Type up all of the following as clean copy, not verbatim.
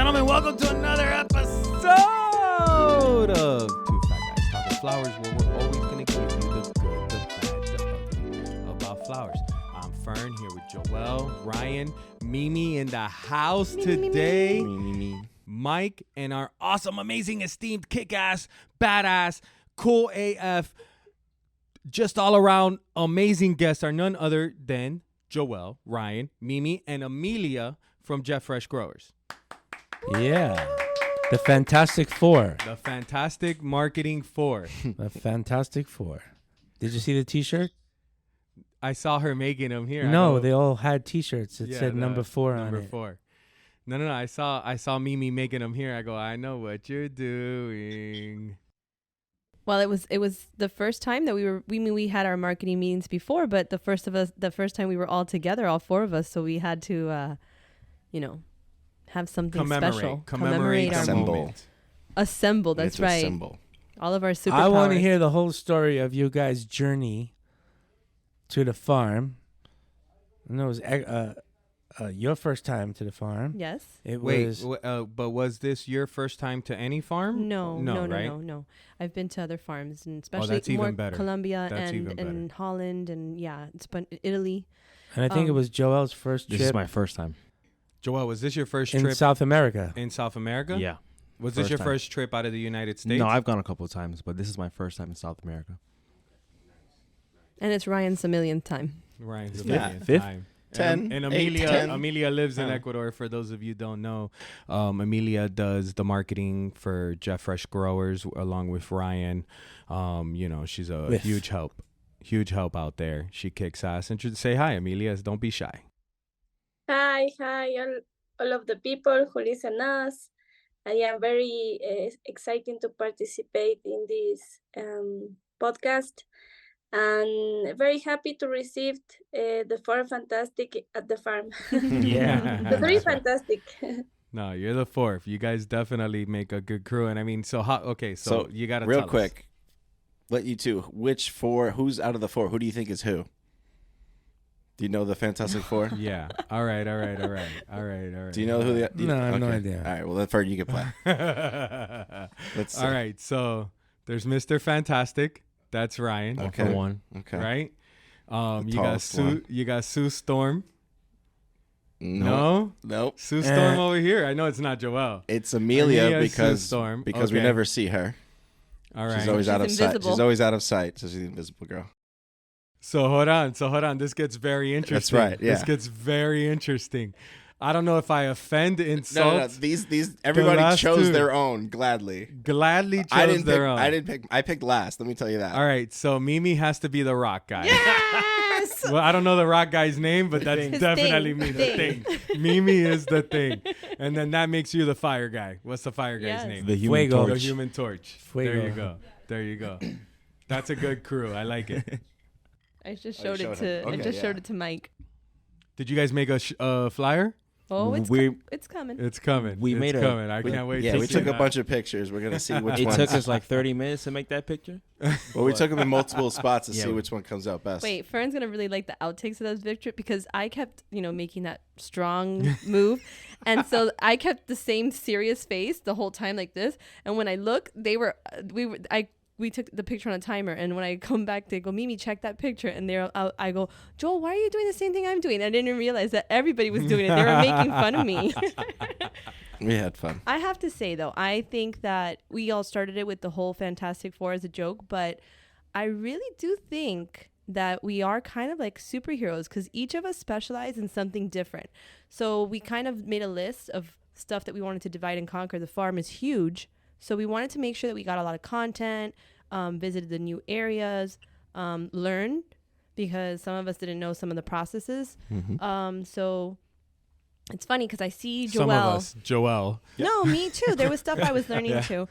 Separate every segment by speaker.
Speaker 1: gentlemen, welcome to another episode of Two Fat Guys Talking Flowers, where we're always going to give you the good, the bad, the ugly about flowers. I'm Fern here with Joel, Ryan, Mimi in the house today. Mike and our awesome, amazing, esteemed, kick-ass, badass, cool AF, just all around amazing guests are none other than Joel, Ryan, Mimi, and Emilia from Jet Fresh Growers.
Speaker 2: Yeah. The Fantastic Four.
Speaker 1: The Fantastic Marketing Four.
Speaker 2: The Fantastic Four. Did you see the T-shirt?
Speaker 1: I saw her making them here.
Speaker 2: No, they all had T-shirts. It said number 4 on it.
Speaker 1: Number 4. No. I saw Mimi making them here. I go, I know what you're doing.
Speaker 3: Well, it was the first time that we had our marketing meetings before, but the first time we were all together, all 4 of us, so we had to, have something special.
Speaker 1: Commemorate our moment.
Speaker 3: Assemble, that's right.
Speaker 4: Assemble.
Speaker 3: All of our superpowers.
Speaker 2: I want to hear the whole story of you guys' journey to the farm. And it was your first time to the farm.
Speaker 3: Yes.
Speaker 1: But was this your first time to any farm?
Speaker 3: No. I've been to other farms, and especially more Colombia and Holland, and it's been Italy.
Speaker 2: And I think it was Joel's first trip.
Speaker 5: This is my first time.
Speaker 1: Joel, was this your first
Speaker 2: in
Speaker 1: trip
Speaker 2: South America?
Speaker 1: In South America?
Speaker 5: Yeah.
Speaker 1: Was this your first trip out of the United States?
Speaker 5: No, I've gone a couple of times, but this is my first time in South America.
Speaker 3: And it's Ryan's a millionth time.
Speaker 1: Ryan's a
Speaker 4: Yeah.
Speaker 1: millionth
Speaker 4: Fifth?
Speaker 1: time.
Speaker 4: 10,
Speaker 1: And
Speaker 4: 8, 10.
Speaker 1: Emilia lives in Ecuador. For those of you who don't know, Emilia does the marketing for Jet Fresh Growers along with Ryan. She's a huge help out there. She kicks ass. And say hi, Emilia. Don't be shy.
Speaker 6: Hi, all of the people who listen us. I am very excited to participate in this podcast, and very happy to receive the 4 fantastic at the farm.
Speaker 1: Yeah.
Speaker 6: The 3 fantastic.
Speaker 1: No, you're the 4th. You guys definitely make a good crew. And I mean, so you got to
Speaker 4: real
Speaker 1: tell
Speaker 4: quick, let you two, which 4, who's out of the 4? Who do you think is who? Do you know the Fantastic Four?
Speaker 1: Yeah. All right.
Speaker 4: Do you know who the...
Speaker 2: No, I have no idea.
Speaker 4: All right, well, then Fern, you can play. Let's see.
Speaker 1: All right, so there's Mr. Fantastic. That's Ryan.
Speaker 4: Okay.
Speaker 5: One.
Speaker 4: Okay.
Speaker 1: Right? You got Sue Storm. No?
Speaker 4: Nope.
Speaker 1: Sue Storm over here. I know it's not Joelle.
Speaker 4: It's Emilia
Speaker 1: Sue Storm.
Speaker 4: because we never see her.
Speaker 1: All right.
Speaker 4: She's always out of sight.
Speaker 3: invisible.
Speaker 4: She's always out of sight, so she's the invisible girl.
Speaker 1: So hold on. This gets very interesting.
Speaker 4: That's right. Yeah.
Speaker 1: This gets very interesting. I don't know if I offend, insult.
Speaker 4: No. These everybody chose their own gladly.
Speaker 1: Gladly chose their own.
Speaker 4: I picked last. Let me tell you that.
Speaker 1: All right. So Mimi has to be the rock guy.
Speaker 3: Yes.
Speaker 1: Well, I don't know the rock guy's name, but that's
Speaker 3: His
Speaker 1: definitely
Speaker 3: thing.
Speaker 1: me. The thing. Mimi is the thing, and then that makes you the fire guy. What's the fire guy's name?
Speaker 5: The human
Speaker 2: Fuego.
Speaker 1: The
Speaker 5: torch.
Speaker 1: Human Torch.
Speaker 2: Fuego.
Speaker 1: There you go. That's a good crew. I like it.
Speaker 3: I just
Speaker 4: Oh, you
Speaker 3: showed it
Speaker 4: showed
Speaker 3: to
Speaker 4: him. Okay,
Speaker 3: showed it to Mike.
Speaker 1: Did you guys make a flyer?
Speaker 3: Oh, it's
Speaker 5: We-
Speaker 3: it's coming.
Speaker 1: It's coming.
Speaker 5: We
Speaker 1: it's
Speaker 5: made a-
Speaker 1: coming. I can't wait.
Speaker 4: Yeah,
Speaker 1: to
Speaker 4: we
Speaker 1: see
Speaker 4: took a
Speaker 1: that.
Speaker 4: bunch of pictures. We're gonna see which
Speaker 5: It
Speaker 4: one.
Speaker 5: took us like 30 minutes to make that picture.
Speaker 4: Well, we took them in multiple spots to
Speaker 5: Yeah.
Speaker 4: see which one comes out best.
Speaker 3: Wait, Fern's gonna really like the outtakes of that picture because I kept, making that strong move, and so I kept the same serious face the whole time like this. And when I look, we took the picture on a timer, and when I come back, they go, Mimi, check that picture, and I go, Joel, why are you doing the same thing I'm doing? I didn't realize that everybody was doing it. They were making fun of me.
Speaker 4: We had fun.
Speaker 3: I have to say, though, I think that we all started it with the whole Fantastic Four as a joke, but I really do think that we are kind of like superheroes because each of us specialize in something different. So we kind of made a list of stuff that we wanted to divide and conquer. The farm is huge, so we wanted to make sure that we got a lot of content, visited the new areas, learned, because some of us didn't know some of the processes.
Speaker 4: Mm-hmm.
Speaker 3: So it's funny because I see Joelle.
Speaker 1: Some of us. Joelle.
Speaker 3: No, me too. There was stuff I was learning too.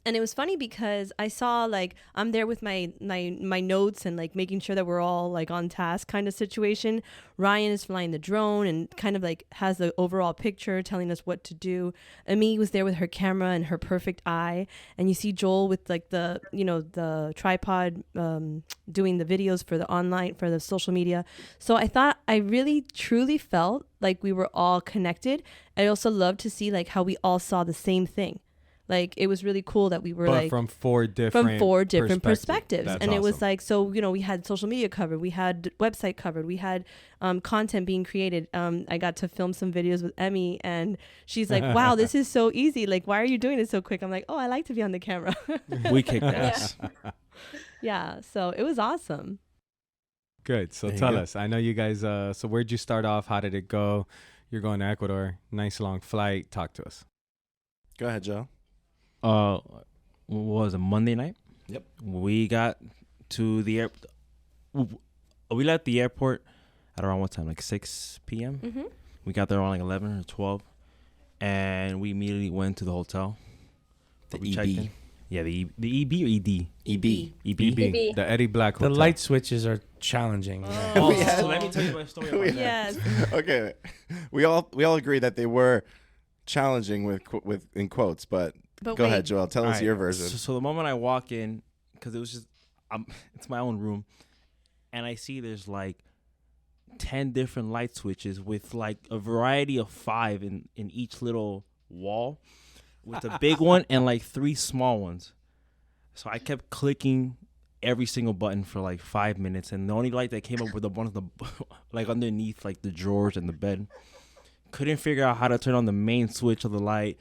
Speaker 3: And it was funny because I saw like I'm there with my notes and like making sure that we're all like on task kind of situation. Ryan is flying the drone and kind of like has the overall picture telling us what to do. Emi was there with her camera and her perfect eye, and you see Joel with like the the tripod doing the videos for the social media. So I really truly felt like we were all connected. I also loved to see like how we all saw the same thing. Like it was really cool that we were
Speaker 1: But
Speaker 3: like
Speaker 1: from four different
Speaker 3: perspectives.
Speaker 1: That's
Speaker 3: And it was
Speaker 1: awesome.
Speaker 3: like, so, we had social media covered, we had website covered, we had content being created. I got to film some videos with Emmy, and she's like, wow, this is so easy. Like, why are you doing it so quick? I'm like, oh, I like to be on the camera.
Speaker 5: We kicked ass.
Speaker 3: Yeah. So it was awesome.
Speaker 1: Good. So
Speaker 4: There you
Speaker 1: tell
Speaker 4: go.
Speaker 1: us. I know you guys. So where'd you start off? How did it go? You're going to Ecuador. Nice long flight. Talk to us.
Speaker 4: Go ahead, Joe.
Speaker 5: What was it, Monday night?
Speaker 4: Yep.
Speaker 5: We got to the airport. We left the airport at around what time? Like 6 p.m.
Speaker 3: Mm-hmm.
Speaker 5: We got there around like 11 or 12, and we immediately went to the hotel.
Speaker 4: The
Speaker 5: We checked in.
Speaker 4: EB.
Speaker 5: Yeah, the EB or ED?
Speaker 4: EB.
Speaker 5: EB.
Speaker 6: EB.
Speaker 1: The Eddie Black
Speaker 2: The
Speaker 1: Hotel.
Speaker 2: light switches are challenging.
Speaker 5: Oh,
Speaker 4: We had-
Speaker 5: so let me tell you my story about that.
Speaker 3: Yes.
Speaker 4: Okay, we all agree that they were challenging with in quotes, but
Speaker 3: But
Speaker 4: go
Speaker 3: wait,
Speaker 4: ahead, Joel. Tell us
Speaker 5: Alright,
Speaker 4: your version.
Speaker 5: So the moment I walk in, because it was just, it's my own room, and I see there's like 10 different light switches with like a variety of 5 in each little wall, with a big one and like 3 small ones. So I kept clicking every single button for like 5 minutes, and the only light that came up were the ones like underneath like the drawers and the bed. Couldn't figure out how to turn on the main switch of the light.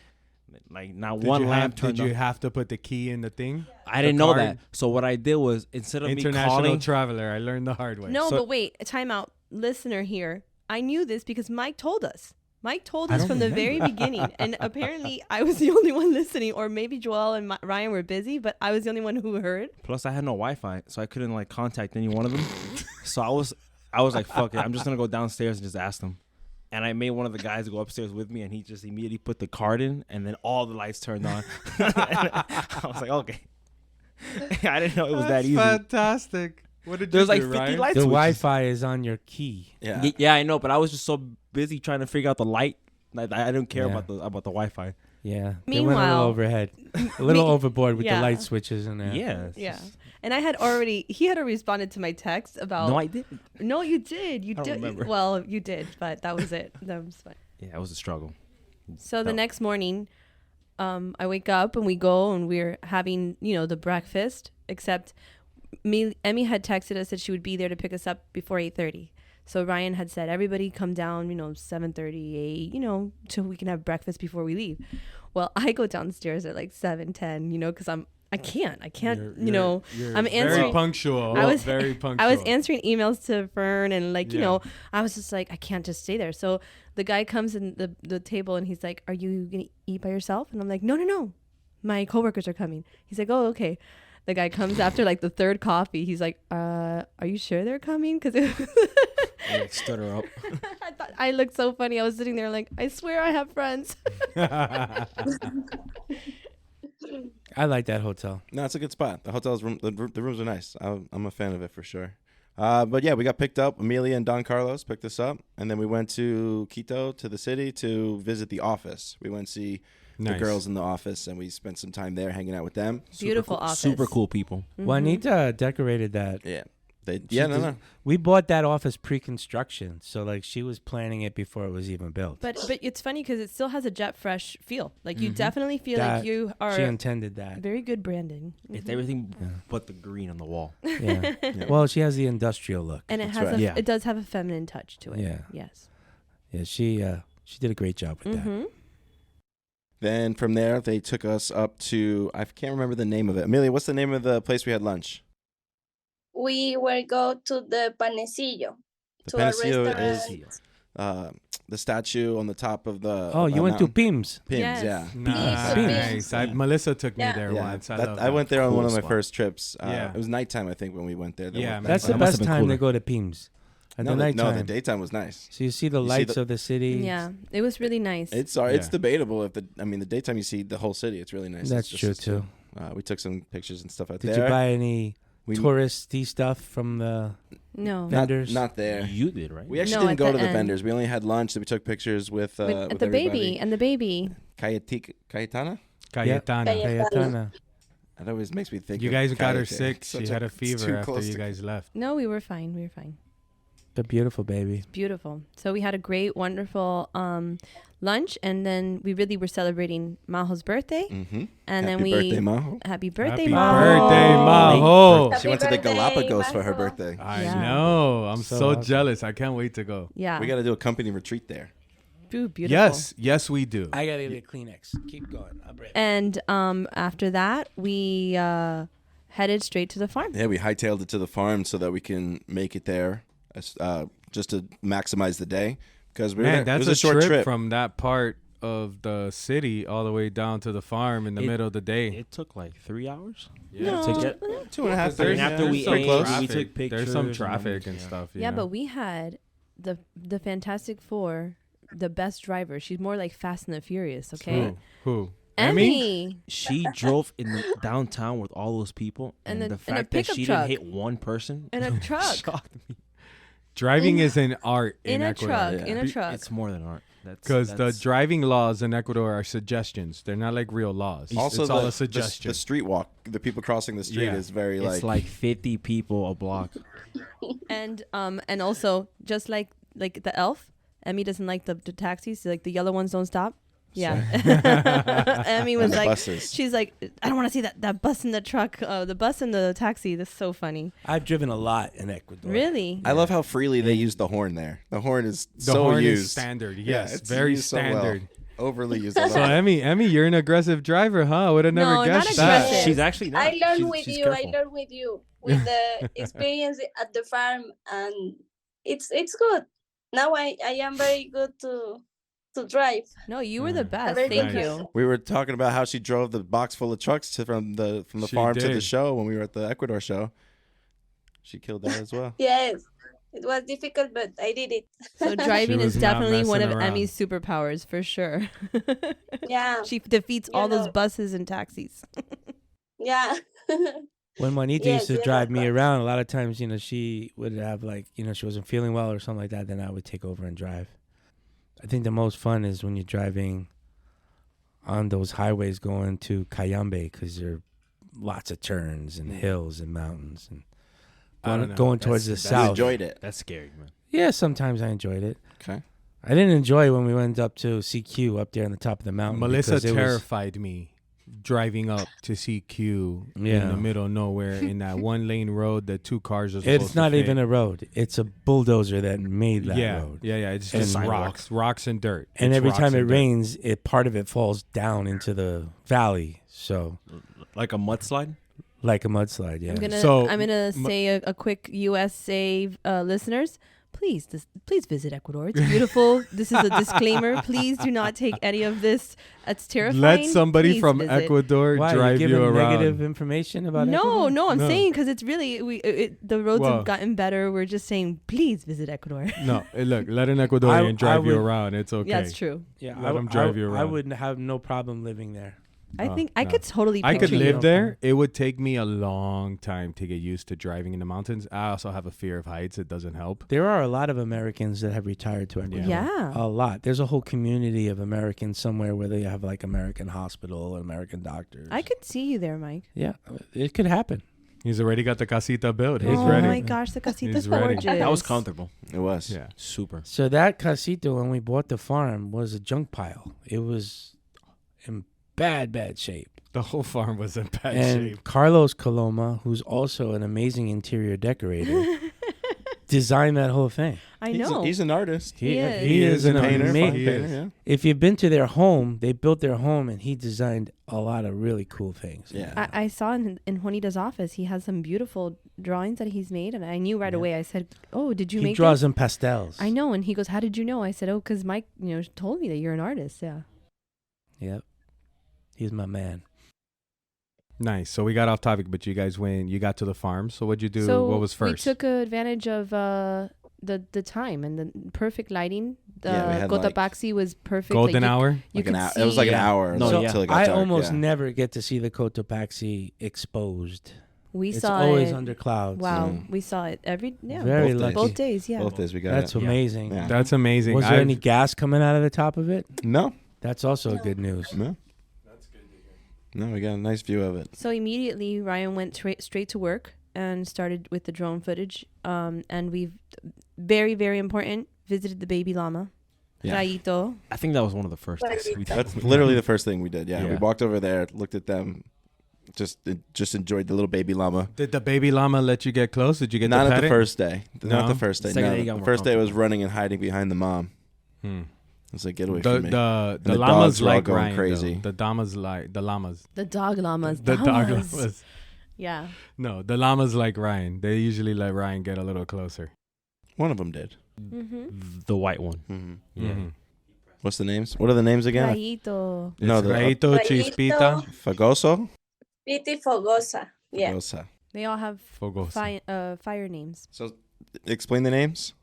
Speaker 5: Like not one lamp turned
Speaker 1: Did you
Speaker 5: on.
Speaker 1: have to put the key in the thing?
Speaker 5: I didn't know
Speaker 1: card?
Speaker 5: that. So what I did was, instead of me
Speaker 1: International
Speaker 5: calling,
Speaker 1: traveler. I learned the hard way.
Speaker 3: No,
Speaker 5: So-
Speaker 3: but wait, time out. Listener here. I knew this because Mike told us. Mike told
Speaker 5: I
Speaker 3: us
Speaker 5: don't
Speaker 3: from the
Speaker 5: remember.
Speaker 3: very beginning. And apparently I was the only one listening, or maybe Joel and Ryan were busy, but I was the only one who heard.
Speaker 5: plus I had no Wi-Fi, so I couldn't like contact any one of them. So I was like, fuck it, I'm just gonna go downstairs and just ask them. And I made one of the guys go upstairs with me, and he just immediately put the card in, and then all the lights turned on. I was like, okay. I didn't know it was that easy.
Speaker 1: Fantastic. What did
Speaker 5: There's
Speaker 1: you
Speaker 5: like
Speaker 1: do,
Speaker 5: 50
Speaker 1: Ryan?
Speaker 5: light
Speaker 2: The
Speaker 5: switches.
Speaker 2: Wi-Fi is on your key.
Speaker 4: Yeah.
Speaker 5: Yeah, I know, but I was just so busy trying to figure out the light. I didn't care
Speaker 2: Yeah.
Speaker 5: about the Wi-Fi.
Speaker 2: Yeah. They went a
Speaker 3: Meanwhile-
Speaker 2: little overhead, a little overboard with
Speaker 3: Yeah.
Speaker 2: the light switches in there.
Speaker 5: Yeah. it's
Speaker 3: Yeah.
Speaker 5: just-
Speaker 3: And he had responded to my text about.
Speaker 5: No, I didn't.
Speaker 3: No, you did. You
Speaker 5: I don't
Speaker 3: did.
Speaker 5: remember.
Speaker 3: Well, you did, but that was it. That was fine.
Speaker 5: Yeah, it was a struggle.
Speaker 3: So the
Speaker 5: No.
Speaker 3: next morning, I wake up and we go and we're having, the breakfast, except Emmy had texted us that she would be there to pick us up before 8:30. So Ryan had said, everybody come down, 7:30, 8, so we can have breakfast before we leave. Well, I go downstairs at like 7:10, because I can't,
Speaker 1: You're
Speaker 3: I'm
Speaker 1: very
Speaker 3: answering.
Speaker 1: punctual.
Speaker 3: I was
Speaker 1: very punctual.
Speaker 3: I was answering emails to Fern and
Speaker 1: Yeah.
Speaker 3: I was just like, I can't just stay there. So the guy comes in the table and he's like, are you going to eat by yourself? And I'm like, no. My coworkers are coming. He's like, oh, okay. The guy comes after like the third coffee. He's like, are you sure they're coming? Because
Speaker 5: I like, stood her up.
Speaker 3: I thought I looked so funny. I was sitting there like, I swear I have friends.
Speaker 2: I like that hotel.
Speaker 4: No, it's a good spot. The hotel's room, the rooms are nice. I'm a fan of it for sure. But yeah, we got picked up. Emilia and Don Carlos picked us up, and then we went to Quito, to the city, to visit the office. We went to see the girls in the office, and we spent some time there hanging out with them.
Speaker 3: Beautiful
Speaker 5: cool,
Speaker 3: office.
Speaker 5: Super cool people.
Speaker 2: Juanita decorated that.
Speaker 4: Yeah,
Speaker 2: She We bought that office pre-construction, so like she was planning it before it was even built.
Speaker 3: But it's funny because it still has a jet fresh feel. Like you definitely feel like
Speaker 2: That-
Speaker 3: you are
Speaker 2: she intended that.
Speaker 3: very good branding.
Speaker 5: It's
Speaker 3: Mhm.
Speaker 5: everything but the green on the wall.
Speaker 2: Yeah. Well, she has the industrial look.
Speaker 3: And it
Speaker 4: That's
Speaker 3: has
Speaker 4: right.
Speaker 5: Yeah.
Speaker 3: it does have a feminine touch to it.
Speaker 2: Yeah.
Speaker 3: Yes.
Speaker 2: Yeah, she did a great job with that.
Speaker 3: Mm-hmm.
Speaker 4: Then from there, they took us up to, I can't remember the name of it. Emilia, what's the name of the place we had lunch?
Speaker 6: We will go to the Panecillo.
Speaker 4: The
Speaker 6: To a
Speaker 4: Panacea
Speaker 6: restaurant.
Speaker 4: is the statue on the top of the.
Speaker 2: Oh,
Speaker 4: of
Speaker 2: you went to PIMS.
Speaker 4: Pims,
Speaker 3: Yes.
Speaker 4: yeah.
Speaker 1: Nice.
Speaker 6: Beans.
Speaker 1: Melissa took me
Speaker 6: Yeah.
Speaker 1: there
Speaker 4: Yeah,
Speaker 1: once. I
Speaker 4: that-
Speaker 1: love
Speaker 4: I
Speaker 1: that.
Speaker 4: went there on one
Speaker 5: Cool
Speaker 4: of my
Speaker 5: spot.
Speaker 4: first trips.
Speaker 1: Yeah.
Speaker 4: It was nighttime, I think, when we went there.
Speaker 1: Yeah,
Speaker 4: That
Speaker 1: man.
Speaker 2: That's
Speaker 5: That
Speaker 2: the
Speaker 5: must have
Speaker 2: best
Speaker 5: been
Speaker 2: time
Speaker 5: cooler.
Speaker 2: to go to PIMS. At
Speaker 4: No,
Speaker 2: the nighttime.
Speaker 4: the daytime was nice.
Speaker 2: So you see the
Speaker 4: You see
Speaker 2: lights
Speaker 4: the-
Speaker 2: of the city.
Speaker 3: Yeah, it was really nice.
Speaker 4: It's
Speaker 1: Yeah.
Speaker 4: debatable if the daytime you see the whole city. It's really nice.
Speaker 2: That's
Speaker 4: It's
Speaker 2: true,
Speaker 4: just-
Speaker 2: too.
Speaker 4: We took some pictures and stuff out
Speaker 2: Did
Speaker 4: there.
Speaker 2: you buy any
Speaker 4: We-
Speaker 2: touristy stuff from the
Speaker 3: no.
Speaker 2: vendors?
Speaker 4: Not there.
Speaker 5: You did, right?
Speaker 4: We actually
Speaker 3: No,
Speaker 4: didn't
Speaker 3: at
Speaker 4: go
Speaker 3: the
Speaker 4: to the
Speaker 3: end.
Speaker 4: vendors. We only had lunch. That we took pictures with
Speaker 3: With
Speaker 4: with
Speaker 3: the
Speaker 4: everybody.
Speaker 3: baby and the baby.
Speaker 4: Cayetana.
Speaker 1: Cayetana.
Speaker 2: Cayetana.
Speaker 4: That always makes me think.
Speaker 1: You
Speaker 4: of
Speaker 1: guys got her
Speaker 4: Cayete.
Speaker 1: sick.
Speaker 4: Such
Speaker 1: She had a
Speaker 4: it's
Speaker 1: fever
Speaker 4: too
Speaker 1: after
Speaker 4: close
Speaker 1: you
Speaker 4: to-
Speaker 1: guys left.
Speaker 3: No, we were fine. We were fine.
Speaker 2: The beautiful baby.
Speaker 3: Beautiful. So we had a great, wonderful lunch, and then we really were celebrating Maho's birthday.
Speaker 4: Mhm.
Speaker 3: And then
Speaker 4: Happy
Speaker 3: we
Speaker 4: birthday, Maho.
Speaker 3: happy birthday,
Speaker 1: Happy
Speaker 3: Maho.
Speaker 1: birthday, Maho.
Speaker 4: She went to the
Speaker 6: Happy birthday,
Speaker 4: Galapagos for her
Speaker 6: Maho.
Speaker 4: birthday.
Speaker 1: I
Speaker 3: Yeah.
Speaker 1: know. I'm
Speaker 2: So
Speaker 1: so
Speaker 2: awesome.
Speaker 1: jealous. I can't wait to go.
Speaker 3: Yeah.
Speaker 4: We got to do a company retreat there.
Speaker 3: Ooh, beautiful.
Speaker 1: Yes, we do.
Speaker 2: I gotta get a Kleenex. Keep going. I'll bring it.
Speaker 3: And after that, we headed straight to the farm.
Speaker 4: Yeah, we hightailed it to the farm so that we can make it there, just to maximize the day. Because we were
Speaker 1: Man,
Speaker 4: there. It
Speaker 1: that's
Speaker 4: was a short trip.
Speaker 1: from that part of the city all the way down to the farm in the
Speaker 5: It-
Speaker 1: middle of the day.
Speaker 5: It took like 3 hours.
Speaker 3: No.
Speaker 5: To get
Speaker 4: 2.5
Speaker 1: There's-
Speaker 4: days.
Speaker 5: after
Speaker 4: yeah,
Speaker 5: we
Speaker 4: it's pretty
Speaker 5: ate,
Speaker 4: close.
Speaker 5: we
Speaker 1: traffic.
Speaker 5: took pictures.
Speaker 1: There's some
Speaker 5: and
Speaker 1: traffic
Speaker 5: then-
Speaker 1: and stuff. you
Speaker 3: Yeah,
Speaker 1: know?
Speaker 3: but we had the Fantastic Four, the best driver. She's more like Fast and the Furious, okay?
Speaker 1: Who?
Speaker 3: Emmy.
Speaker 5: She drove in the downtown with all those people,
Speaker 3: And
Speaker 5: and
Speaker 3: then-
Speaker 5: the
Speaker 3: in a
Speaker 5: fact that
Speaker 3: pickup
Speaker 5: she
Speaker 3: truck.
Speaker 5: didn't hit one person
Speaker 3: In a truck.
Speaker 5: shocked me.
Speaker 1: Driving
Speaker 3: In-
Speaker 1: is an art
Speaker 3: In
Speaker 1: in
Speaker 3: a
Speaker 1: Ecuador.
Speaker 3: truck.
Speaker 4: yeah.
Speaker 3: In a
Speaker 1: Be-
Speaker 3: truck.
Speaker 5: It's more than art.
Speaker 1: Because the
Speaker 5: that's-
Speaker 1: driving laws in Ecuador are suggestions. They're not like real laws.
Speaker 4: Also,
Speaker 1: it's all
Speaker 4: the,
Speaker 1: a suggestion.
Speaker 4: the street walk, the people crossing the street
Speaker 1: Yeah.
Speaker 4: is very
Speaker 5: it's like 50 people a block.
Speaker 3: And also just like the elf, Emmy doesn't like the taxis. Like the yellow ones don't stop. Yeah. Emmy was
Speaker 4: and the
Speaker 3: like,
Speaker 4: buses.
Speaker 3: she's like, I don't want to see that bus in the truck, the bus and the taxi. That's so funny.
Speaker 2: I've driven a lot in Ecuador.
Speaker 3: Really?
Speaker 4: I love how freely they use the horn there. The horn is
Speaker 1: the
Speaker 4: so
Speaker 1: horn
Speaker 4: used.
Speaker 1: is standard.
Speaker 4: Yeah,
Speaker 1: Yes,
Speaker 4: it's
Speaker 1: very
Speaker 4: used so well.
Speaker 1: standard.
Speaker 4: Overly used. I love
Speaker 1: So
Speaker 4: it.
Speaker 1: Emmy, you're an aggressive driver, huh? I would have never
Speaker 3: No, not
Speaker 1: guessed that.
Speaker 3: aggressive.
Speaker 5: She's actually not.
Speaker 6: I learned
Speaker 5: She's-
Speaker 6: with
Speaker 5: she's
Speaker 6: you.
Speaker 5: careful.
Speaker 6: I learned with you with the experience at the farm, and it's good. Now I am very good to drive.
Speaker 3: No, you were the best.
Speaker 6: Very
Speaker 3: Thank
Speaker 1: good.
Speaker 3: you.
Speaker 4: We were talking about how she drove the box full of trucks from the
Speaker 1: She
Speaker 4: farm to the
Speaker 1: did.
Speaker 4: show when we were at the Ecuador show. She killed that as well.
Speaker 6: Yes, it was difficult, but I did it.
Speaker 3: So driving
Speaker 1: was
Speaker 3: is
Speaker 1: not
Speaker 3: definitely one of
Speaker 1: messing around.
Speaker 3: Emmy's superpowers for sure.
Speaker 6: Yeah,
Speaker 3: She defeats
Speaker 6: You
Speaker 3: all those
Speaker 6: know.
Speaker 3: buses and taxis.
Speaker 6: yeah.
Speaker 2: When Juanita
Speaker 6: Yes,
Speaker 2: used to
Speaker 6: yes,
Speaker 2: drive
Speaker 6: of
Speaker 2: me
Speaker 6: course.
Speaker 2: around, a lot of times, she would have she wasn't feeling well or something like that. Then I would take over and drive. I think the most fun is when you're driving on those highways going to Cayambe because there are lots of turns and hills and mountains and
Speaker 1: I don't know.
Speaker 2: going towards the
Speaker 1: That's-
Speaker 4: You
Speaker 2: south.
Speaker 4: enjoyed it.
Speaker 5: That's scary, man.
Speaker 2: Yeah, sometimes I enjoyed it.
Speaker 4: Okay.
Speaker 2: I didn't enjoy when we went up to CQ up there on the top of the mountain.
Speaker 1: Melissa
Speaker 2: because it was-
Speaker 1: terrified me driving up to CQ in
Speaker 2: Yeah.
Speaker 1: the middle of nowhere in that one lane road that two cars are supposed
Speaker 2: It's
Speaker 1: to
Speaker 2: not
Speaker 1: fit.
Speaker 2: even a road. It's a bulldozer that made that road.
Speaker 1: Yeah. It's
Speaker 2: And
Speaker 1: just
Speaker 5: sidewalks.
Speaker 1: rocks and dirt.
Speaker 2: And
Speaker 1: It's
Speaker 2: every
Speaker 1: rocks
Speaker 2: time it
Speaker 1: and dirt.
Speaker 2: rains, part of it falls down into the valley. So
Speaker 5: Like a mudslide.
Speaker 2: like a mudslide, yeah.
Speaker 3: I'm gonna
Speaker 1: m-
Speaker 3: say a quick USA listeners. Please visit Ecuador. It's beautiful. This is a disclaimer. Please do not take any of this. It's terrifying.
Speaker 1: Let somebody
Speaker 3: Please
Speaker 1: from
Speaker 3: visit.
Speaker 1: Ecuador
Speaker 2: Why,
Speaker 1: drive
Speaker 2: you're
Speaker 1: you
Speaker 2: giving
Speaker 1: around.
Speaker 2: negative information about
Speaker 3: No,
Speaker 2: Ecuador?
Speaker 3: no, I'm
Speaker 1: No.
Speaker 3: saying because it's really the roads
Speaker 1: Well-
Speaker 3: have gotten better. We're just saying please visit Ecuador.
Speaker 1: No, look, let an Ecuadorian
Speaker 2: I
Speaker 1: drive you
Speaker 2: would-
Speaker 1: around. It's okay.
Speaker 3: Yeah, that's true.
Speaker 2: Yeah,
Speaker 1: Let 'em drive you
Speaker 2: I
Speaker 1: around.
Speaker 2: wouldn't have no problem living there.
Speaker 3: I
Speaker 1: Oh,
Speaker 3: think I
Speaker 1: no.
Speaker 3: could totally.
Speaker 1: I could
Speaker 3: picture
Speaker 1: live
Speaker 3: you.
Speaker 1: there. It would take me a long time to get used to driving in the mountains. I also have a fear of heights. It doesn't help.
Speaker 2: There are a lot of Americans that have retired to Ecuador.
Speaker 3: Yeah.
Speaker 2: A lot. There's a whole community of Americans somewhere where they have like American hospital and American doctors.
Speaker 3: I could see you there, Mike.
Speaker 2: Yeah, it could happen.
Speaker 1: He's already got the casita built. He's
Speaker 3: oh
Speaker 1: ready.
Speaker 3: my gosh, the casita's
Speaker 1: He's ready.
Speaker 3: gorgeous.
Speaker 5: That was comfortable.
Speaker 4: It was.
Speaker 1: Yeah.
Speaker 5: Super.
Speaker 2: So that casito, when we bought the farm, was a junk pile. It was in bad shape.
Speaker 1: The whole farm was in bad
Speaker 2: And
Speaker 1: shape.
Speaker 2: Carlos Coloma, who's also an amazing interior decorator, designed that whole thing.
Speaker 3: I know.
Speaker 4: He's an artist.
Speaker 3: He is.
Speaker 2: He is an
Speaker 4: painter.
Speaker 2: amazing.
Speaker 4: fine painter, yeah.
Speaker 2: If you've been to their home, they built their home, and he designed a lot of really cool things.
Speaker 4: Yeah.
Speaker 3: I saw in Juanita's office, he has some beautiful drawings that he's made, and I knew right
Speaker 2: Yeah.
Speaker 3: away. I said, "Oh, did you
Speaker 2: He
Speaker 3: make
Speaker 2: draws
Speaker 3: this?"
Speaker 2: in pastels.
Speaker 3: I know, and he goes, "How did you know?" I said, "Oh, because Mike, told me that you're an artist." Yeah.
Speaker 2: Yep. He's my man.
Speaker 1: Nice. So we got off topic, but you guys went. You got to the farm. So what'd you do?
Speaker 3: So
Speaker 1: What was first?
Speaker 3: we took advantage of the time and the perfect lighting. The
Speaker 4: Yeah, we had, like,
Speaker 3: Cotopaxi was perfect.
Speaker 1: Golden
Speaker 3: like
Speaker 1: hour.
Speaker 3: You
Speaker 4: Like
Speaker 3: could
Speaker 4: an hour.
Speaker 3: see.
Speaker 4: It was like an hour.
Speaker 5: No,
Speaker 4: until
Speaker 5: yeah.
Speaker 4: it got
Speaker 2: I
Speaker 4: dark,
Speaker 2: almost
Speaker 4: yeah.
Speaker 2: never get to see the Cotopaxi exposed.
Speaker 3: We
Speaker 2: It's
Speaker 3: saw
Speaker 2: always
Speaker 3: it.
Speaker 2: under clouds.
Speaker 3: Wow,
Speaker 4: Mm.
Speaker 3: we saw it every
Speaker 2: Very
Speaker 4: Both
Speaker 2: lucky.
Speaker 3: both days. Yeah.
Speaker 4: Both days we got
Speaker 2: That's
Speaker 4: it.
Speaker 2: amazing.
Speaker 4: Yeah.
Speaker 1: That's amazing.
Speaker 2: Was there any gas coming out of the top of it?
Speaker 4: No.
Speaker 2: That's also good news.
Speaker 4: No. No, we got a nice view of it.
Speaker 3: So immediately Ryan went straight to work and started with the drone footage. And we've very, very important, visited the baby llama.
Speaker 4: Yeah.
Speaker 3: Rayito.
Speaker 5: I think that was one of the first things we did.
Speaker 4: That's literally the first thing we did. Yeah. We
Speaker 5: Yeah.
Speaker 4: walked over there, looked at them, just enjoyed the little baby llama.
Speaker 1: Did the baby llama let you get close? Did you get
Speaker 4: Not
Speaker 1: to
Speaker 4: at
Speaker 1: pet
Speaker 4: the
Speaker 1: it?
Speaker 4: first day. Not
Speaker 1: No?
Speaker 4: the first day.
Speaker 5: Second
Speaker 4: No.
Speaker 5: day you got
Speaker 4: The
Speaker 5: more
Speaker 4: first day it was
Speaker 5: comfortable.
Speaker 4: running and hiding behind the mom.
Speaker 1: Hmm.
Speaker 4: I was like, get away
Speaker 1: The
Speaker 4: from me.
Speaker 1: the
Speaker 4: the
Speaker 1: llamas
Speaker 4: dogs were all
Speaker 1: like
Speaker 4: going
Speaker 1: Ryan,
Speaker 4: crazy.
Speaker 1: though. The llamas like the llamas.
Speaker 3: The dog llamas.
Speaker 1: The dog llamas.
Speaker 3: Yeah.
Speaker 1: No, the llamas like Ryan. They usually let Ryan get a little closer.
Speaker 4: One of them did.
Speaker 3: Mm-hmm.
Speaker 5: The white one.
Speaker 4: Mm-hmm.
Speaker 5: Yeah.
Speaker 1: Mhm.
Speaker 4: What's the names? What are the names again?
Speaker 3: Rayito.
Speaker 4: No,
Speaker 1: It's
Speaker 4: the-
Speaker 1: Rayito,
Speaker 6: Rayito.
Speaker 1: Chispita,
Speaker 4: Fagoso?
Speaker 6: Piti Fogosa. Yeah.
Speaker 4: Fagosa.
Speaker 3: They all have
Speaker 1: Fogosa.
Speaker 3: fire names.
Speaker 4: So, explain the names.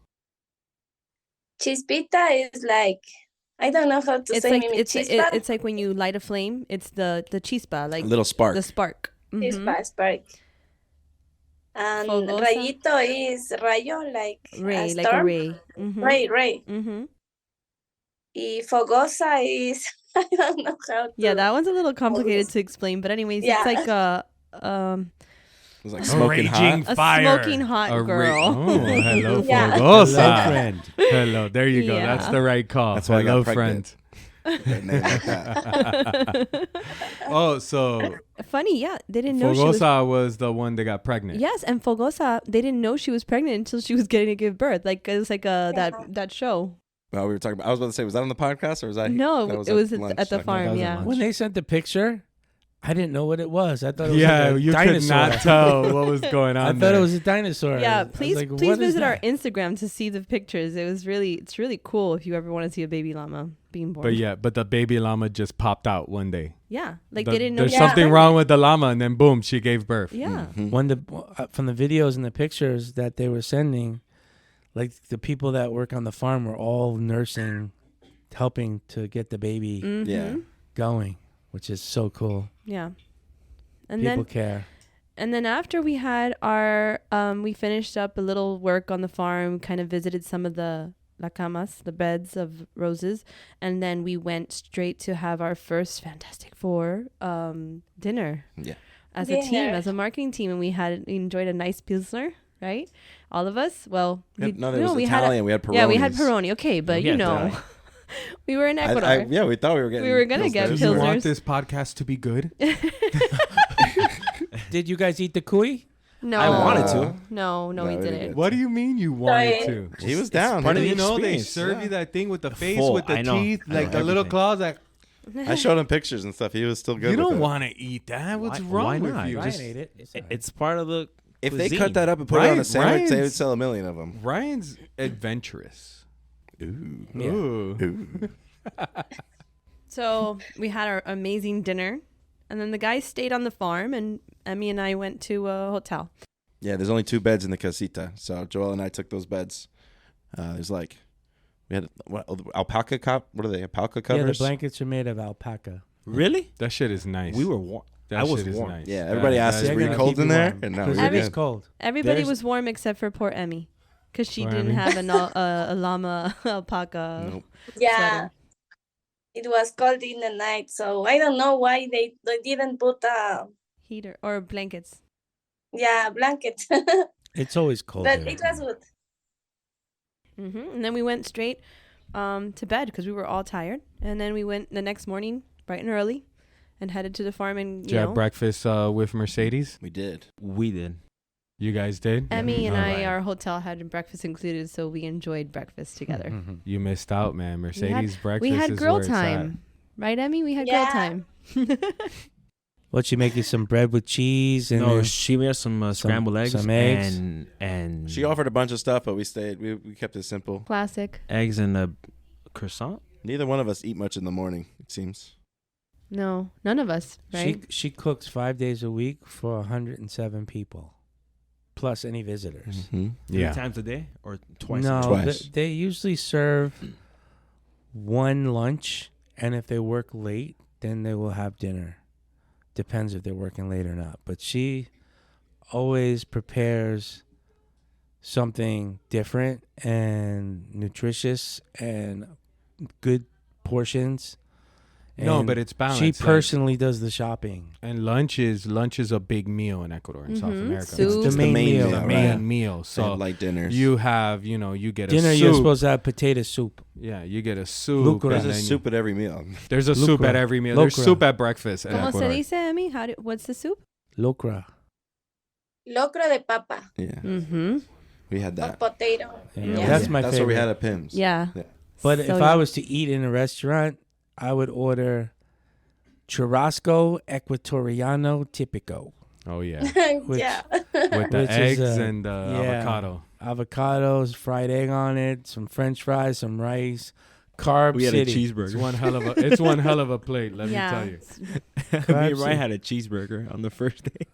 Speaker 6: Chispita is like, I don't know how to
Speaker 3: It's
Speaker 6: say
Speaker 3: like
Speaker 6: Mimi.
Speaker 3: it's
Speaker 6: Chispa?
Speaker 3: it's like when you light a flame. It's the chispa, like
Speaker 4: A little spark.
Speaker 3: the spark. Mhm.
Speaker 6: Chispa, spark. And
Speaker 3: Fogosa?
Speaker 6: Rayito is rayo, like
Speaker 3: Ray,
Speaker 6: a
Speaker 3: like a
Speaker 6: storm.
Speaker 3: ray. Mm-hmm.
Speaker 6: Ray.
Speaker 3: Mm-hmm.
Speaker 6: Y Fogosa is, I don't know how to.
Speaker 3: Yeah, that one's a little complicated to explain, but anyways,
Speaker 6: Yeah.
Speaker 3: it's like a
Speaker 4: It was like
Speaker 1: A
Speaker 4: smoking
Speaker 1: raging
Speaker 4: hot.
Speaker 1: fire.
Speaker 3: smoking hot
Speaker 1: A
Speaker 3: girl.
Speaker 1: Oh, hello,
Speaker 6: Yeah.
Speaker 2: Hello,
Speaker 1: Fogosa.
Speaker 2: friend.
Speaker 1: Hello, there you go. That's
Speaker 3: Yeah.
Speaker 1: the right call.
Speaker 4: That's why I got
Speaker 1: hello,
Speaker 4: pregnant.
Speaker 1: friend.
Speaker 4: That name like that.
Speaker 1: Oh, so
Speaker 3: Funny, yeah, they didn't know she was.
Speaker 1: Fogosa was the one that got pregnant.
Speaker 3: Yes, and Fogosa, they didn't know she was pregnant until she was getting to give birth. Like it was like that show.
Speaker 4: Well, we were talking about. I was about to say, was that on the podcast or was that?
Speaker 3: No,
Speaker 4: that
Speaker 3: it was
Speaker 4: lunch?
Speaker 3: at the
Speaker 4: Okay.
Speaker 3: farm.
Speaker 1: was at
Speaker 3: Yeah.
Speaker 1: lunch.
Speaker 2: When they sent the picture, I didn't know what it was. I thought it was
Speaker 1: Yeah,
Speaker 2: like a
Speaker 1: you
Speaker 2: dinosaur.
Speaker 1: could not tell what was going on.
Speaker 2: I thought
Speaker 1: there.
Speaker 2: it was a dinosaur.
Speaker 3: Yeah,
Speaker 2: I was
Speaker 3: please
Speaker 2: like,
Speaker 3: please
Speaker 2: what is
Speaker 3: visit our
Speaker 2: that?
Speaker 3: Instagram to see the pictures. It's really cool if you ever want to see a baby llama being born.
Speaker 1: But yeah, but the baby llama just popped out one day.
Speaker 3: Yeah, like
Speaker 1: The-
Speaker 3: they didn't know.
Speaker 1: There's
Speaker 3: she was
Speaker 1: something
Speaker 3: pregnant.
Speaker 1: wrong with the llama, and then boom, she gave birth.
Speaker 3: Yeah.
Speaker 4: Mhm.
Speaker 2: When from the videos and the pictures that they were sending, like the people that work on the farm were all nursing, helping to get the baby
Speaker 3: Mhm.
Speaker 4: Yeah.
Speaker 2: going, which is so cool.
Speaker 3: Yeah. And
Speaker 2: People
Speaker 3: then
Speaker 2: care.
Speaker 3: and then after we had our we finished up a little work on the farm, kind of visited some of the la camas, the beds of roses, and then we went straight to have our first Fantastic Four dinner.
Speaker 4: Yeah.
Speaker 3: As a team,
Speaker 6: Dinner.
Speaker 3: as a marketing team, and we enjoyed a nice pilsner, right? All of us. Well,
Speaker 4: No, there was
Speaker 3: we had
Speaker 4: Italian. We had Peronis.
Speaker 3: yeah, we had Peroni. Okay, but you
Speaker 5: Yeah,
Speaker 3: know, we were in Ecuador.
Speaker 4: Yeah, we thought we were getting.
Speaker 3: We were gonna get
Speaker 1: Do
Speaker 4: Pilsners.
Speaker 1: you
Speaker 3: Pilsners.
Speaker 1: want this podcast to be good?
Speaker 2: Did you guys eat the cuy?
Speaker 3: no,
Speaker 5: I wanted to.
Speaker 3: No,
Speaker 4: No,
Speaker 3: we
Speaker 4: we
Speaker 3: didn't.
Speaker 4: didn't.
Speaker 1: What do you mean you wanted to?
Speaker 4: He was down.
Speaker 5: part of
Speaker 1: You
Speaker 5: the
Speaker 1: know they
Speaker 5: experience,
Speaker 1: serve
Speaker 4: yeah.
Speaker 1: you that thing with the face,
Speaker 5: full,
Speaker 1: with the
Speaker 5: I know.
Speaker 1: teeth,
Speaker 5: I
Speaker 1: like
Speaker 5: know
Speaker 1: the little
Speaker 5: everything.
Speaker 1: claws. Like
Speaker 4: I showed him pictures and stuff. He was still good.
Speaker 1: you
Speaker 4: with
Speaker 1: don't
Speaker 4: it.
Speaker 1: want to eat that. What's
Speaker 5: Why
Speaker 1: wrong with
Speaker 5: not?
Speaker 1: you?
Speaker 2: Ryan
Speaker 1: Just-
Speaker 2: ate it. It's all right.
Speaker 5: It's part of the
Speaker 4: If they
Speaker 5: cuisine.
Speaker 4: cut that up and put it on a
Speaker 1: Ryan-
Speaker 4: sandwich, they would
Speaker 1: Ryan's-
Speaker 4: sell 1 million of them.
Speaker 1: Ryan's adventurous.
Speaker 4: Ooh.
Speaker 2: Yeah.
Speaker 1: Ooh.
Speaker 4: Ooh.
Speaker 3: So we had our amazing dinner, and then the guys stayed on the farm, and Emmy and I went to a hotel.
Speaker 4: Yeah, there's only 2 beds in the casita, so Joel and I took those beds. There's like, we had alpaca What are they? Alpaca
Speaker 2: Yeah, the
Speaker 4: covers.
Speaker 2: blankets are made of alpaca.
Speaker 5: Really?
Speaker 1: That shit is nice.
Speaker 5: We were warm.
Speaker 1: That
Speaker 5: I was
Speaker 1: shit is
Speaker 5: warm.
Speaker 1: nice.
Speaker 4: Yeah, everybody asked,
Speaker 1: that
Speaker 4: "Is we
Speaker 2: gonna
Speaker 4: cold
Speaker 2: keep
Speaker 4: in
Speaker 2: you
Speaker 4: there?"
Speaker 2: warm,
Speaker 4: And no,
Speaker 2: 'cause
Speaker 4: we
Speaker 2: it is
Speaker 4: did.
Speaker 2: cold.
Speaker 3: Everybody
Speaker 5: There's-
Speaker 3: was warm except for poor Emmy, because she
Speaker 1: Poor
Speaker 3: didn't
Speaker 1: Emmy.
Speaker 3: have a llama alpaca
Speaker 4: Nope.
Speaker 6: Yeah.
Speaker 3: sweater.
Speaker 6: It was cold in the night, so I don't know why they didn't put
Speaker 3: heater or blankets.
Speaker 6: blanket.
Speaker 2: It's always cold.
Speaker 6: But
Speaker 2: there.
Speaker 6: it was good.
Speaker 3: And then we went straight to bed because we were all tired. And then we went the next morning, bright and early, and headed to the farm. And
Speaker 1: Did you have breakfast with Mercedes?
Speaker 4: We did.
Speaker 5: We did.
Speaker 1: You guys did?
Speaker 3: Emmy and
Speaker 1: All
Speaker 3: I,
Speaker 1: right.
Speaker 3: our hotel had breakfast included, so we enjoyed breakfast together.
Speaker 2: Mhm.
Speaker 1: You missed out, man. Mercedes breakfast
Speaker 3: We had
Speaker 1: is
Speaker 3: girl
Speaker 1: where it's at.
Speaker 3: time, right, Emmy? We had girl
Speaker 6: Yeah.
Speaker 3: time.
Speaker 2: What, she make you some bread with cheese and
Speaker 5: No,
Speaker 2: then
Speaker 5: she made us some scrambled eggs,
Speaker 2: some eggs.
Speaker 5: and
Speaker 4: She offered a bunch of stuff, but we stayed. We kept it simple.
Speaker 3: Classic.
Speaker 5: eggs and a croissant.
Speaker 4: Neither one of us eat much in the morning. It seems.
Speaker 3: No, none of us, right?
Speaker 2: she cooks 5 days a week for 107 people. plus any visitors.
Speaker 4: Mhm.
Speaker 5: 3
Speaker 1: Yeah.
Speaker 5: times a day or twice?
Speaker 2: No,
Speaker 5: A day?
Speaker 4: Twice.
Speaker 2: they usually serve one lunch, and if they work late, then they will have dinner. Depends if they're working late or not. But she always prepares something different and nutritious and good portions.
Speaker 1: No,
Speaker 2: And
Speaker 1: but it's balanced.
Speaker 2: she
Speaker 1: like-
Speaker 2: personally does the shopping.
Speaker 1: and lunch is a big meal in Ecuador and South
Speaker 3: Mhm.
Speaker 1: America.
Speaker 3: Soup.
Speaker 2: It's the
Speaker 4: It's the
Speaker 2: main
Speaker 4: main
Speaker 2: meal.
Speaker 4: meal,
Speaker 1: The
Speaker 4: right?
Speaker 1: main meal.
Speaker 4: They
Speaker 1: So
Speaker 4: have light dinners.
Speaker 1: you have, you get a
Speaker 2: Dinner,
Speaker 1: soup.
Speaker 2: you're supposed to have potato soup.
Speaker 1: Yeah, you get a soup.
Speaker 2: Lucra.
Speaker 4: There's
Speaker 1: and
Speaker 4: a
Speaker 1: then
Speaker 4: soup at every meal.
Speaker 1: There's a soup
Speaker 2: Lucra.
Speaker 1: at every meal. There's
Speaker 2: Lucra.
Speaker 1: soup at breakfast in
Speaker 3: ¿Cómo se
Speaker 1: Ecuador.
Speaker 3: dice, Emmy? What's the soup?
Speaker 2: Locra.
Speaker 6: Locro de papa
Speaker 4: Yeah,
Speaker 3: Mm-hmm.
Speaker 4: we had
Speaker 6: or
Speaker 4: that.
Speaker 6: potato.
Speaker 2: Yeah,
Speaker 6: Yeah.
Speaker 2: That's my
Speaker 4: That's
Speaker 2: favorite.
Speaker 4: what we had at Pim's.
Speaker 3: Yeah.
Speaker 2: But
Speaker 3: So
Speaker 2: if I was to eat in a restaurant, I would order churrasco ecuatoriano típico.
Speaker 1: Oh yeah,
Speaker 2: Which-
Speaker 6: yeah.
Speaker 1: with the
Speaker 2: Which is,
Speaker 1: eggs and the
Speaker 2: yeah.
Speaker 1: avocado.
Speaker 2: Avocados, fried egg on it, some French fries, some rice, carb
Speaker 5: We had
Speaker 2: city.
Speaker 5: a cheeseburger.
Speaker 1: It's one hell of a plate. Let
Speaker 3: yeah.
Speaker 1: me tell you.
Speaker 5: Me and
Speaker 2: Carbs.
Speaker 5: Ryan had a cheeseburger on the first day.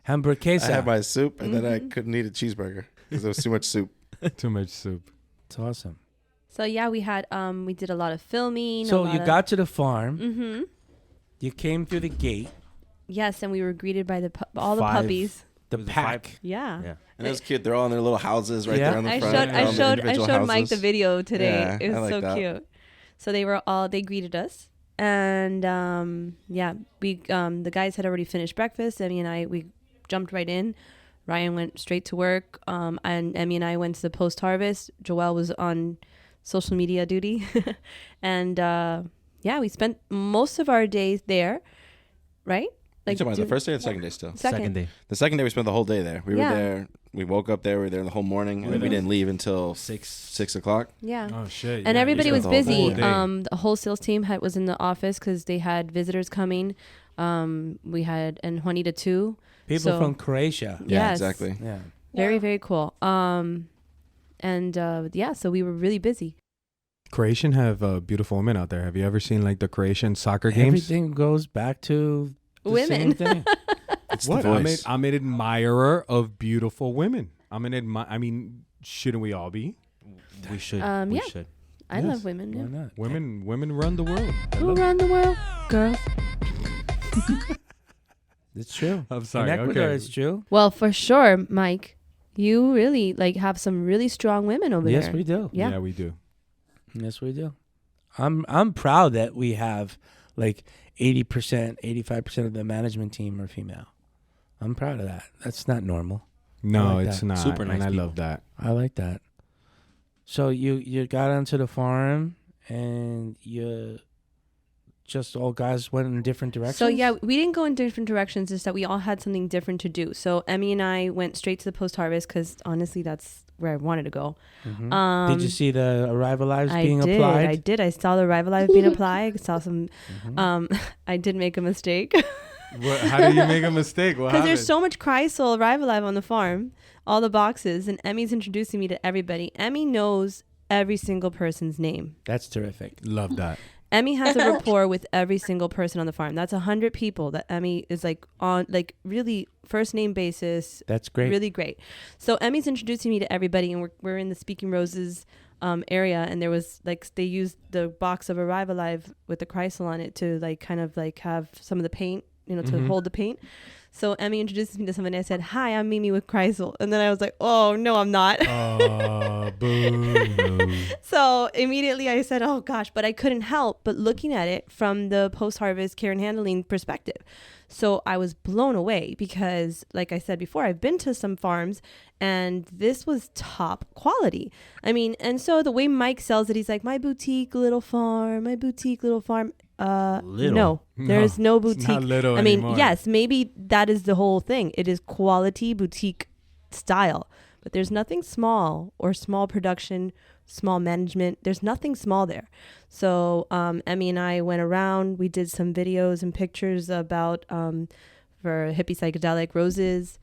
Speaker 2: Hamburguesa.
Speaker 4: I had my soup, and then I
Speaker 3: Mhm.
Speaker 4: couldn't eat a cheeseburger because there was too much soup.
Speaker 1: Too much soup.
Speaker 2: It's awesome.
Speaker 3: So yeah, we did a lot of filming.
Speaker 2: So you got to the farm.
Speaker 3: Mm-hmm.
Speaker 2: You came through the gate.
Speaker 3: Yes, and we were greeted by all the
Speaker 5: 5.
Speaker 3: puppies.
Speaker 2: The
Speaker 5: Was it
Speaker 2: pack.
Speaker 5: 5?
Speaker 3: Yeah.
Speaker 5: Yeah.
Speaker 4: And it was cute. They're all in their little houses right
Speaker 2: Yeah.
Speaker 4: there on the
Speaker 3: I
Speaker 4: front.
Speaker 3: showed
Speaker 4: They're all in their
Speaker 3: I
Speaker 4: individual
Speaker 3: showed Mike the
Speaker 4: houses.
Speaker 3: video today.
Speaker 4: Yeah,
Speaker 3: It
Speaker 4: I
Speaker 3: was
Speaker 4: like
Speaker 3: so
Speaker 4: that.
Speaker 3: cute. So they greeted us, and we the guys had already finished breakfast. Emmy and we jumped right in. Ryan went straight to work, and Emmy and I went to the post harvest. Joelle was on social media duty, and we spent most of our days there, right?
Speaker 4: You talking about the first day or the second day still?
Speaker 3: Second.
Speaker 5: day.
Speaker 4: The second day we spent the whole day there. We
Speaker 3: Yeah.
Speaker 4: were there. We woke up there. We were there the whole morning, and we didn't leave until 6 o'clock.
Speaker 3: Yeah.
Speaker 1: Oh shit.
Speaker 3: And
Speaker 1: yeah,
Speaker 3: everybody
Speaker 1: you
Speaker 3: was
Speaker 1: spent the whole
Speaker 3: busy.
Speaker 1: day.
Speaker 3: The whole sales team was in the office because they had visitors coming. We had and Juanita too.
Speaker 2: People
Speaker 3: So-
Speaker 2: from Croatia.
Speaker 4: Yeah,
Speaker 3: Yes.
Speaker 4: exactly.
Speaker 2: Yeah.
Speaker 3: Very, very cool. So we were really busy.
Speaker 1: Croatian have beautiful women out there. Have you ever seen like the Croatian soccer games?
Speaker 2: Everything goes back to the
Speaker 3: Women.
Speaker 2: same thing.
Speaker 4: It's
Speaker 1: What?
Speaker 4: the voice.
Speaker 1: I'm an admirer of beautiful women. I mean, shouldn't we all be?
Speaker 5: We should.
Speaker 3: Yeah.
Speaker 5: should.
Speaker 3: I
Speaker 1: Yes.
Speaker 3: love women.
Speaker 2: Why
Speaker 3: Yeah.
Speaker 2: not?
Speaker 1: Women run the world. I
Speaker 3: Who
Speaker 1: love it.
Speaker 3: run the world? Girls.
Speaker 2: It's true.
Speaker 1: I'm sorry.
Speaker 2: In Ecuador,
Speaker 1: Okay.
Speaker 2: it's true.
Speaker 3: Well, for sure, Mike. You really have some really strong women over
Speaker 2: Yes,
Speaker 3: there.
Speaker 2: we do.
Speaker 3: Yeah.
Speaker 1: we do.
Speaker 2: Yes, we do. I'm proud that we have like 80%, 85% of the management team are female. I'm proud of that. That's not normal.
Speaker 1: No,
Speaker 2: like
Speaker 1: it's
Speaker 2: that.
Speaker 1: not.
Speaker 5: Super nice
Speaker 1: and I
Speaker 5: people.
Speaker 1: love that.
Speaker 2: I like that. So you got onto the farm and you just all guys went in different directions?
Speaker 3: So yeah, we didn't go in different directions. Just that we all had something different to do. So Emmy and I went straight to the post harvest because honestly, that's where I wanted to go.
Speaker 2: Mhm. Did you see the arrival lives being
Speaker 3: I did.
Speaker 2: applied?
Speaker 3: I did. I saw the arrival live being applied. I saw some.
Speaker 2: Mhm.
Speaker 3: I did make a mistake
Speaker 1: How did you make a mistake? What
Speaker 3: because
Speaker 1: happened?
Speaker 3: there's so much Chrysal arrival live on the farm, all the boxes, and Emmy's introducing me to everybody. Emmy knows every single person's name.
Speaker 2: That's terrific.
Speaker 1: Love that.
Speaker 3: Emmy has a rapport with every single person on the farm. That's 100 people that Emmy is on really first name basis.
Speaker 2: That's great.
Speaker 3: Really great. So Emmy's introducing me to everybody, and we're in the Speaking Roses area, and there was they used the box of Arrive Alive with the Chrysal on it to have some of the paint, to
Speaker 1: Mhm.
Speaker 3: hold the paint. So Emmy introduces me to someone, and I said, "Hi, I'm Mimi with Chrysal," and then I was like, "Oh no, I'm not."
Speaker 1: Boo.
Speaker 3: So immediately I said, "Oh gosh," but I couldn't help but looking at it from the post-harvest care and handling perspective. So I was blown away because, like I said before, I've been to some farms and this was top quality. I mean, and so the way Mike sells it, he's like, my boutique little farm. No, there's no
Speaker 1: It's
Speaker 3: boutique.
Speaker 1: not little
Speaker 3: I mean,
Speaker 1: anymore.
Speaker 3: yes, maybe that is the whole thing. It is quality boutique style, but there's nothing small or small production, small management. There's nothing small there. So Emmy and I went around. We did some videos and pictures about for hippie psychedelic roses.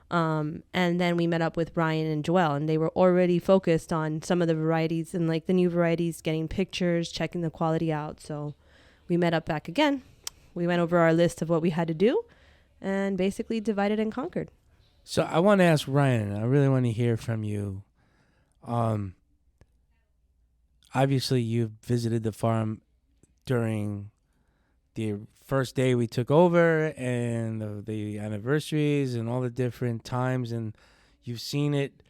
Speaker 3: And then we met up with Ryan and Joelle, and they were already focused on some of the varieties and the new varieties, getting pictures, checking the quality out. So we met up back again. We went over our list of what we had to do and basically divided and conquered.
Speaker 2: So I want to ask Ryan. I really want to hear from you. Obviously, you visited the farm during the first day we took over and the anniversaries and all the different times, and you've seen it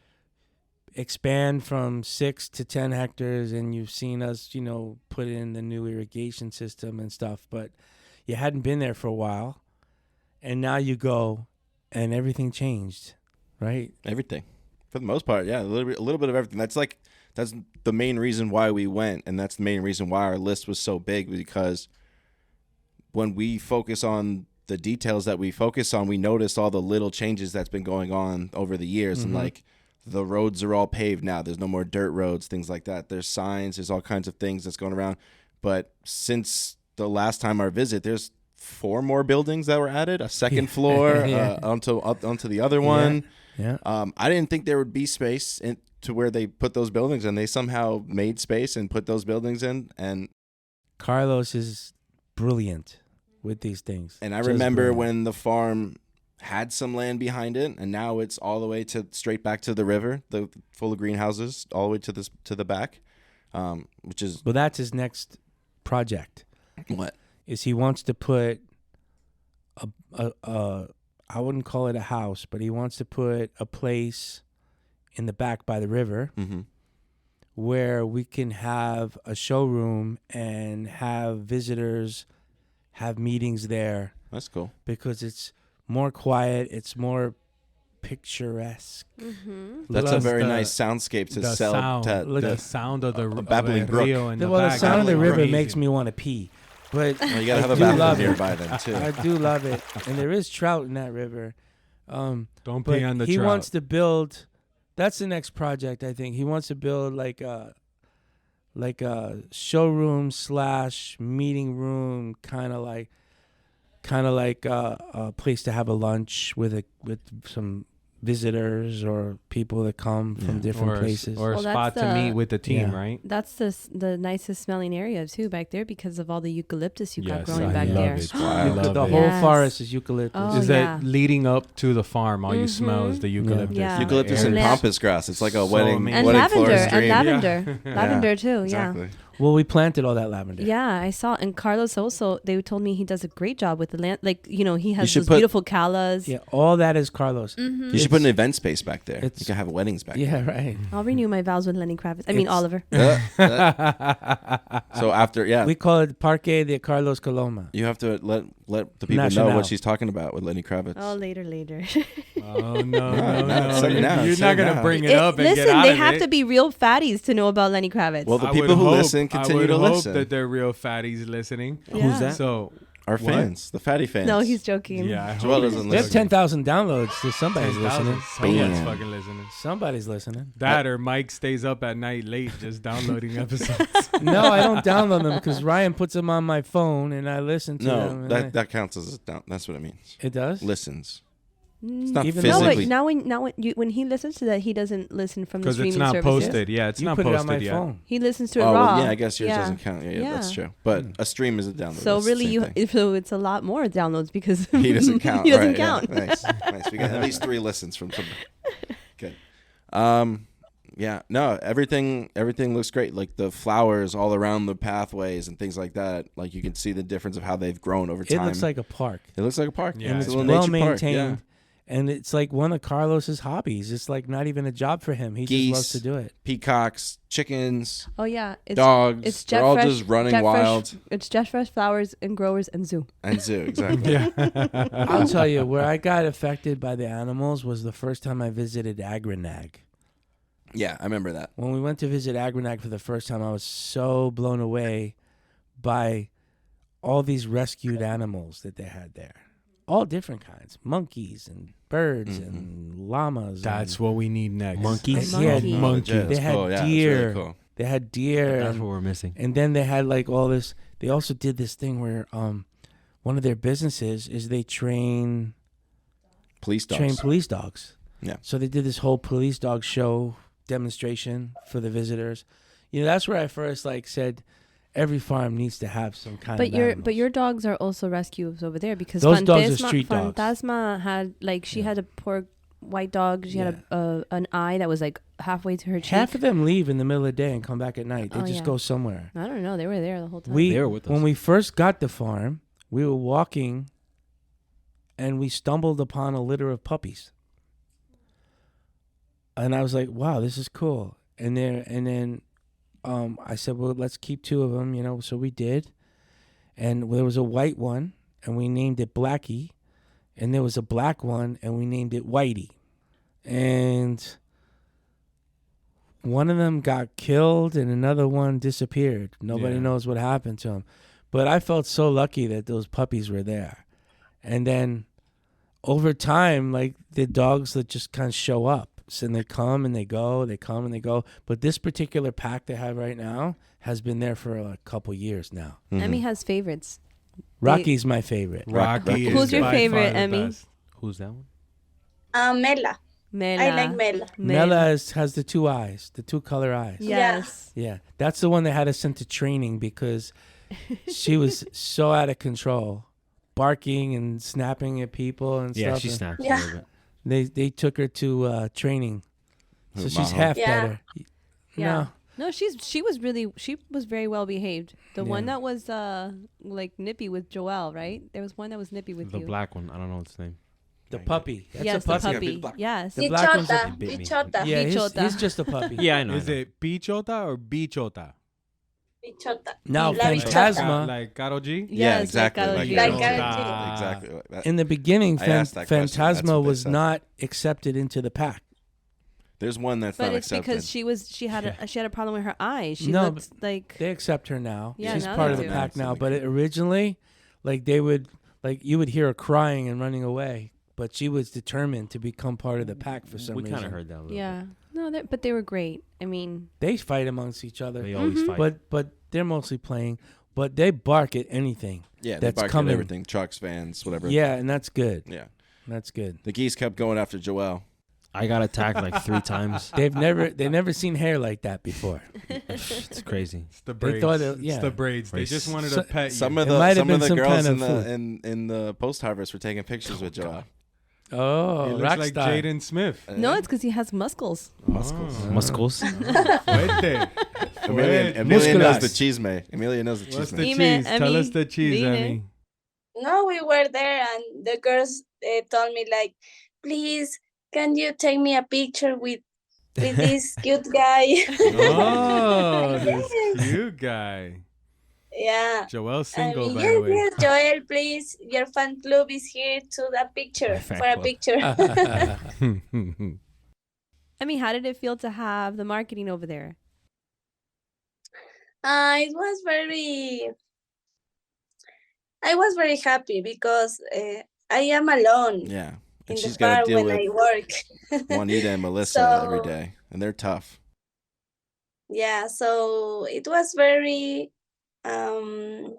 Speaker 2: expand from 6 to 10 hectares, and you've seen us, put in the new irrigation system and stuff, but you hadn't been there for a while, and now you go, and everything changed, right?
Speaker 4: Everything, for the most part, yeah, a little bit of everything. That's the main reason why we went, and that's the main reason why our list was so big, because when we focus on the details that we focus on, we notice all the little changes that's been going on over the years. And like the roads are all paved now. There's no more dirt roads, things like that. There's signs, there's all kinds of things that's going around. But since the last time our visit, there's 4 more buildings that were added, a second floor onto the other one.
Speaker 2: Yeah.
Speaker 4: I didn't think there would be space to where they put those buildings, and they somehow made space and put those buildings in. And
Speaker 2: Carlos is brilliant with these things.
Speaker 4: And I remember when the farm had some land behind it, and now it's all the way straight back to the river, full of greenhouses, all the way to the back, which is.
Speaker 2: Well, that's his next project.
Speaker 4: What?
Speaker 2: Is he wants to put a I wouldn't call it a house, but he wants to put a place in the back by the river where we can have a showroom and have visitors have meetings there.
Speaker 4: That's cool.
Speaker 2: Because it's more quiet, it's more picturesque.
Speaker 4: That's a very nice soundscape to sell.
Speaker 7: The sound of the
Speaker 4: babbling brook.
Speaker 7: Rio in the
Speaker 2: Well, the
Speaker 7: back.
Speaker 2: sound of the river
Speaker 7: Crazy.
Speaker 2: makes me want to pee. But
Speaker 4: Well, you gotta have
Speaker 2: I
Speaker 4: a
Speaker 2: do
Speaker 4: bathroom
Speaker 2: love it.
Speaker 4: nearby then too.
Speaker 2: I do love it, and there is trout in that river.
Speaker 7: Don't
Speaker 2: But
Speaker 7: pee on the
Speaker 2: he
Speaker 7: trout.
Speaker 2: wants to build. That's the next project. I think he wants to build like a showroom / meeting room, kind of like a place to have a lunch with some visitors or people that come from different places.
Speaker 7: or a
Speaker 3: Well,
Speaker 7: spot
Speaker 3: that's
Speaker 7: to meet with the team,
Speaker 2: Yeah.
Speaker 7: right?
Speaker 3: That's the nicest smelling area too back there because of all the eucalyptus you got
Speaker 7: Yes,
Speaker 3: growing
Speaker 7: I
Speaker 3: back
Speaker 7: love
Speaker 3: there.
Speaker 7: it.
Speaker 4: Wow.
Speaker 7: I love
Speaker 2: the
Speaker 7: it.
Speaker 2: whole
Speaker 3: Yes.
Speaker 2: forest is eucalyptus.
Speaker 3: Oh,
Speaker 7: Is
Speaker 3: yeah.
Speaker 7: that leading up to the farm? All you smell is the eucalyptus.
Speaker 3: Yeah.
Speaker 4: Eucalyptus and
Speaker 3: And
Speaker 4: pampas grass. It's like a
Speaker 7: So
Speaker 4: wedding.
Speaker 7: amazing.
Speaker 3: And
Speaker 4: wedding
Speaker 3: lavender,
Speaker 4: florist
Speaker 3: and
Speaker 4: dream.
Speaker 3: lavender,
Speaker 4: Yeah.
Speaker 3: lavender too.
Speaker 4: Exactly.
Speaker 2: Well, we planted all that lavender.
Speaker 3: Yeah, I saw. And Carlos also, they told me he does a great job with the land. Like he has
Speaker 4: should
Speaker 3: those
Speaker 4: put-
Speaker 3: beautiful callas.
Speaker 2: Yeah, all that is Carlos.
Speaker 4: You should put an event space back there.
Speaker 2: It's-
Speaker 4: You can have weddings back
Speaker 2: Yeah, right.
Speaker 3: I'll renew my vows with Lenny Kravitz. I mean
Speaker 2: It's-
Speaker 3: Oliver.
Speaker 4: there. So after,
Speaker 2: We call it Parque de Carlos Coloma.
Speaker 4: you have to let the people know
Speaker 2: Nacional.
Speaker 4: what she's talking about with Lenny Kravitz.
Speaker 3: Oh, later.
Speaker 7: Oh no,
Speaker 4: No,
Speaker 7: no!
Speaker 4: say it now,
Speaker 7: You're
Speaker 4: say
Speaker 7: not
Speaker 4: it
Speaker 7: gonna
Speaker 4: now.
Speaker 7: bring it up and
Speaker 3: Listen,
Speaker 7: get out
Speaker 3: they
Speaker 7: of
Speaker 3: have
Speaker 7: it.
Speaker 3: to be real fatties to know about Lenny Kravitz.
Speaker 4: Well, the
Speaker 7: I
Speaker 4: people
Speaker 7: would
Speaker 4: who
Speaker 7: hope-
Speaker 4: listen continue to
Speaker 7: I would hope
Speaker 4: listen.
Speaker 7: that they're real fatties listening.
Speaker 3: Yeah. Who's that?
Speaker 7: So
Speaker 4: Our
Speaker 7: What?
Speaker 4: fans, the fatty fans.
Speaker 3: No, he's joking.
Speaker 7: yeah, I
Speaker 4: Joel
Speaker 7: hope
Speaker 4: doesn't
Speaker 7: he's
Speaker 2: They have
Speaker 4: listen.
Speaker 2: 10,000 downloads. So somebody's
Speaker 7: 10,000.
Speaker 2: listening.
Speaker 7: Someone's
Speaker 4: Bam.
Speaker 7: fucking listening.
Speaker 2: Somebody's listening.
Speaker 7: That or Mike stays up at night late just downloading episodes.
Speaker 2: No, I don't download them because Ryan puts them on my phone and I listen to them.
Speaker 4: No,
Speaker 2: and
Speaker 4: that counts as a down. That's what it means.
Speaker 2: it does?
Speaker 4: Listens.
Speaker 3: Mm.
Speaker 4: It's not
Speaker 2: Even
Speaker 3: No,
Speaker 4: physically.
Speaker 3: but now when he listens to that, he doesn't listen from the
Speaker 7: Because
Speaker 3: streaming
Speaker 7: it's not
Speaker 3: services.
Speaker 7: posted. Yeah, it's
Speaker 2: You
Speaker 7: not
Speaker 2: put it on my
Speaker 7: posted yet.
Speaker 2: phone.
Speaker 3: He listens to it
Speaker 4: Oh,
Speaker 3: raw.
Speaker 4: well, yeah, I guess yours
Speaker 3: Yeah.
Speaker 4: doesn't count. Yeah, that's
Speaker 3: Yeah.
Speaker 4: true. But a stream is a download.
Speaker 3: So
Speaker 4: That's the
Speaker 3: really,
Speaker 4: same thing.
Speaker 3: so it's a lot more downloads because
Speaker 4: He doesn't count.
Speaker 3: he doesn't
Speaker 4: right,
Speaker 3: count.
Speaker 4: Yeah. Nice, nice. We got at least 3 listens from somebody. Good. Yeah. No. Everything looks great. Like the flowers all around the pathways and things like that. Like you can see the difference of how they've grown over
Speaker 2: It
Speaker 4: time.
Speaker 2: looks like a park.
Speaker 4: It looks like a park.
Speaker 7: Yeah,
Speaker 2: and
Speaker 4: it's
Speaker 2: it's
Speaker 4: a little
Speaker 2: well
Speaker 4: nature park.
Speaker 2: maintained.
Speaker 4: Yeah.
Speaker 2: And it's like one of Carlos's hobbies. It's like not even a job for him. He
Speaker 4: Geese.
Speaker 2: just loves to do it.
Speaker 4: Peacocks, chickens,
Speaker 3: Oh yeah, it's
Speaker 4: dogs.
Speaker 3: It's
Speaker 4: They're
Speaker 3: Jet
Speaker 4: all
Speaker 3: Fresh,
Speaker 4: just running
Speaker 3: Jet Fresh-
Speaker 4: wild.
Speaker 3: It's Jet Fresh Flowers and Growers and Zoo.
Speaker 4: And zoo, exactly.
Speaker 7: Yeah.
Speaker 2: I'll tell you, where I got affected by the animals was the first time I visited Agranag.
Speaker 4: Yeah, I remember that.
Speaker 2: When we went to visit Agranag for the first time, I was so blown away by all these rescued animals that they had there. All different kinds. Monkeys and birds and llamas.
Speaker 7: That's
Speaker 2: and
Speaker 7: what we need next.
Speaker 2: monkeys.
Speaker 3: A
Speaker 2: He had
Speaker 3: monkey.
Speaker 7: Monkey.
Speaker 4: Legit,
Speaker 2: They
Speaker 4: it's
Speaker 2: had
Speaker 4: cool. Yeah, it's
Speaker 2: deer.
Speaker 4: really cool.
Speaker 2: They had deer.
Speaker 5: That's
Speaker 2: and,
Speaker 5: what we're missing.
Speaker 2: and then they had like all this. They also did this thing where one of their businesses is they train
Speaker 4: Police dogs.
Speaker 2: police dogs.
Speaker 4: Yeah.
Speaker 2: So they did this whole police dog show demonstration for the visitors. You know, that's where I first like said every farm needs to have some kind
Speaker 3: But
Speaker 2: of
Speaker 3: your
Speaker 2: animals.
Speaker 3: but your dogs are also rescues over there because
Speaker 2: Those dogs are street dogs.
Speaker 3: Fantasma had like she had a poor white dog. She had an eye that was like halfway to her cheek.
Speaker 2: Half of them leave in the middle of the day and come back at night. They
Speaker 3: Oh,
Speaker 2: just
Speaker 3: yeah.
Speaker 2: go somewhere.
Speaker 3: I don't know. They were there the whole time.
Speaker 5: They were with us.
Speaker 2: When we first got the farm, we were walking and we stumbled upon a litter of puppies. And I was like, wow, this is cool. And then I said, well, let's keep 2 of them, so we did. And there was a white one, and we named it Blackie. And there was a black one, and we named it Whitey. And one of them got killed, and another one disappeared. Nobody knows what happened to him. But I felt so lucky that those puppies were there. And then over time, like, the dogs that just kind of show up. So, and they come and they go, they come and they go. But this particular pack they have right now has been there for a couple years now.
Speaker 3: Emmy has favorites.
Speaker 2: Rocky's my favorite.
Speaker 7: Rocky is
Speaker 3: Who's your
Speaker 7: by
Speaker 3: favorite,
Speaker 7: far the
Speaker 3: Emmy?
Speaker 7: best.
Speaker 5: Who's that one?
Speaker 6: Mela.
Speaker 3: Mela.
Speaker 6: I like Mela.
Speaker 2: Mela has the 2 eyes, the 2 color eyes.
Speaker 3: Yes.
Speaker 2: Yeah, that's the one that had us sent to training because she was so out of control, barking and snapping at people and
Speaker 5: Yeah,
Speaker 2: stuff.
Speaker 5: she
Speaker 2: and
Speaker 5: snapped a
Speaker 6: Yeah.
Speaker 5: little bit.
Speaker 2: They took her to training, so
Speaker 4: Who,
Speaker 2: she's
Speaker 4: Maho?
Speaker 2: half
Speaker 6: Yeah.
Speaker 2: better.
Speaker 3: Yeah. No, she was very well behaved. The one
Speaker 2: Yeah.
Speaker 3: that was like nippy with Joelle, right? There was one that was nippy with
Speaker 5: The
Speaker 3: you.
Speaker 5: black one. I don't know its name.
Speaker 2: The puppy. That's
Speaker 3: Yes,
Speaker 2: a puppy.
Speaker 3: the
Speaker 4: Yeah,
Speaker 3: puppy.
Speaker 4: black-
Speaker 3: Yes.
Speaker 2: The black one's
Speaker 6: Bichota.
Speaker 5: bit me.
Speaker 6: Bichota.
Speaker 2: Yeah,
Speaker 3: Bichota.
Speaker 2: he's just a puppy.
Speaker 5: Yeah, I know.
Speaker 7: Is it Bichota or Bichota?
Speaker 6: Bichota.
Speaker 2: Now,
Speaker 6: La
Speaker 2: Phantasma,
Speaker 7: Like Karol G?
Speaker 4: Yeah,
Speaker 3: Yes,
Speaker 4: exactly.
Speaker 3: Like
Speaker 4: Like
Speaker 3: Karol G.
Speaker 6: Like
Speaker 7: Bichota.
Speaker 6: Karol G.
Speaker 4: Exactly. Like that.
Speaker 2: in the beginning,
Speaker 4: I asked that question. That's
Speaker 2: Phantasma
Speaker 4: what they
Speaker 2: was
Speaker 4: said.
Speaker 2: not accepted into the pack.
Speaker 4: There's one that's
Speaker 3: But
Speaker 4: not
Speaker 3: it's
Speaker 4: accepted.
Speaker 3: because she had a problem with her eyes. She
Speaker 2: No,
Speaker 3: looked like
Speaker 2: They accept her now.
Speaker 3: Yeah,
Speaker 2: She's
Speaker 3: now
Speaker 2: part
Speaker 3: they
Speaker 2: of the
Speaker 3: do.
Speaker 2: pack now.
Speaker 4: Absolutely.
Speaker 2: But originally, like you would hear her crying and running away. But she was determined to become part of the pack for some
Speaker 5: We
Speaker 2: reason.
Speaker 5: kind of heard that a little
Speaker 3: yeah. No, but they were great. I mean,
Speaker 2: They fight amongst each other,
Speaker 5: bit. They always
Speaker 3: Mhm.
Speaker 5: fight.
Speaker 2: but they're mostly playing. But they bark at anything.
Speaker 4: yeah, they
Speaker 2: that's
Speaker 4: bark at
Speaker 2: coming.
Speaker 4: everything. Trucks, vans, whatever.
Speaker 2: Yeah, and that's good.
Speaker 4: Yeah.
Speaker 2: That's good.
Speaker 4: The geese kept going after Joelle.
Speaker 5: I got attacked like 3 times.
Speaker 2: They've never seen hair like that before.
Speaker 5: It's crazy.
Speaker 7: It's the
Speaker 2: They
Speaker 7: braids.
Speaker 2: thought
Speaker 7: It's
Speaker 2: yeah.
Speaker 7: the braids. They
Speaker 5: Braids.
Speaker 7: just wanted
Speaker 2: So-
Speaker 7: to pet you.
Speaker 4: Some of
Speaker 2: It might have
Speaker 4: the
Speaker 2: been some
Speaker 4: girls
Speaker 2: kind
Speaker 4: in
Speaker 2: of
Speaker 4: the in the post harvest were taking pictures with Joelle.
Speaker 2: Oh,
Speaker 7: He looks
Speaker 2: rock
Speaker 7: like
Speaker 2: star.
Speaker 7: Jaden Smith.
Speaker 3: no, it's because he has muscles.
Speaker 4: Muscles.
Speaker 7: Oh.
Speaker 5: Muscles.
Speaker 7: Fuerte.
Speaker 4: Emilia
Speaker 2: Musculas.
Speaker 4: knows the chisme. Emilia knows the
Speaker 7: What's the
Speaker 4: chisme.
Speaker 3: Dime,
Speaker 7: cheese? Tell
Speaker 3: Emmy.
Speaker 7: us the cheese,
Speaker 3: Dime.
Speaker 7: Emmy.
Speaker 6: No, we were there, and the girls told me like, please, can you take me a picture with this cute guy?
Speaker 7: Oh, this cute guy.
Speaker 6: Yeah.
Speaker 7: Joel's single,
Speaker 6: And
Speaker 7: by
Speaker 6: yes,
Speaker 7: the way.
Speaker 6: yes, Joel, please, your fan club is here to the picture,
Speaker 5: My fan
Speaker 6: for a
Speaker 5: club.
Speaker 6: picture.
Speaker 3: I mean, how did it feel to have the marketing over there?
Speaker 6: I was very happy because I am alone
Speaker 4: Yeah.
Speaker 6: in
Speaker 4: And
Speaker 6: the
Speaker 4: she's got
Speaker 6: farm
Speaker 4: to deal
Speaker 6: when I
Speaker 4: with
Speaker 6: work.
Speaker 4: Juanita and Melissa every
Speaker 6: So-
Speaker 4: day. And they're tough.
Speaker 6: Yeah, so it was very, how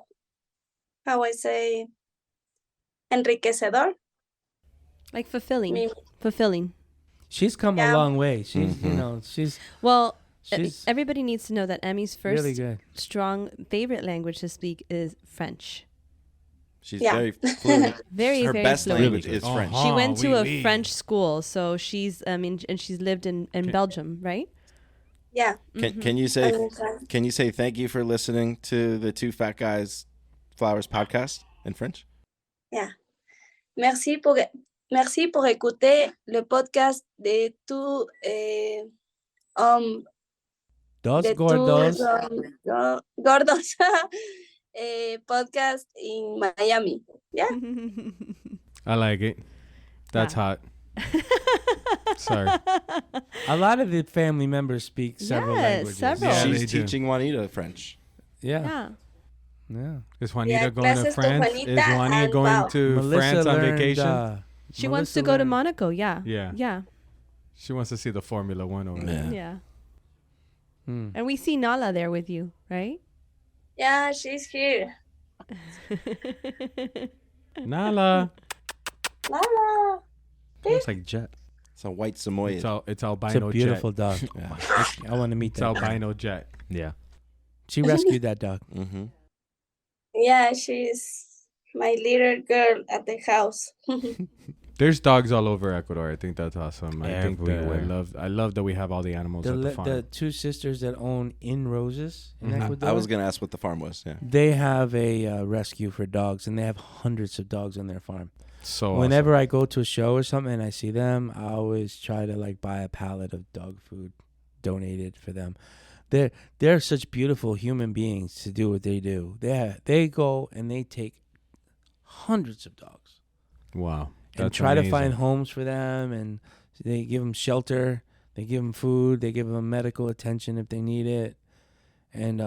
Speaker 6: I say, enriquecedor.
Speaker 3: Like fulfilling.
Speaker 6: Me-
Speaker 3: Fulfilling.
Speaker 2: She's come a
Speaker 6: Yeah.
Speaker 2: long way. She's
Speaker 4: Mhm.
Speaker 2: she's
Speaker 3: Well,
Speaker 2: everybody
Speaker 3: needs to know that Emmy's first
Speaker 2: really good.
Speaker 3: strong favorite language to speak is French.
Speaker 4: She's
Speaker 6: Yeah.
Speaker 4: very fluent.
Speaker 3: Very,
Speaker 4: Her
Speaker 3: very
Speaker 4: best
Speaker 3: fluent.
Speaker 4: language
Speaker 5: Really
Speaker 4: is
Speaker 5: good.
Speaker 4: French.
Speaker 3: She went to
Speaker 7: oui,
Speaker 3: a
Speaker 7: oui.
Speaker 3: French school, so she's and she's lived in Belgium, right?
Speaker 6: Yeah.
Speaker 4: Can you say
Speaker 6: I'm in France.
Speaker 4: can you say thank you for listening to the Two Fat Guys Flowers podcast in French?
Speaker 6: Merci pour écouter le podcast de tout
Speaker 2: Dos
Speaker 6: de
Speaker 2: gordos.
Speaker 6: gordos podcast in Miami. Yeah.
Speaker 7: I like it. That's
Speaker 3: Yeah.
Speaker 7: hot. Sorry.
Speaker 2: A lot of the family members speak several
Speaker 3: Yes,
Speaker 2: languages.
Speaker 3: several.
Speaker 7: Yeah,
Speaker 4: She's
Speaker 7: they do.
Speaker 4: teaching Juanita French.
Speaker 2: Yeah.
Speaker 3: Yeah.
Speaker 2: Yeah.
Speaker 7: Is Juanita
Speaker 6: Yeah,
Speaker 7: going to
Speaker 6: classes to
Speaker 7: France?
Speaker 6: Juanita
Speaker 7: Is Juanita
Speaker 6: and
Speaker 7: going
Speaker 6: Pau.
Speaker 7: to
Speaker 2: Melissa
Speaker 7: France on
Speaker 2: learned,
Speaker 7: vacation?
Speaker 3: She wants
Speaker 2: Melissa
Speaker 3: to go to
Speaker 2: learned-
Speaker 3: Monaco. Yeah.
Speaker 7: Yeah.
Speaker 3: Yeah.
Speaker 7: She wants to see the Formula One over there.
Speaker 3: Yeah.
Speaker 2: Hmm.
Speaker 3: And we see Nala there with you, right?
Speaker 6: Yeah, she's here.
Speaker 7: Nala.
Speaker 6: Mama.
Speaker 5: Looks like Jet.
Speaker 4: It's a white
Speaker 7: It's,
Speaker 4: Samoyed.
Speaker 7: it's
Speaker 2: It's
Speaker 7: albino
Speaker 2: a beautiful
Speaker 7: jet.
Speaker 2: dog.
Speaker 4: Yeah.
Speaker 2: I want to meet
Speaker 7: It's
Speaker 2: that. dog.
Speaker 7: albino jet.
Speaker 5: Yeah.
Speaker 2: She rescued that dog.
Speaker 4: Mm-hmm.
Speaker 6: Yeah, she's my little girl at the house.
Speaker 7: There's dogs all over Ecuador. I think that's awesome.
Speaker 5: Everywhere.
Speaker 7: I love that we have all the animals at the farm.
Speaker 2: The two sisters that own In Roses in
Speaker 7: Mhm.
Speaker 2: Ecuador.
Speaker 4: I was gonna ask what the farm was. Yeah.
Speaker 2: They have a rescue for dogs, and they have hundreds of dogs on their farm.
Speaker 7: So
Speaker 2: Whenever I go to a show or something and I see them, I always try to like buy a pallet of dog food donated for them. They're such beautiful human beings to do what they do. They go and they take hundreds of dogs
Speaker 7: awesome. Wow.
Speaker 2: and
Speaker 7: That's
Speaker 2: try to
Speaker 7: amazing.
Speaker 2: find homes for them, and they give them shelter, they give them food, they give them medical attention if they need it, and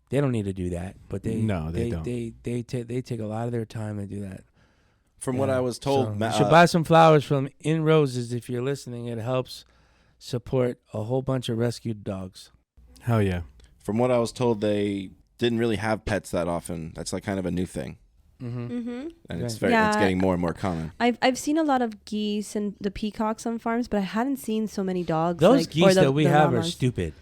Speaker 2: they don't need to do that, but they
Speaker 7: don't.
Speaker 2: They take a lot of their time to do that.
Speaker 4: From what I was told,
Speaker 2: So you should buy some flowers from In Roses if you're listening. It helps support a whole bunch of rescued dogs.
Speaker 7: Hell yeah.
Speaker 4: from what I was told, they didn't really have pets that often. That's like kind of a new thing,
Speaker 3: Mm-hmm.
Speaker 4: and it's
Speaker 2: Right.
Speaker 4: it's
Speaker 3: Yeah.
Speaker 4: getting more and more common.
Speaker 3: I've seen a lot of geese and the peacocks on farms, but I hadn't seen so many dogs.
Speaker 2: Those
Speaker 3: like, or
Speaker 2: geese
Speaker 3: the-
Speaker 2: that we
Speaker 3: the
Speaker 2: have are
Speaker 3: llamas.
Speaker 2: stupid.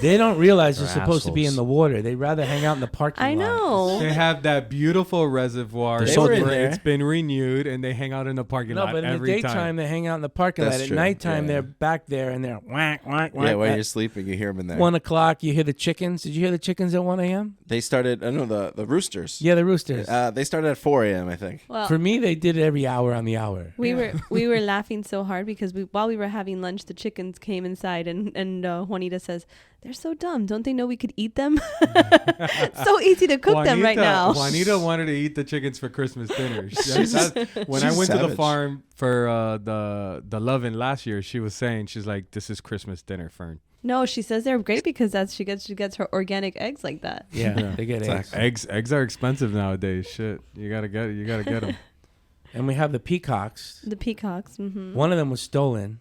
Speaker 2: They don't realize they're
Speaker 5: They're
Speaker 2: supposed to be in
Speaker 5: assholes.
Speaker 2: the water. They'd rather hang out in the parking
Speaker 3: I
Speaker 2: lot.
Speaker 3: know.
Speaker 7: They have that beautiful reservoir.
Speaker 5: They're so
Speaker 7: where
Speaker 4: in there.
Speaker 7: It's been renewed, and they hang out in the parking
Speaker 2: No,
Speaker 7: lot
Speaker 2: but in the
Speaker 7: every
Speaker 2: daytime
Speaker 7: time.
Speaker 2: they hang out in the parking
Speaker 4: That's
Speaker 2: lot. At
Speaker 4: true.
Speaker 2: nighttime
Speaker 4: Yeah.
Speaker 2: they're back there and they're whack whack whack.
Speaker 4: Yeah, when
Speaker 2: At
Speaker 4: you're sleeping, you hear them in there.
Speaker 2: 1 o'clock, you hear the chickens. Did you hear the chickens at 1 a.m.?
Speaker 4: They started. I know the roosters.
Speaker 2: Yeah, the roosters.
Speaker 4: They started at 4 a.m. I think.
Speaker 3: Well,
Speaker 2: For me, they did it every hour on the hour.
Speaker 3: we were laughing so hard because while we were having lunch, the chickens came inside and Juanita says, "They're so dumb. Don't they know we could eat them? So easy to cook them right now."
Speaker 7: Juanita wanted to eat the chickens for Christmas dinner. When
Speaker 4: she's
Speaker 7: I went to the
Speaker 4: savage.
Speaker 7: farm for the loving last year, she was saying, she's like, "This is Christmas dinner, Fern."
Speaker 3: No, she says they're great because she gets her organic eggs like that.
Speaker 2: Yeah, they get eggs.
Speaker 7: Eggs are expensive nowadays. Shit, you gotta get them.
Speaker 2: And we have the peacocks.
Speaker 3: The peacocks. Mm-hmm.
Speaker 2: One of them was stolen.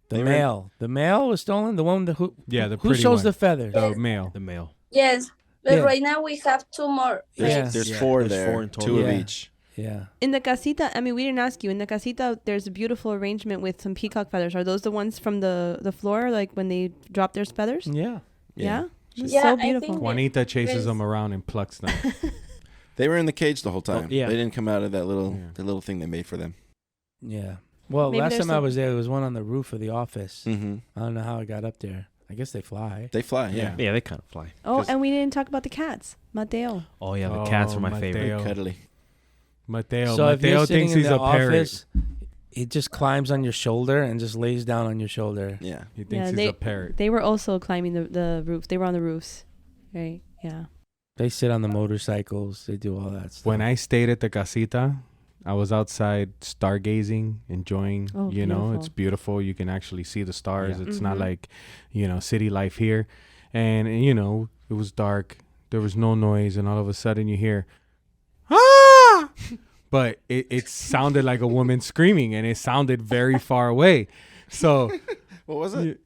Speaker 4: They were-
Speaker 2: The male was stolen. The one who
Speaker 7: The
Speaker 2: who
Speaker 7: pretty
Speaker 2: shows
Speaker 7: one.
Speaker 2: the feathers.
Speaker 7: The male.
Speaker 5: The male.
Speaker 6: Yes, but
Speaker 2: Yeah.
Speaker 6: right now we have two more.
Speaker 2: Yeah.
Speaker 4: There's
Speaker 5: Yeah,
Speaker 4: 4
Speaker 5: there's
Speaker 4: there.
Speaker 5: 4 in total.
Speaker 4: 2 of
Speaker 2: Yeah.
Speaker 4: each.
Speaker 2: Yeah.
Speaker 3: In the casita, I mean, we didn't ask you. In the casita, there's a beautiful arrangement with some peacock feathers. Are those the ones from the floor, like when they drop their feathers?
Speaker 2: Yeah.
Speaker 3: Yeah.
Speaker 6: Yeah,
Speaker 3: So
Speaker 6: I
Speaker 3: beautiful.
Speaker 6: think
Speaker 7: Juanita chases
Speaker 6: There's-
Speaker 7: them around and plucks them.
Speaker 4: They were in the cage the whole time.
Speaker 5: yeah.
Speaker 4: They didn't come out of that little
Speaker 7: Yeah.
Speaker 4: the little thing they made for them.
Speaker 2: Yeah. Well,
Speaker 3: Maybe
Speaker 2: last
Speaker 3: there's
Speaker 2: time I
Speaker 3: some-
Speaker 2: was there, there was one on the roof of the office.
Speaker 4: Mm-hmm.
Speaker 2: I don't know how I got up there. I guess they fly.
Speaker 4: They fly. Yeah.
Speaker 5: Yeah, they kind of fly.
Speaker 3: Oh,
Speaker 4: 'Cause-
Speaker 3: and we didn't talk about the cats. Mateo.
Speaker 5: Oh yeah, the cats are my
Speaker 7: Mateo.
Speaker 5: favorite.
Speaker 4: Cuddly.
Speaker 7: Mateo.
Speaker 2: So if
Speaker 7: Mateo
Speaker 2: you're sitting
Speaker 7: thinks
Speaker 2: in
Speaker 7: he's
Speaker 2: the
Speaker 7: a parrot.
Speaker 2: office, it just climbs on your shoulder and just lays down on your shoulder.
Speaker 4: Yeah.
Speaker 7: He thinks he's a parrot.
Speaker 3: They were also climbing the roofs. They were on the roofs, right? Yeah.
Speaker 2: They sit on the motorcycles. They do all that stuff.
Speaker 7: When I stayed at the casita, I was outside stargazing, enjoying,
Speaker 3: Oh,
Speaker 7: it's beautiful. You can actually see the stars.
Speaker 2: Yeah.
Speaker 7: It's not
Speaker 3: Mhm.
Speaker 7: like, city life here. And, it was dark. There was no noise. And all of a sudden you hear, ah! But it sounded like a woman screaming, and it sounded very far away. So,
Speaker 4: What was it?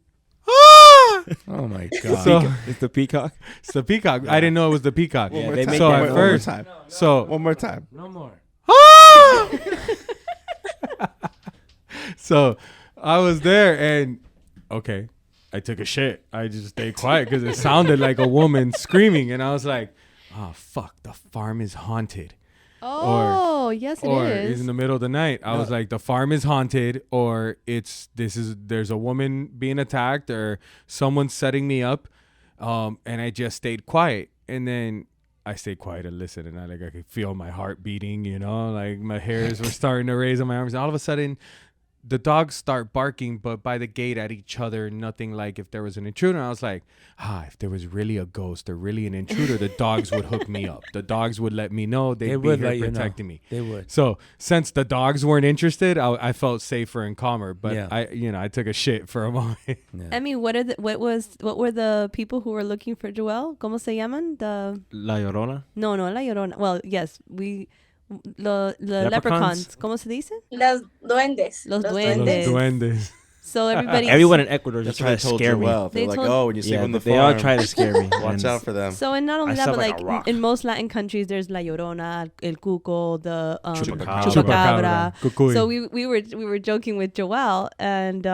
Speaker 7: ah!
Speaker 2: Oh my god.
Speaker 7: So,
Speaker 5: It's the peacock.
Speaker 7: it's the peacock. I didn't know it was the peacock.
Speaker 4: One
Speaker 5: Yeah,
Speaker 4: more
Speaker 5: they
Speaker 4: time.
Speaker 5: make
Speaker 7: So
Speaker 5: that
Speaker 7: at
Speaker 4: One
Speaker 7: first,
Speaker 4: more time.
Speaker 7: so
Speaker 4: One more time.
Speaker 2: no more.
Speaker 7: ah! So I was there, and okay, I took a shit. I just stayed quiet because it sounded like a woman screaming, and I was like, "Oh fuck, the farm is haunted."
Speaker 3: Oh, yes, it
Speaker 7: Or
Speaker 3: is.
Speaker 7: in the middle of the night, I was like, "The farm is haunted," or there's a woman being attacked, or someone's setting me up, and I just stayed quiet, and then I stayed quiet and listened, and I could feel my heart beating, like my hairs were starting to raise on my arms. And all of a sudden, the dogs start barking, but by the gate at each other, nothing like if there was an intruder. I was like, if there was really a ghost or really an intruder, the dogs would hook me up. The dogs would let me know. They'd
Speaker 2: They
Speaker 7: be
Speaker 2: would
Speaker 7: here
Speaker 2: let you know.
Speaker 7: protecting me.
Speaker 2: They would.
Speaker 7: So since the dogs weren't interested, I felt safer and calmer. But
Speaker 2: Yeah.
Speaker 7: I took a shit for a moment.
Speaker 2: Yeah.
Speaker 3: I mean, what were the people who were looking for Joel? ¿Cómo se llaman? The
Speaker 5: La Llorona.
Speaker 3: no, La Llorona. Well, yes, the
Speaker 5: Leprechauns?
Speaker 3: leprechauns. ¿Cómo se dice?
Speaker 6: Los duendes.
Speaker 3: Los
Speaker 7: Los
Speaker 3: duendes.
Speaker 7: duendes.
Speaker 3: So everybody.
Speaker 5: Everyone in Ecuador
Speaker 4: That's
Speaker 5: just
Speaker 4: what I
Speaker 5: tried to
Speaker 4: told
Speaker 5: scare
Speaker 4: you.
Speaker 5: me.
Speaker 4: Well, they're
Speaker 3: They
Speaker 4: like,
Speaker 3: told-
Speaker 4: when you see
Speaker 5: Yeah,
Speaker 4: them the
Speaker 5: they
Speaker 4: farm,
Speaker 5: all try to scare me.
Speaker 4: watch
Speaker 5: And
Speaker 4: out for them.
Speaker 3: So and not only
Speaker 5: I
Speaker 3: that,
Speaker 5: slept
Speaker 3: but
Speaker 5: like
Speaker 3: like
Speaker 5: a rock.
Speaker 3: in most Latin countries, there's La Llorona, El Cuco, the
Speaker 5: Chupacabra.
Speaker 3: Chupacabra.
Speaker 7: Cucuy.
Speaker 3: So we were joking with Joel, and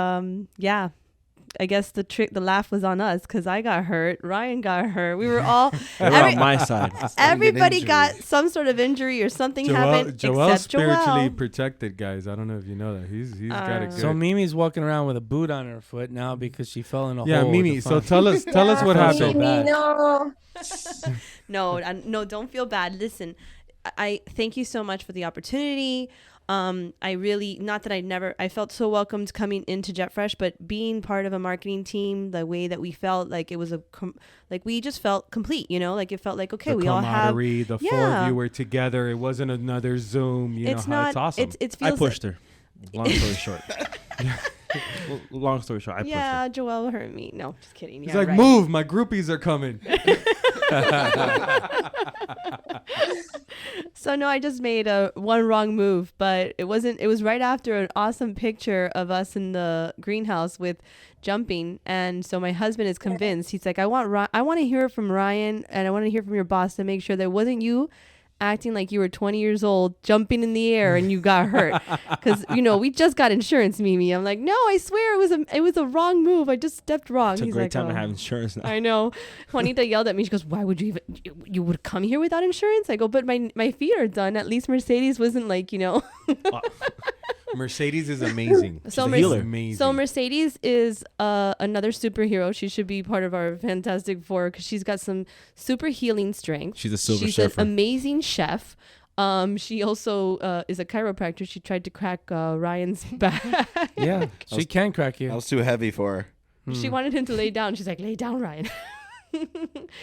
Speaker 3: I guess the laugh was on us because I got hurt. Ryan got hurt. We were all,
Speaker 5: They were on my side.
Speaker 3: everybody
Speaker 4: injury.
Speaker 3: got some sort of injury or something happened
Speaker 7: Joel's
Speaker 3: except
Speaker 7: spiritually
Speaker 3: Joel.
Speaker 7: protected, guys. I don't know if you know that. He's got it good.
Speaker 2: So Mimi's walking around with a boot on her foot now because she fell in a
Speaker 7: yeah,
Speaker 2: hole. with
Speaker 7: Mimi.
Speaker 2: the
Speaker 7: So
Speaker 2: farm.
Speaker 7: tell us what
Speaker 2: Yeah,
Speaker 7: happened.
Speaker 2: bad.
Speaker 6: No.
Speaker 3: No, don't feel bad. Listen, I thank you so much for the opportunity. I really, not that I felt so welcomed coming into JetFresh, but being part of a marketing team, the way that we felt like it was like we just felt complete, like it felt like, okay,
Speaker 7: The
Speaker 3: we all have,
Speaker 7: camaraderie, the four of you were together. It wasn't another Zoom.
Speaker 3: it's
Speaker 7: know how
Speaker 3: not,
Speaker 7: it's awesome.
Speaker 3: it
Speaker 5: I
Speaker 3: feels
Speaker 5: pushed her. Long story short. Long story short, I pushed
Speaker 3: yeah,
Speaker 5: her.
Speaker 3: Joel hurt me. No, just kidding.
Speaker 7: He's
Speaker 3: Yeah,
Speaker 7: like,
Speaker 3: right.
Speaker 7: move, my groupies are coming.
Speaker 3: So no, I just made one wrong move, but it was right after an awesome picture of us in the greenhouse with jumping, and so my husband is convinced. He's like, I want to hear from Ryan, and I want to hear from your boss to make sure that it wasn't you acting like you were 20 years old jumping in the air and you got hurt, because we just got insurance, Mimi. I'm like, no, I swear it was a wrong move. I just stepped wrong.
Speaker 5: It's a
Speaker 3: He's
Speaker 5: great
Speaker 3: like,
Speaker 5: time to
Speaker 3: "Oh."
Speaker 5: have insurance now.
Speaker 3: I know. Juanita yelled at me. She goes, why would you you would come here without insurance? I go, but my feet are done. At least Mercedes wasn't like,
Speaker 7: Mercedes is amazing.
Speaker 3: So
Speaker 5: a healer.
Speaker 7: Amazing.
Speaker 3: So Mercedes is another superhero. She should be part of our Fantastic Four because she's got some super healing strength.
Speaker 5: She's a silver
Speaker 3: She's
Speaker 5: surfer.
Speaker 3: an amazing chef. She also is a chiropractor. She tried to crack Ryan's back.
Speaker 2: Yeah, she can crack
Speaker 4: I
Speaker 2: you.
Speaker 4: was too heavy for her.
Speaker 3: She wanted him to lay down. She's like, lay down, Ryan.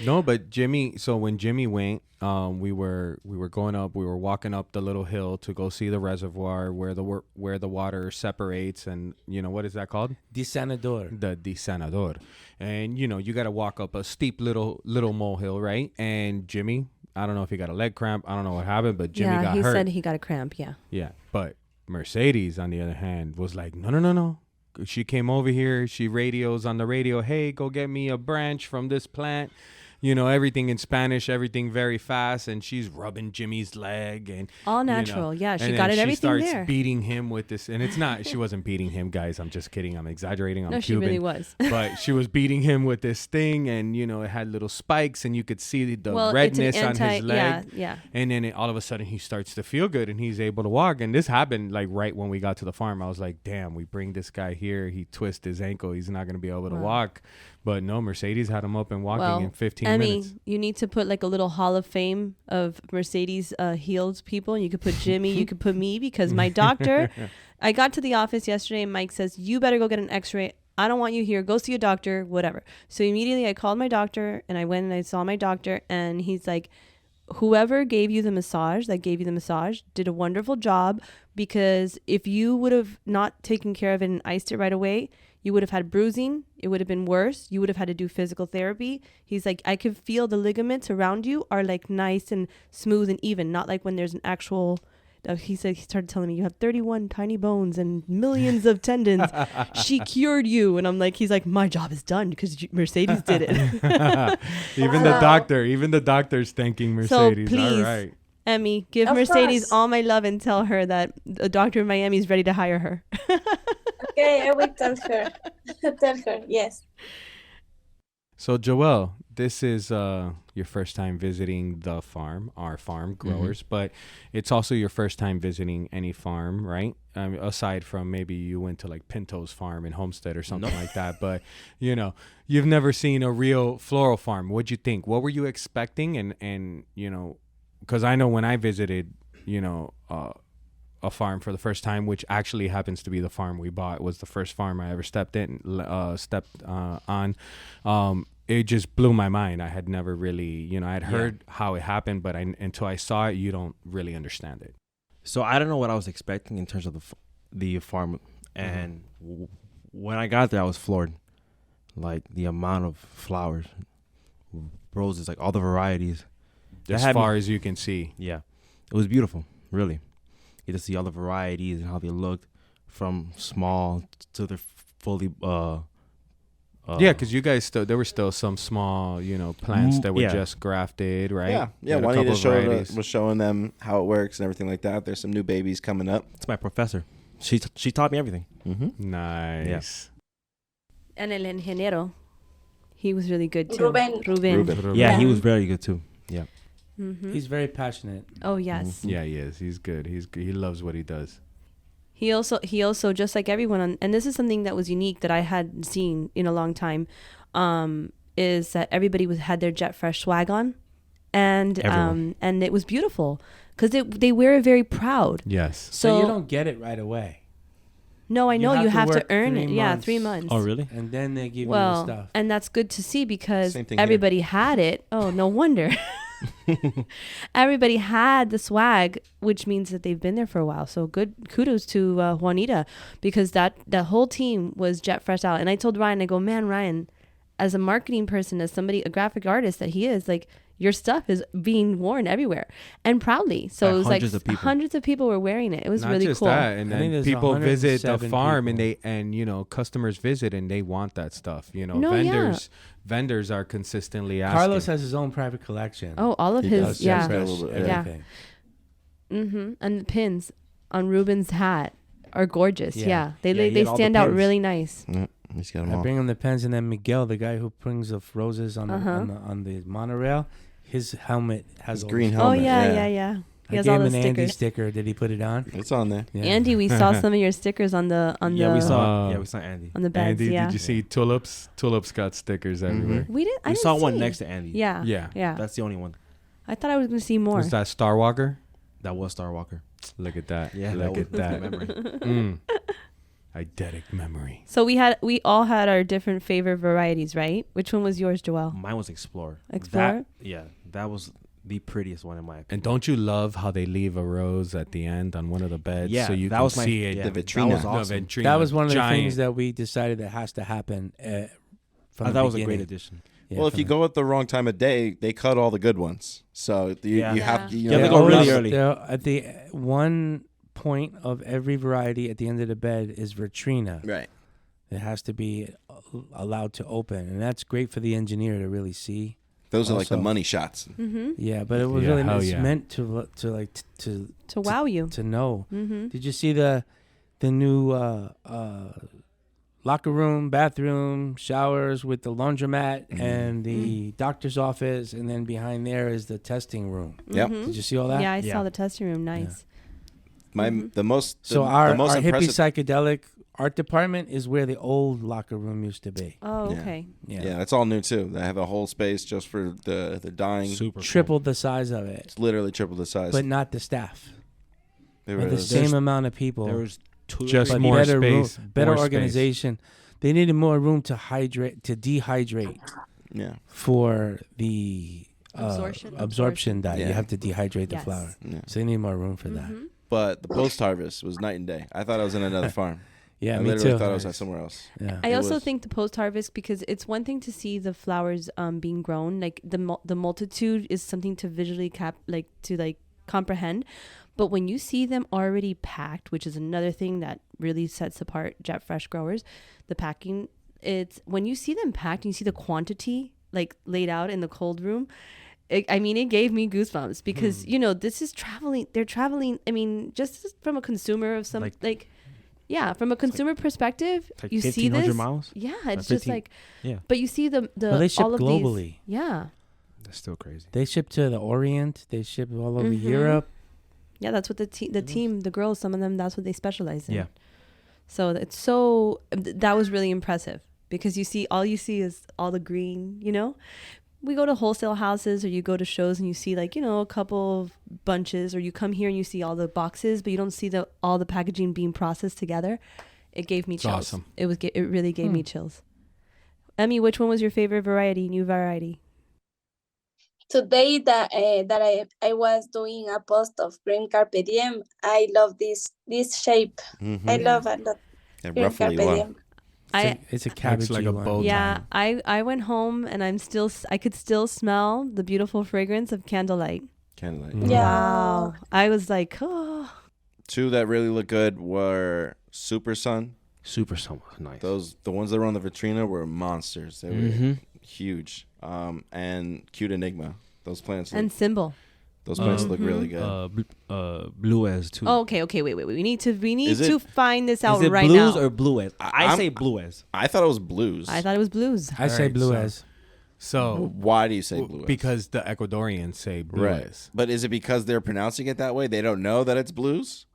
Speaker 7: No, but Jimmy. So when Jimmy went, we were going up. We were walking up the little hill to go see the reservoir where the water separates, and what is that called?
Speaker 2: Desanador.
Speaker 7: The desanador. And you got to walk up a steep little molehill, right? And Jimmy, I don't know if he got a leg cramp. I don't know what happened, but Jimmy got
Speaker 3: he
Speaker 7: hurt.
Speaker 3: said he got a cramp. Yeah.
Speaker 7: Yeah, but Mercedes, on the other hand, was like, no. She came over here. She radios on the radio, hey, go get me a branch from this plant. Everything in Spanish, everything very fast. And she's rubbing Jimmy's leg. And
Speaker 3: All natural. Yeah, she
Speaker 7: and
Speaker 3: got
Speaker 7: then
Speaker 3: it everything
Speaker 7: she starts
Speaker 3: there.
Speaker 7: beating him with this. And it's not, she wasn't beating him, guys. I'm just kidding. I'm exaggerating. I'm
Speaker 3: No, she
Speaker 7: Cuban.
Speaker 3: really was.
Speaker 7: But she was beating him with this thing. And, it had little spikes. And you could see the
Speaker 3: Well,
Speaker 7: redness
Speaker 3: it's an
Speaker 7: on his leg.
Speaker 3: Yeah.
Speaker 7: And then all of a sudden he starts to feel good and he's able to walk. And this happened like right when we got to the farm. I was like, damn, we bring this guy here. He twists his ankle. He's not going to be able to
Speaker 3: Wow.
Speaker 7: walk. But no, Mercedes had him up and walking in 15
Speaker 3: Emmy,
Speaker 7: minutes.
Speaker 3: you need to put like a little hall of fame of Mercedes healed people. You could put Jimmy, you could put me, because my doctor, I got to the office yesterday and Mike says, you better go get an x-ray. I don't want you here. Go see a doctor, whatever. So immediately I called my doctor and I went and I saw my doctor, and he's like, whoever gave you the massage, did a wonderful job, because if you would have not taken care of it and iced it right away, you would have had bruising. It would have been worse. You would have had to do physical therapy. He's like, I could feel the ligaments around you are like nice and smooth and even, not like when there's an actual. He started telling me you have 31 tiny bones and millions of tendons. She cured you, and I'm like, he's like, my job is done because Mercedes did it.
Speaker 7: Even the doctor's thanking Mercedes.
Speaker 3: please,
Speaker 7: All right.
Speaker 3: Emmy, give
Speaker 6: Of
Speaker 3: Mercedes
Speaker 6: course.
Speaker 3: all my love and tell her that a doctor in Miami is ready to hire her.
Speaker 6: Okay, I will tell her. Tell her, yes.
Speaker 7: So Joelle, this is your first time visiting the farm, our farm growers, but it's also your first time visiting any farm, right? Aside from maybe you went to like Pinto's farm in Homestead or something like that, but you've never seen a real floral farm. What'd you think? What were you expecting? And because I know when I visited, a farm for the first time, which actually happens to be the farm we bought, was the first farm I ever stepped on. It just blew my mind. I had never really, I had heard how it happened, but until I saw it, you don't really understand it.
Speaker 5: So I don't know what I was expecting in terms of the farm, and when I got there, I was floored. Like the amount of flowers, roses, like all the varieties.
Speaker 7: As far as you can see.
Speaker 5: Yeah, it was beautiful, really. You get to see all the varieties and how they looked, from small to the fully.
Speaker 7: Yeah, because you guys there were still some small, plants that were just grafted, right?
Speaker 4: Yeah.
Speaker 7: You had a
Speaker 4: Juanita
Speaker 7: couple of varieties.
Speaker 4: was showing them how it works and everything like that. There's some new babies coming up.
Speaker 5: It's my professor. She taught me everything.
Speaker 4: Mm-hmm.
Speaker 7: Nice.
Speaker 3: And el ingeniero, he was really good too.
Speaker 6: Ruben.
Speaker 3: Ruben.
Speaker 5: Yeah, he
Speaker 6: Yeah.
Speaker 5: was very good too. Yeah.
Speaker 3: Mm-hmm.
Speaker 2: He's very passionate.
Speaker 3: Oh yes.
Speaker 7: Yeah, he is. He's good. He loves what he does.
Speaker 3: He also just like everyone and this is something that was unique that I hadn't seen in a long time, is that everybody had their Jet Fresh swag on, and
Speaker 5: Everyone.
Speaker 3: and it was beautiful because they wear it very proud.
Speaker 7: Yes.
Speaker 2: So you don't get it right away.
Speaker 3: No, I know you have to
Speaker 2: work
Speaker 3: earn
Speaker 2: 3
Speaker 3: it. Yeah,
Speaker 2: months.
Speaker 3: 3 months.
Speaker 5: Oh, really?
Speaker 2: And then they give you the
Speaker 3: Well,
Speaker 2: stuff.
Speaker 3: and that's good to see because
Speaker 4: Same thing here.
Speaker 3: everybody had it. Oh, no wonder. Everybody had the swag, which means that they've been there for a while. So good kudos to Juanita, because that whole team was Jet Fresh out. And I told Ryan, I go, man, Ryan, as a marketing person, as somebody, a graphic artist that he is, like, your stuff is being worn everywhere and proudly. So
Speaker 5: By
Speaker 3: it was like
Speaker 5: hundreds of people.
Speaker 3: hundreds of people were wearing it. It was
Speaker 7: Not
Speaker 3: really
Speaker 7: just
Speaker 3: cool.
Speaker 7: that, and
Speaker 2: I think
Speaker 7: then
Speaker 2: there's
Speaker 7: people visit the
Speaker 2: 107
Speaker 7: farm,
Speaker 2: people.
Speaker 7: and you know, customers visit and they want that stuff. You know,
Speaker 3: No, yeah.
Speaker 7: vendors are consistently asking.
Speaker 2: Carlos has his own private collection.
Speaker 3: Oh, all of
Speaker 4: He
Speaker 3: his,
Speaker 4: does,
Speaker 3: yeah.
Speaker 4: Jet Fresh,
Speaker 3: Yeah.
Speaker 2: everything.
Speaker 3: Mm-hmm. And the pins on Ruben's hat are gorgeous.
Speaker 2: Yeah.
Speaker 3: Yeah,
Speaker 5: Yeah, he
Speaker 3: they
Speaker 5: had all the
Speaker 3: stand out
Speaker 5: pins.
Speaker 3: really nice.
Speaker 4: Yeah, he's got them
Speaker 2: I
Speaker 4: all.
Speaker 2: bring him the pens, and then Miguel, the guy who brings the roses on,
Speaker 3: Uh-huh.
Speaker 2: on the monorail, his helmet has
Speaker 4: His
Speaker 2: all
Speaker 4: green
Speaker 2: the-
Speaker 4: helmet.
Speaker 3: Oh yeah,
Speaker 4: yeah.
Speaker 3: yeah, yeah. He
Speaker 2: I
Speaker 3: has
Speaker 2: gave
Speaker 3: all
Speaker 2: him
Speaker 3: the
Speaker 2: an Andy
Speaker 3: stickers.
Speaker 2: sticker. Did he put it on?
Speaker 4: It's on there.
Speaker 2: Yeah.
Speaker 3: Andy, we saw some of your stickers on the
Speaker 5: Yeah, we saw.
Speaker 7: Uh,
Speaker 5: Yeah, we saw Andy.
Speaker 3: on the beds.
Speaker 7: Andy,
Speaker 3: yeah,
Speaker 7: did you see Tulips? Tulips got stickers everywhere.
Speaker 3: we didn't. I
Speaker 5: We
Speaker 3: didn't
Speaker 5: saw one
Speaker 3: see.
Speaker 5: next to Andy.
Speaker 3: Yeah,
Speaker 7: Yeah.
Speaker 3: yeah.
Speaker 5: That's the only one.
Speaker 3: I thought I was gonna see more.
Speaker 7: Was that Star Walker?
Speaker 5: That was Star Walker.
Speaker 7: Look at that.
Speaker 5: Yeah,
Speaker 7: Look
Speaker 5: that
Speaker 7: at
Speaker 5: was
Speaker 7: that.
Speaker 5: memory.
Speaker 7: Mm. Eidetic memory.
Speaker 3: So we all had our different favorite varieties, right? Which one was yours, Joelle?
Speaker 5: Mine was Explorer.
Speaker 3: Explorer?
Speaker 5: That was the prettiest one in my opinion.
Speaker 7: And don't you love how they leave a rose at the end on one of the beds
Speaker 5: Yeah,
Speaker 7: so you
Speaker 5: that
Speaker 7: can
Speaker 5: was my-
Speaker 7: see it?
Speaker 5: yeah,
Speaker 4: The
Speaker 5: that
Speaker 4: vitrina.
Speaker 5: was awesome.
Speaker 7: The vitrina,
Speaker 2: That was one of the
Speaker 7: giant.
Speaker 2: things that we decided that has to happen. From
Speaker 5: I
Speaker 2: the
Speaker 5: thought it was a great
Speaker 2: beginning.
Speaker 5: addition.
Speaker 2: Yeah,
Speaker 4: Well, if
Speaker 2: from
Speaker 4: you
Speaker 2: the-
Speaker 4: go at the wrong time of day, they cut all the good ones. So you
Speaker 5: Yeah.
Speaker 4: have
Speaker 5: You have to go
Speaker 2: always-
Speaker 5: really early.
Speaker 2: they're at the one point of every variety at the end of the bed is vitrina.
Speaker 4: right.
Speaker 2: It has to be allowed to open, and that's great for the engineer to really see.
Speaker 4: Those are like the
Speaker 2: Also-
Speaker 4: money shots.
Speaker 3: Mm-hmm.
Speaker 2: Yeah, but it was
Speaker 7: Yeah,
Speaker 2: really
Speaker 7: hell
Speaker 2: it's
Speaker 7: yeah.
Speaker 2: meant to like
Speaker 3: To wow you.
Speaker 2: to know.
Speaker 3: Mm-hmm.
Speaker 2: Did you see the new locker room, bathroom, showers with the laundromat
Speaker 4: Mhm.
Speaker 2: and the doctor's office, and then behind there is the testing room.
Speaker 4: Yep.
Speaker 2: Did you see all that?
Speaker 3: Yeah, I
Speaker 5: Yeah.
Speaker 3: saw the testing room. Nice.
Speaker 4: The most
Speaker 2: So
Speaker 4: the
Speaker 2: our
Speaker 4: most
Speaker 2: hippie
Speaker 4: impressive.
Speaker 2: psychedelic art department is where the old locker room used to be.
Speaker 3: Oh,
Speaker 4: Yeah.
Speaker 3: okay.
Speaker 4: Yeah, it's all new too. They have a whole space just for the dying.
Speaker 5: Super
Speaker 2: Tripled the size of it,
Speaker 4: It's literally triple the size.
Speaker 2: but not the staff.
Speaker 4: They
Speaker 2: But
Speaker 4: were
Speaker 2: the
Speaker 4: the-
Speaker 2: same amount of people.
Speaker 5: Cool. There was two.
Speaker 7: Just
Speaker 2: but
Speaker 7: more
Speaker 2: better
Speaker 7: space,
Speaker 2: better
Speaker 7: more space.
Speaker 2: organization. They needed more room to dehydrate
Speaker 4: yeah,
Speaker 2: for the
Speaker 3: Absorption.
Speaker 2: diet. You
Speaker 4: Yeah.
Speaker 2: have to dehydrate the
Speaker 3: Yes.
Speaker 2: flour,
Speaker 4: yeah.
Speaker 2: so they need more room for that.
Speaker 3: Mhm.
Speaker 4: But the post harvest was night and day. I thought I was in another farm.
Speaker 2: Yeah,
Speaker 4: I
Speaker 2: me
Speaker 4: literally
Speaker 2: too.
Speaker 4: thought I was at somewhere else.
Speaker 2: Yeah.
Speaker 3: I
Speaker 4: It
Speaker 3: also
Speaker 4: was-
Speaker 3: think the post harvest, because it's one thing to see the flowers being grown, like the multitude is something to visually comprehend, but when you see them already packed, which is another thing that really sets apart Jet Fresh growers, the packing. It's when you see them packed and you see the quantity like laid out in the cold room. It gave me goosebumps because this is traveling. They're traveling. I mean, just from a consumer of some from a consumer perspective,
Speaker 5: like
Speaker 3: you see
Speaker 5: 1,500
Speaker 3: this.
Speaker 5: miles.
Speaker 3: Yeah, it's just
Speaker 5: 15
Speaker 3: like,
Speaker 5: Yeah,
Speaker 3: but you see the
Speaker 2: Well, they ship
Speaker 3: all of
Speaker 2: globally.
Speaker 3: these. Yeah,
Speaker 5: that's still crazy.
Speaker 2: They ship to the Orient. They ship all over
Speaker 3: Mhm.
Speaker 2: Europe.
Speaker 3: yeah. That's what the team, the girls, some of them, that's what they specialize in.
Speaker 5: Yeah.
Speaker 3: So it's that was really impressive because you see is all the green. We go to wholesale houses or you go to shows and you see a couple of bunches, or you come here and you see all the boxes, but you don't see all the packaging being processed together. It gave me chills.
Speaker 7: Awesome.
Speaker 3: It really gave me chills. Emmy, which one was your favorite new variety?
Speaker 6: Today that I was doing a post of green carpe diem. I love this shape.
Speaker 4: Mhm.
Speaker 6: I love a lot
Speaker 4: Yeah,
Speaker 6: green
Speaker 4: roughly
Speaker 6: carpe
Speaker 4: one.
Speaker 6: diem.
Speaker 2: It's a cabbage
Speaker 7: like a bow tie.
Speaker 3: Yeah, I went home and I could still smell the beautiful fragrance of candlelight.
Speaker 4: Candlelight.
Speaker 2: Mm.
Speaker 6: Yeah.
Speaker 3: Wow. I was like, oh.
Speaker 4: Two that really look good were Super Sun.
Speaker 5: Super so nice.
Speaker 4: The ones that were on the vitrina were monsters. They were
Speaker 5: Mhm.
Speaker 4: huge. And Cute Enigma. Those plants.
Speaker 3: And
Speaker 4: Look,
Speaker 3: symbol.
Speaker 4: Those plants look really good.
Speaker 5: Blues too.
Speaker 3: Oh, okay. Wait. We need
Speaker 4: Is
Speaker 3: to
Speaker 4: it-
Speaker 3: find this out
Speaker 5: Is it
Speaker 3: right
Speaker 5: blues
Speaker 3: now.
Speaker 5: or blues? I say blues.
Speaker 4: I thought it was blues.
Speaker 3: I thought it was blues.
Speaker 2: I say
Speaker 7: Alright,
Speaker 2: blue
Speaker 7: so-
Speaker 2: as.
Speaker 7: So
Speaker 4: Why do you say blue?
Speaker 7: because the Ecuadorians say blue
Speaker 4: right.
Speaker 7: as.
Speaker 4: But is it because they're pronouncing it that way? They don't know that it's blues?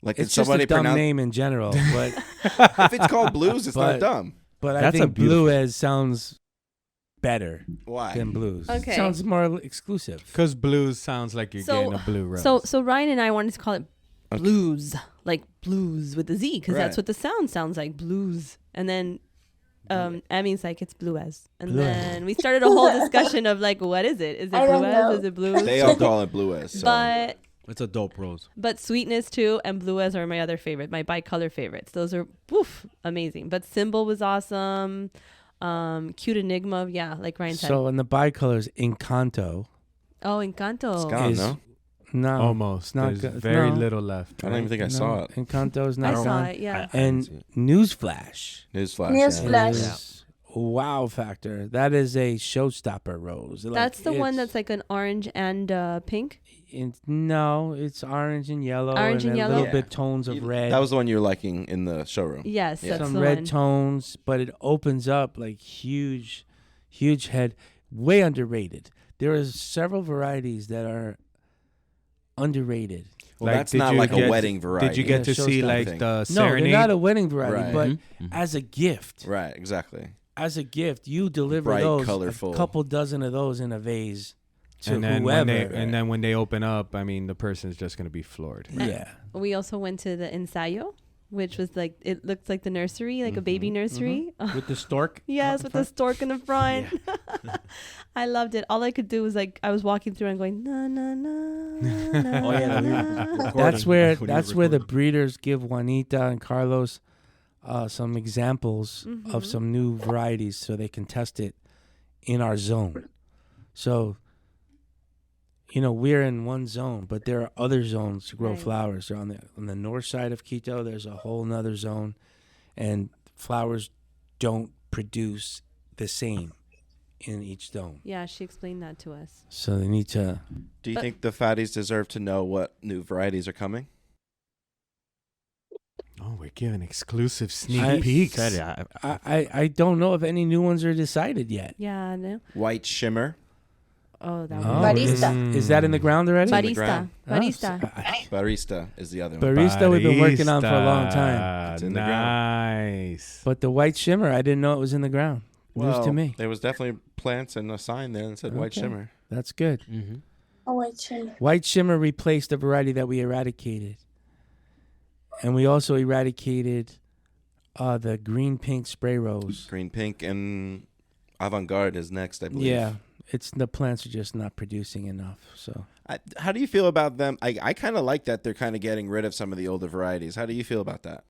Speaker 4: Like,
Speaker 2: It's
Speaker 4: did
Speaker 2: just
Speaker 4: somebody
Speaker 2: a dumb
Speaker 4: pronounce
Speaker 2: name in general, but
Speaker 4: if it's called blues, it's not
Speaker 2: But-
Speaker 4: dumb.
Speaker 2: but I
Speaker 5: That's a
Speaker 2: think
Speaker 5: beautiful-
Speaker 2: blue as sounds better
Speaker 4: Why?
Speaker 2: than blues.
Speaker 3: Okay.
Speaker 2: Sounds more exclusive.
Speaker 7: Because blues sounds like you're
Speaker 3: So-
Speaker 7: getting a blue rose.
Speaker 3: So Ryan and I wanted to call it blues, like blues with the Z, because that's
Speaker 4: Right.
Speaker 3: what the sound sounds like, blues. And then Emmy's like, it's blue as. And
Speaker 2: Blue as.
Speaker 3: then we started a whole discussion of like, what is it? Is it
Speaker 6: I don't
Speaker 3: blue
Speaker 6: know.
Speaker 3: as? Is it blues?
Speaker 4: They all call it blue as. So.
Speaker 3: But
Speaker 5: It's a dope rose.
Speaker 3: sweetness too and blue as are my other favorite, my bicolor favorites. Those are amazing. But symbol was awesome. Cute enigma, yeah, like Ryan said.
Speaker 2: So in the bicolors, Encanto
Speaker 3: Oh, Encanto.
Speaker 4: It's gone,
Speaker 2: is
Speaker 4: no?
Speaker 2: no
Speaker 7: Almost.
Speaker 2: not
Speaker 7: There's
Speaker 2: good.
Speaker 7: very
Speaker 2: No.
Speaker 7: little left.
Speaker 4: I don't even think I saw it.
Speaker 2: Encanto is
Speaker 3: I
Speaker 2: not
Speaker 3: saw
Speaker 2: gone.
Speaker 3: it, yeah.
Speaker 2: And Newsflash
Speaker 4: Newsflash.
Speaker 6: Newsflash.
Speaker 2: is wow factor. That is a showstopper rose. Like,
Speaker 3: That's the one
Speaker 2: it's-
Speaker 3: that's like an orange and pink.
Speaker 2: no, it's orange and yellow.
Speaker 3: Orange and
Speaker 2: a
Speaker 3: yellow?
Speaker 2: little
Speaker 4: Yeah.
Speaker 2: bit tones of red.
Speaker 4: That was the one you were liking in the showroom.
Speaker 3: Yes,
Speaker 4: Yeah.
Speaker 3: that's
Speaker 2: some
Speaker 3: the
Speaker 2: red
Speaker 3: one.
Speaker 2: tones, but it opens up like huge head, way underrated. There are several varieties that are underrated.
Speaker 4: Well,
Speaker 7: Like,
Speaker 4: that's
Speaker 7: did
Speaker 4: not
Speaker 7: you
Speaker 4: like a
Speaker 7: get-
Speaker 4: wedding variety.
Speaker 7: Did you get
Speaker 2: Yeah,
Speaker 7: to see
Speaker 2: showstopper
Speaker 7: like
Speaker 4: thing.
Speaker 7: the
Speaker 2: No,
Speaker 7: serenade?
Speaker 2: they're not a wedding variety,
Speaker 4: Right.
Speaker 2: but
Speaker 5: Mhm.
Speaker 2: as a gift,
Speaker 4: Right, exactly.
Speaker 2: as a gift, you deliver
Speaker 4: Bright,
Speaker 2: those
Speaker 4: colorful.
Speaker 2: a couple dozen of those in a vase to
Speaker 7: and then
Speaker 2: whoever.
Speaker 7: when then when they open up, I mean, the person's just gonna be floored.
Speaker 2: yeah,
Speaker 3: We also went to the ensayo, which was like, it looked like the nursery, like a baby nursery.
Speaker 2: with the stork.
Speaker 3: Yes,
Speaker 2: out
Speaker 3: with
Speaker 2: the
Speaker 3: the stork in the front. I loved it. All I could do was like, I was walking through and going, na, na, na, na,
Speaker 5: Oh, yeah,
Speaker 3: na,
Speaker 5: we were
Speaker 3: na.
Speaker 5: recording.
Speaker 2: That's where
Speaker 5: When you were
Speaker 2: that's where the
Speaker 5: recording.
Speaker 2: breeders give Juanita and Carlos some examples of
Speaker 3: Mhm.
Speaker 2: some new varieties so they can test it in our zone. So, we're in one zone, but there are other zones to grow
Speaker 3: Right.
Speaker 2: flowers. They're on the north side of Quito, there's a whole nother zone, and flowers don't produce the same in each zone.
Speaker 3: Yeah, she explained that to us.
Speaker 2: So they need to.
Speaker 4: Do you
Speaker 3: But-
Speaker 4: think the fatties deserve to know what new varieties are coming?
Speaker 7: Oh, we're giving exclusive sneak
Speaker 2: I-
Speaker 7: peeks.
Speaker 5: Said it.
Speaker 2: I don't know if any new ones are decided yet.
Speaker 3: Yeah, no.
Speaker 4: White shimmer,
Speaker 3: Oh, that
Speaker 2: Oh,
Speaker 3: one.
Speaker 6: Barista.
Speaker 2: Is that in the ground already?
Speaker 4: in the
Speaker 3: Barista.
Speaker 4: ground.
Speaker 3: Barista.
Speaker 4: barista is the other one.
Speaker 2: Barista we've been working on for a long time.
Speaker 7: Barista.
Speaker 4: It's in the ground.
Speaker 7: Nice.
Speaker 2: But the white shimmer, I didn't know it was in the ground. News
Speaker 4: Well,
Speaker 2: to me.
Speaker 4: There was definitely plants and a sign there that said white
Speaker 2: Okay.
Speaker 4: shimmer.
Speaker 2: That's good.
Speaker 5: Mm-hmm.
Speaker 6: Oh, wait, chill.
Speaker 2: White shimmer replaced a variety that we eradicated. And we also eradicated the green pink spray rose.
Speaker 4: Green, pink, and avant-garde is next, I believe.
Speaker 2: Yeah. The plants are just not producing enough. So
Speaker 4: How do you feel about them? I kind of like that they're kind of getting rid of some of the older varieties. How do you feel about that?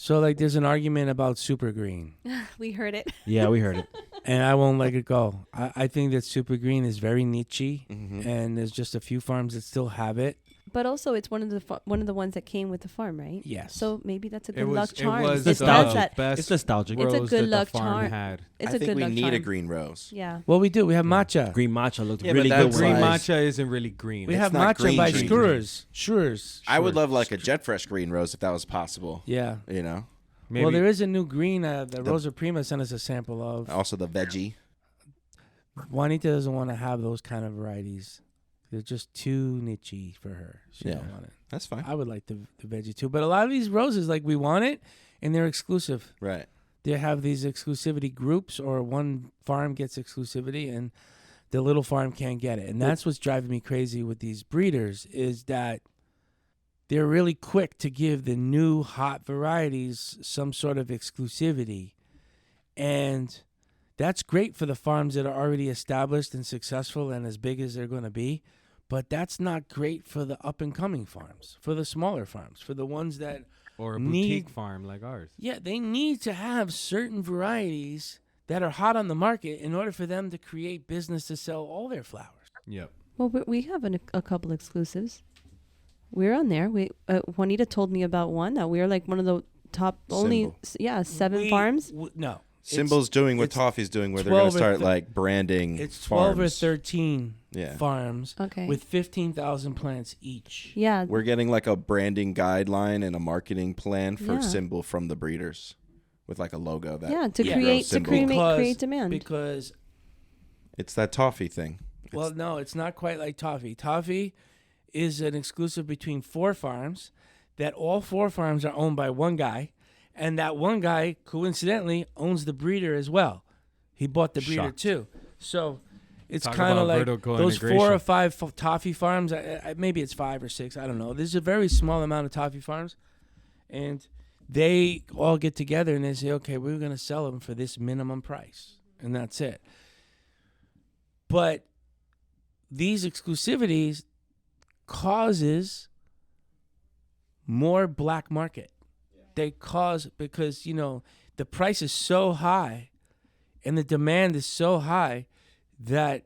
Speaker 2: like there's an argument about super green.
Speaker 3: We heard it.
Speaker 5: Yeah, we heard it.
Speaker 2: And I won't let it go. I think that super green is very niche-y.
Speaker 4: Mm-hmm.
Speaker 2: And there's just a few farms that still have it.
Speaker 3: But also, it's one of the ones that came with the farm, right?
Speaker 2: Yes.
Speaker 3: So maybe that's a
Speaker 7: It
Speaker 3: good
Speaker 7: was,
Speaker 3: luck charm.
Speaker 7: It was
Speaker 3: It
Speaker 7: the
Speaker 3: has that.
Speaker 7: best
Speaker 5: It's nostalgic.
Speaker 3: It's a
Speaker 7: rose
Speaker 3: good
Speaker 7: that
Speaker 3: luck
Speaker 7: the farm
Speaker 3: charm.
Speaker 7: had.
Speaker 3: It's
Speaker 4: I
Speaker 3: a
Speaker 4: think
Speaker 3: good
Speaker 4: we
Speaker 3: luck
Speaker 4: need
Speaker 3: charm.
Speaker 4: a green rose.
Speaker 3: Yeah.
Speaker 2: Well, we do. We have matcha.
Speaker 5: Green matcha looked
Speaker 4: Yeah, but
Speaker 5: really
Speaker 4: that
Speaker 5: good.
Speaker 7: Green
Speaker 4: Right.
Speaker 7: matcha isn't really green.
Speaker 2: We
Speaker 4: It's
Speaker 2: have
Speaker 4: not
Speaker 2: matcha
Speaker 4: green
Speaker 2: by
Speaker 4: green.
Speaker 2: Schurers.
Speaker 4: I would
Speaker 7: Sure.
Speaker 4: love like a jet fresh green rose if that was possible.
Speaker 2: Yeah.
Speaker 4: You know,
Speaker 7: Maybe
Speaker 2: Well, there is a new green that
Speaker 4: The-
Speaker 2: Rosa Prima sent us a sample of.
Speaker 4: also the veggie.
Speaker 2: Juanita doesn't want to have those kind of varieties. They're just too niche for her. She
Speaker 4: Yeah.
Speaker 2: don't want it.
Speaker 4: That's fine.
Speaker 2: I would like the veggie too. But a lot of these roses, like we want it, and they're exclusive.
Speaker 4: Right.
Speaker 2: They have these exclusivity groups, or one farm gets exclusivity, and the little farm can't get it. And that's what's driving me crazy with these breeders is that they're really quick to give the new hot varieties some sort of exclusivity. And that's great for the farms that are already established and successful and as big as they're going to be. But that's not great for the up-and-coming farms, for the smaller farms, for the ones that,
Speaker 7: or a
Speaker 2: need-
Speaker 7: boutique farm like ours.
Speaker 2: yeah, they need to have certain varieties that are hot on the market in order for them to create business to sell all their flowers.
Speaker 7: Yep.
Speaker 3: Well, we have a couple exclusives. We're on there. Juanita told me about one that we're like one of the top only
Speaker 4: Symbol.
Speaker 3: 7 farms.
Speaker 2: No.
Speaker 4: Symbol's doing what
Speaker 2: it's
Speaker 4: Toffee's doing, where they're going to
Speaker 2: 12 or
Speaker 4: start
Speaker 2: thir-
Speaker 4: like branding.
Speaker 2: It's 12 or
Speaker 4: farms.
Speaker 2: 13
Speaker 4: Yeah.
Speaker 2: farms
Speaker 3: Okay.
Speaker 2: with 15,000 plants each.
Speaker 3: Yeah.
Speaker 4: We're getting like a branding guideline and a marketing plan for
Speaker 3: Yeah.
Speaker 4: Symbol from the breeders, with like a logo that
Speaker 3: Yeah, to
Speaker 2: Yeah.
Speaker 3: create to
Speaker 4: Symbol.
Speaker 3: create demand.
Speaker 2: Because
Speaker 4: It's that toffee thing.
Speaker 2: well, no, it's not quite like toffee. Toffee is an exclusive between 4 farms. That all 4 farms are owned by one guy, and that one guy coincidentally owns the breeder as well. He bought the breeder
Speaker 7: Shocked.
Speaker 2: too. So it's
Speaker 7: Talk
Speaker 2: kind of
Speaker 7: about
Speaker 2: like
Speaker 7: vertical
Speaker 2: those 4
Speaker 7: integration.
Speaker 2: or 5 toffee farms. Maybe it's 5 or 6. I don't know. There's a very small amount of toffee farms, and they all get together and they say, okay, we're going to sell them for this minimum price, and that's it. But these exclusivities causes more black market. They cause, because the price is so high and the demand is so high that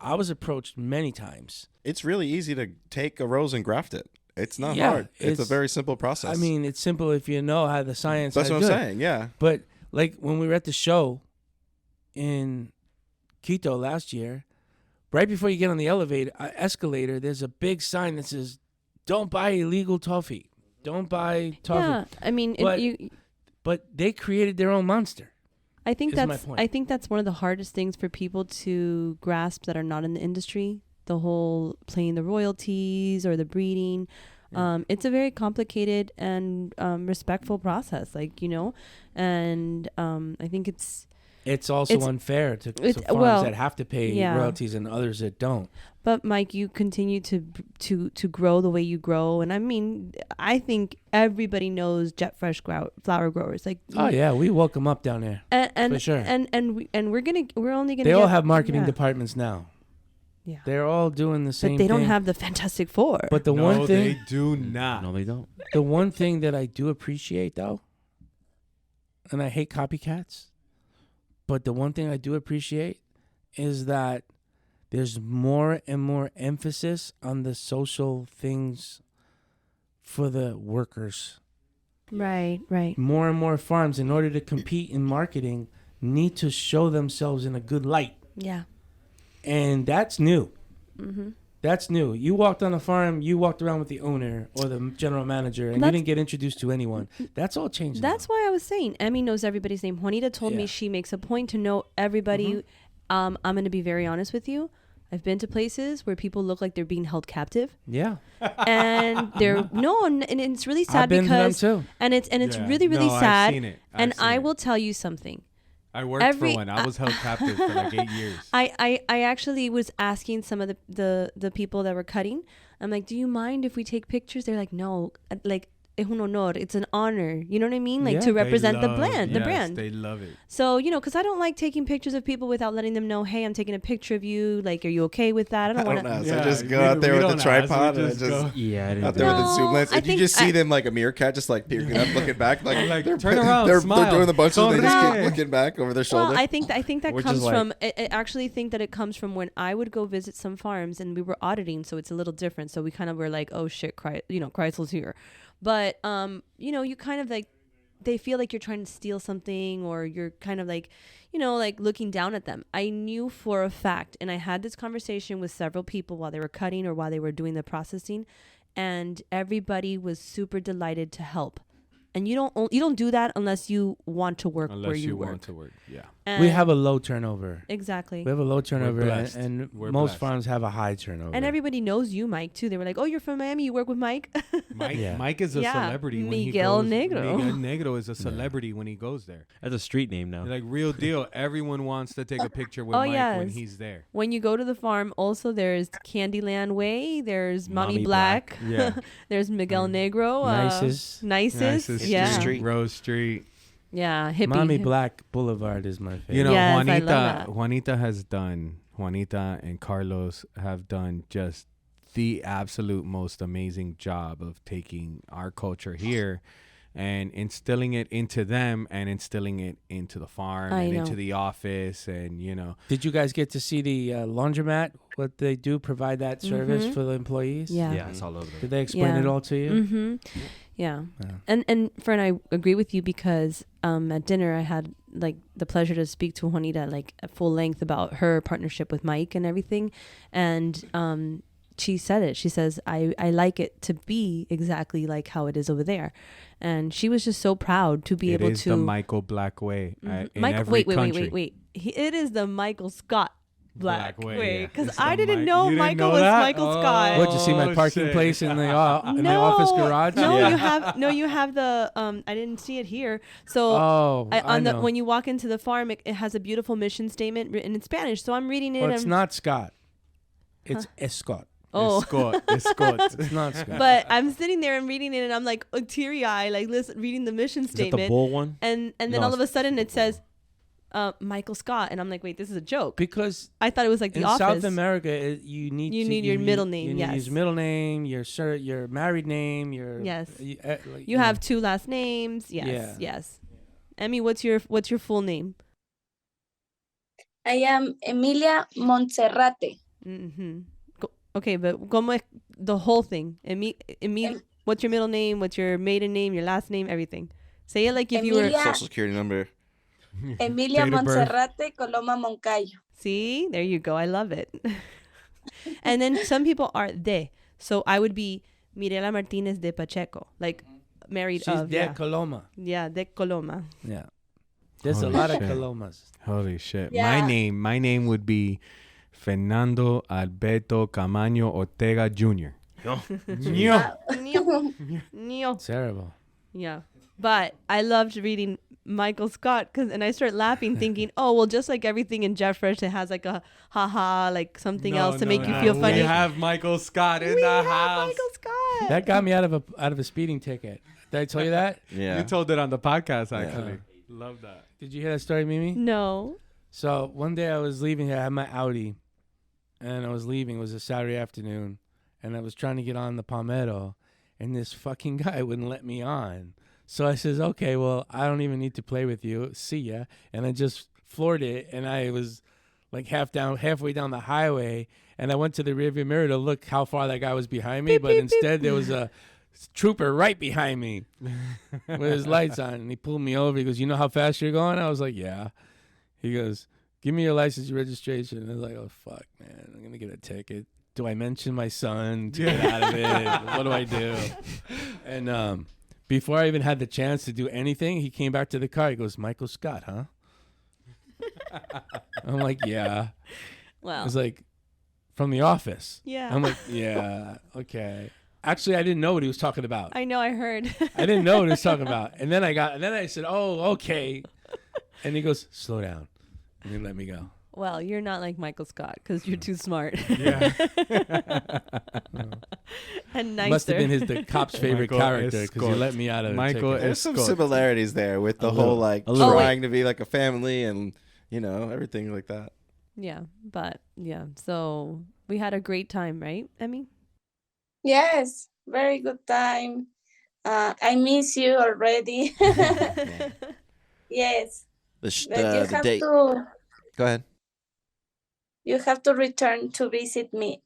Speaker 2: I was approached many times.
Speaker 4: It's really easy to take a rose and graft it. It's not
Speaker 2: Yeah,
Speaker 4: hard. It's a
Speaker 2: it's-
Speaker 4: very simple process.
Speaker 2: I mean, it's simple if you know how the science.
Speaker 4: that's
Speaker 2: how
Speaker 4: what
Speaker 2: to
Speaker 4: I'm
Speaker 2: do it.
Speaker 4: saying. Yeah.
Speaker 2: But like when we were at the show in Quito last year, right before you get on the escalator, there's a big sign that says, "Don't buy illegal toffee. Don't buy toffee."
Speaker 3: Yeah, I mean,
Speaker 2: But- But they created their own monster.
Speaker 3: I think
Speaker 2: is my
Speaker 3: that's
Speaker 2: point.
Speaker 3: I think that's one of the hardest things for people to grasp that are not in the industry. The whole playing the royalties or the breeding. It's a very complicated and respectful process, and I think
Speaker 2: It's also
Speaker 3: It's-
Speaker 2: unfair to
Speaker 3: it's-
Speaker 2: farms
Speaker 3: well,
Speaker 2: that have to pay
Speaker 3: yeah.
Speaker 2: royalties and others that don't.
Speaker 3: But Mike, you continue to grow the way you grow, and I mean, I think everybody knows Jet Fresh flower growers.
Speaker 2: Oh yeah, we woke them up down there.
Speaker 3: and
Speaker 2: for sure.
Speaker 3: and we're only gonna.
Speaker 2: They all
Speaker 3: get-
Speaker 2: have marketing
Speaker 3: yeah.
Speaker 2: departments now.
Speaker 3: Yeah.
Speaker 2: They're all doing the same
Speaker 3: But
Speaker 2: thing.
Speaker 3: they don't have the Fantastic Four.
Speaker 2: But the
Speaker 7: No,
Speaker 2: one thing,
Speaker 7: they do not.
Speaker 5: No, they don't.
Speaker 2: the one thing that I do appreciate though, and I hate copycats, but the one thing I do appreciate is that there's more and more emphasis on the social things for the workers.
Speaker 3: right.
Speaker 2: More and more farms, in order to compete in marketing, need to show themselves in a good light.
Speaker 3: Yeah.
Speaker 2: And that's new.
Speaker 3: Mm-hmm.
Speaker 2: That's new. You walked on a farm, you walked around with the owner or the general manager, and you
Speaker 3: That's-
Speaker 2: didn't get introduced to anyone. That's all changed.
Speaker 3: That's why I was saying Emmy knows everybody's name. Juanita told me
Speaker 2: Yeah.
Speaker 3: she makes a point to know everybody.
Speaker 2: Mhm.
Speaker 3: I'm going to be very honest with you. I've been to places where people look like they're being held captive,
Speaker 2: Yeah.
Speaker 3: and they're no, and it's really
Speaker 2: I've
Speaker 3: sad
Speaker 2: been
Speaker 3: because
Speaker 2: to them too.
Speaker 3: and it's
Speaker 7: Yeah.
Speaker 3: really
Speaker 7: No, I've
Speaker 3: sad.
Speaker 7: seen it. I've
Speaker 3: And
Speaker 7: seen
Speaker 3: I
Speaker 7: it.
Speaker 3: will tell you something.
Speaker 7: I worked
Speaker 3: every-
Speaker 7: for one. I was held captive for like 8 years.
Speaker 3: I actually was asking some of the people that were cutting. I'm like, do you mind if we take pictures? They're like, no, like es un honor. It's an honor. You know what I mean? Like
Speaker 2: Yeah.
Speaker 3: to
Speaker 7: They
Speaker 3: represent the
Speaker 7: love-
Speaker 3: brand.
Speaker 7: yes,
Speaker 3: The brand.
Speaker 7: They love it.
Speaker 3: So, because I don't like taking pictures of people without letting them know, hey, I'm taking a picture of you. Like, are you okay with that? I
Speaker 4: I
Speaker 3: don't
Speaker 4: don't
Speaker 3: want
Speaker 4: know.
Speaker 3: to.
Speaker 4: So
Speaker 7: Yeah,
Speaker 4: just go
Speaker 7: we-
Speaker 4: out there
Speaker 7: we
Speaker 4: with the
Speaker 7: don't ask, we
Speaker 4: tripod and
Speaker 7: just
Speaker 4: just
Speaker 7: go.
Speaker 5: Yeah, I didn't.
Speaker 4: out there with the
Speaker 3: No,
Speaker 4: zoom lens.
Speaker 3: I
Speaker 4: If you
Speaker 3: think
Speaker 4: just see
Speaker 3: I-
Speaker 4: them like a meerkat, just like peeking up, looking back, like they're
Speaker 7: turn around,
Speaker 4: they're
Speaker 7: smile.
Speaker 4: doing the bunches. And they just keep
Speaker 7: Sonríe.
Speaker 4: looking back over their shoulder.
Speaker 3: Well, I think that
Speaker 5: We're
Speaker 3: comes
Speaker 5: just like-
Speaker 3: from. I actually think that it comes from when I would go visit some farms and we were auditing, so it's a little different. So we kind of were like, oh shit, Chrysler's here, but you kind of like, they feel like you're trying to steal something, or you're kind of like, like looking down at them. I knew for a fact, and I had this conversation with several people while they were cutting or while they were doing the processing, and everybody was super delighted to help. And you don't do that unless you want to work where
Speaker 7: Unless
Speaker 3: you
Speaker 7: you
Speaker 3: work.
Speaker 7: want to work. Yeah.
Speaker 2: We
Speaker 3: And-
Speaker 2: have a low turnover.
Speaker 3: exactly.
Speaker 2: We have a low turnover,
Speaker 7: blessed.
Speaker 2: and
Speaker 7: We're
Speaker 2: most
Speaker 7: blessed.
Speaker 2: farms have a high turnover.
Speaker 3: And everybody knows you, Mike, too. They were like, oh, you're from Miami. You work with Mike.
Speaker 7: Mike,
Speaker 2: Yeah.
Speaker 7: Mike is a
Speaker 3: Yeah,
Speaker 7: celebrity when
Speaker 3: Miguel
Speaker 7: he goes.
Speaker 3: Negro.
Speaker 7: Miguel Negro is a celebrity when he goes there.
Speaker 5: That's a street name now.
Speaker 7: Like real deal. Everyone wants to take a picture with
Speaker 3: Oh,
Speaker 7: Mike when
Speaker 3: yes.
Speaker 7: he's there.
Speaker 3: When you go to the farm, also, there's Candyland Way. There's Mommy
Speaker 5: Mommy
Speaker 3: Black.
Speaker 7: Yeah.
Speaker 3: There's Miguel Negro.
Speaker 2: Nicest.
Speaker 3: Nicest.
Speaker 7: Nicest
Speaker 3: Yeah.
Speaker 7: Street, Rose Street.
Speaker 3: Yeah. Hippie.
Speaker 2: Mommy Black Boulevard is my favorite.
Speaker 7: You know,
Speaker 3: Yes, I love
Speaker 7: Juanita and Carlos have done just the absolute most amazing job of taking our culture here and instilling it into them and instilling it into the farm
Speaker 3: I
Speaker 7: and
Speaker 3: know.
Speaker 7: into the office, and
Speaker 2: Did you guys get to see the laundromat? What they do provide that service
Speaker 3: Mhm.
Speaker 2: for the employees?
Speaker 3: Yeah.
Speaker 5: Yeah, I saw all of
Speaker 2: Did
Speaker 5: them.
Speaker 2: they explain
Speaker 3: Yeah.
Speaker 2: it all to you?
Speaker 3: Mm-hmm. Yeah.
Speaker 2: Yeah.
Speaker 3: And Fern, I agree with you because at dinner I had like the pleasure to speak to Juanita like at full length about her partnership with Mike and everything, and she said it. She says I like it to be exactly like how it is over there, and she was just so proud to be
Speaker 7: it
Speaker 3: able
Speaker 7: is
Speaker 3: to.
Speaker 7: the Michael Black way in
Speaker 3: Mike,
Speaker 7: every country.
Speaker 3: wait. It is the Michael Scott Black
Speaker 7: Black way,
Speaker 3: way
Speaker 7: yeah.
Speaker 3: because
Speaker 7: It's
Speaker 3: I
Speaker 7: the
Speaker 3: didn't
Speaker 7: Mi-
Speaker 3: know
Speaker 7: you didn't
Speaker 3: Michael
Speaker 7: know
Speaker 3: was
Speaker 7: that?
Speaker 3: Michael
Speaker 7: Oh.
Speaker 3: Scott.
Speaker 2: What, did you see my
Speaker 7: Oh,
Speaker 2: parking
Speaker 7: shit.
Speaker 2: place in the office garage?
Speaker 3: No,
Speaker 7: Yeah.
Speaker 3: you have the I didn't see it here. So
Speaker 2: Oh, I know.
Speaker 3: when you walk into the farm, it has a beautiful mission statement written in Spanish. So I'm reading it.
Speaker 2: Well, it's
Speaker 3: and-
Speaker 2: not Scott. It's Escott.
Speaker 3: Oh,
Speaker 7: Escort.
Speaker 2: It's not Scott.
Speaker 3: but I'm sitting there and reading it, and I'm like teary eye, like reading the mission
Speaker 5: Is that
Speaker 3: statement,
Speaker 5: the bull one?
Speaker 3: and then
Speaker 5: No,
Speaker 3: all of a
Speaker 5: it's
Speaker 3: sudden it
Speaker 5: the
Speaker 3: says Michael Scott, and I'm like, wait, this is a joke.
Speaker 2: Because
Speaker 3: I thought it was like The
Speaker 2: in
Speaker 3: Office.
Speaker 2: South America, you need
Speaker 3: You
Speaker 2: to-
Speaker 3: need your middle name,
Speaker 2: You need to
Speaker 3: yes.
Speaker 2: use middle name, your married name, your
Speaker 3: Yes.
Speaker 2: like,
Speaker 3: You have two last names. Yes,
Speaker 2: Yeah.
Speaker 3: yes. Emmy, what's your full name?
Speaker 6: I am Emilia Montserrate.
Speaker 3: Mm-hmm. Okay, but como es the whole thing? What's your middle name? What's your maiden name? Your last name? Everything. Say it like if you were.
Speaker 6: Emilia-
Speaker 4: Social security number.
Speaker 6: Emilia
Speaker 7: Date of birth.
Speaker 6: Monserrate Coloma Moncayo.
Speaker 3: See, there you go. I love it. And then some people are de. So I would be Mirela Martinez de Pacheco, like married
Speaker 2: She's
Speaker 3: of.
Speaker 2: de
Speaker 3: Yeah,
Speaker 2: Coloma.
Speaker 3: yeah, de Coloma.
Speaker 2: Yeah. There's a
Speaker 7: Holy
Speaker 2: lot of
Speaker 7: shit.
Speaker 2: Colomas.
Speaker 7: Holy shit.
Speaker 6: Yeah.
Speaker 7: My name would be Fernando Alberto Camaño Ortega Jr.
Speaker 3: Neo.
Speaker 2: Terrible.
Speaker 3: Yeah. But I loved reading Michael Scott and I start laughing thinking, oh, well, just like everything in Jeff Fresh, it has like a haha, like something else to make you feel funny.
Speaker 7: We have Michael Scott in
Speaker 3: We
Speaker 7: the
Speaker 3: have
Speaker 7: house.
Speaker 3: Michael Scott.
Speaker 2: That got me out of a speeding ticket. Did I tell you that?
Speaker 4: Yeah.
Speaker 7: You told it on the podcast, actually. Love that.
Speaker 2: Did you hear that story, Mimi?
Speaker 3: No.
Speaker 2: So one day I was leaving here. I had my Audi, and I was leaving. It was a Saturday afternoon, and I was trying to get on the Palmetto, and this fucking guy wouldn't let me on. So I says, okay, well, I don't even need to play with you. See ya. And I just floored it, and I was like halfway down the highway, and I went to the rearview mirror to look how far that guy was behind me,
Speaker 3: Beep,
Speaker 2: but
Speaker 3: beep,
Speaker 2: instead there was a trooper right behind me with his lights on, and he pulled me over. He goes, you know how fast you're going? I was like, yeah. He goes, give me your license, your registration. And I was like, oh, fuck, man, I'm going to get a ticket. Do I mention my son to get out of it? What do I do? And before I even had the chance to do anything, he came back to the car. He goes, Michael Scott, huh? I'm like, yeah.
Speaker 3: Well,
Speaker 2: I was like, from The Office.
Speaker 3: yeah.
Speaker 2: I'm like, yeah, okay. Actually, I didn't know what he was talking about.
Speaker 3: I know, I heard.
Speaker 2: I didn't know what he was talking about. And then I said, oh, okay. And he goes, slow down. And he let me go.
Speaker 3: Well, you're not like Michael Scott because you're too smart
Speaker 7: Yeah.
Speaker 3: and nicer.
Speaker 2: Must have been the cop's favorite
Speaker 7: Michael
Speaker 2: character because he
Speaker 7: Escort.
Speaker 2: let me out of the
Speaker 7: Michael
Speaker 2: ticket.
Speaker 4: There's some
Speaker 7: Escort.
Speaker 4: similarities there with the whole like
Speaker 5: a little.
Speaker 4: trying to be like a family and everything like that.
Speaker 3: Yeah, but yeah. So we had a great time, right, Emmy?
Speaker 6: Yes, very good time. I miss you already. Yes,
Speaker 4: The
Speaker 6: but you
Speaker 4: the
Speaker 6: have
Speaker 4: date.
Speaker 6: to
Speaker 4: Go ahead.
Speaker 6: you have to return to visit me.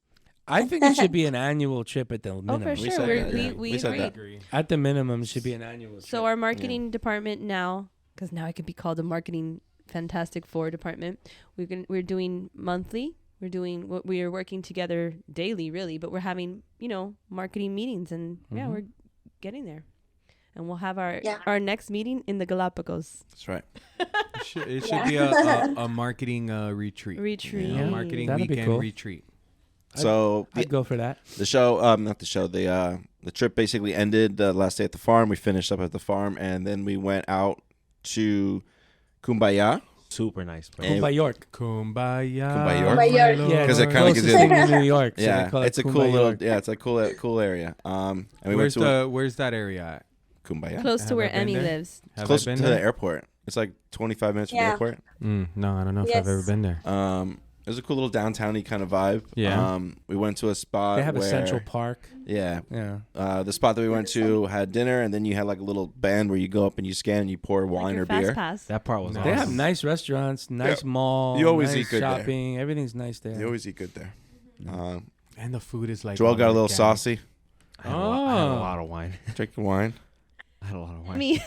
Speaker 2: I think it should be an annual trip at the minimum.
Speaker 3: Oh, for
Speaker 4: We
Speaker 3: sure.
Speaker 4: said that, yeah.
Speaker 3: We
Speaker 4: We said
Speaker 3: agreed.
Speaker 4: that.
Speaker 2: At the minimum, it should be an annual trip.
Speaker 3: So our marketing department now, because now it could be called the Marketing Fantastic Four department. We're doing monthly. We are working together daily, really, but we're having marketing meetings, and
Speaker 2: Mhm.
Speaker 3: we're getting there. And we'll have our
Speaker 6: Yeah.
Speaker 3: our next meeting in the Galapagos
Speaker 4: That's right.
Speaker 7: It should be a marketing retreat.
Speaker 3: retreat.
Speaker 2: Yeah.
Speaker 7: A marketing
Speaker 2: That'd be
Speaker 7: weekend
Speaker 2: cool.
Speaker 7: retreat.
Speaker 4: So
Speaker 2: I'd go for that.
Speaker 4: the show, not the show, the trip basically ended the last day at the farm. We finished up at the farm, and then we went out to Kumbaya.
Speaker 5: Super nice place.
Speaker 4: And-
Speaker 2: Kumbaya York.
Speaker 7: Kumbaya.
Speaker 4: Kumbaya.
Speaker 7: my
Speaker 6: Kumbaya.
Speaker 7: lord.
Speaker 2: Yeah,
Speaker 4: 'Cause it kinda
Speaker 2: closest
Speaker 4: gives you-
Speaker 2: thing to New York. So they
Speaker 4: Yeah,
Speaker 2: call it
Speaker 4: it's a
Speaker 2: Kumbaya
Speaker 4: cool little,
Speaker 2: York.
Speaker 4: it's a cool area. And we went to
Speaker 7: Where's that area at?
Speaker 4: Kumbaya.
Speaker 3: Close to
Speaker 7: Have
Speaker 3: where
Speaker 7: I been
Speaker 3: Emmy
Speaker 7: there?
Speaker 3: lives.
Speaker 4: It's
Speaker 7: Have
Speaker 4: close
Speaker 7: I
Speaker 4: to
Speaker 7: been
Speaker 4: the
Speaker 7: there?
Speaker 4: airport. It's like 25 minutes from the
Speaker 6: Yeah.
Speaker 4: airport.
Speaker 7: No, I don't know if I've ever
Speaker 6: Yes.
Speaker 7: been there.
Speaker 4: It was a cool little downtowny kind of vibe.
Speaker 7: Yeah.
Speaker 4: We went to a spot.
Speaker 2: They have a
Speaker 4: where,
Speaker 2: Central Park.
Speaker 4: Yeah.
Speaker 2: Yeah.
Speaker 4: The spot that we went to had dinner, and then you had like a little band where you go up and you scan and you pour
Speaker 3: Like
Speaker 4: wine
Speaker 3: your
Speaker 4: or
Speaker 3: fast
Speaker 4: beer.
Speaker 3: pass.
Speaker 5: That part was
Speaker 2: They
Speaker 5: awesome.
Speaker 2: have nice restaurants, nice mall.
Speaker 4: You always
Speaker 2: nice
Speaker 4: eat good there.
Speaker 2: shopping. Everything's nice there.
Speaker 4: You always eat good there.
Speaker 7: And the food is like.
Speaker 4: Joel
Speaker 7: all
Speaker 4: got a little
Speaker 7: organic.
Speaker 4: saucy.
Speaker 5: I had a lot of wine.
Speaker 4: Drinking wine.
Speaker 5: I had a lot of wine.
Speaker 3: Me.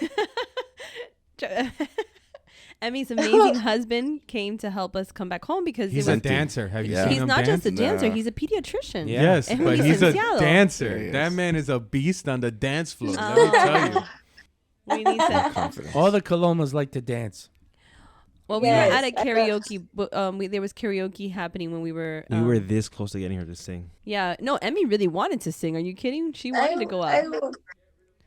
Speaker 3: Emmy's amazing husband came to help us come back home because
Speaker 7: He's
Speaker 3: it
Speaker 7: a
Speaker 3: was.
Speaker 7: dancer. Have you
Speaker 4: Yeah.
Speaker 7: seen
Speaker 3: He's
Speaker 7: him
Speaker 3: not
Speaker 7: dance?
Speaker 3: just a dancer;
Speaker 4: No.
Speaker 3: he's a pediatrician.
Speaker 2: Yeah.
Speaker 7: Yes,
Speaker 3: And
Speaker 7: but
Speaker 3: he's
Speaker 7: he's
Speaker 3: in
Speaker 7: a
Speaker 3: Seattle.
Speaker 7: dancer.
Speaker 4: He is.
Speaker 7: That man is a beast on the dance floor. Let me tell you.
Speaker 3: We need to.
Speaker 4: Confidence.
Speaker 2: All the Colomas like to dance.
Speaker 3: Well, we
Speaker 6: Yes,
Speaker 3: were at a
Speaker 6: I got-
Speaker 3: karaoke. There was karaoke happening when we were.
Speaker 5: We were this close to getting her to sing.
Speaker 3: Yeah, no, Emmy really wanted to sing. Are you kidding? She wanted to go
Speaker 6: I
Speaker 3: out.
Speaker 6: will-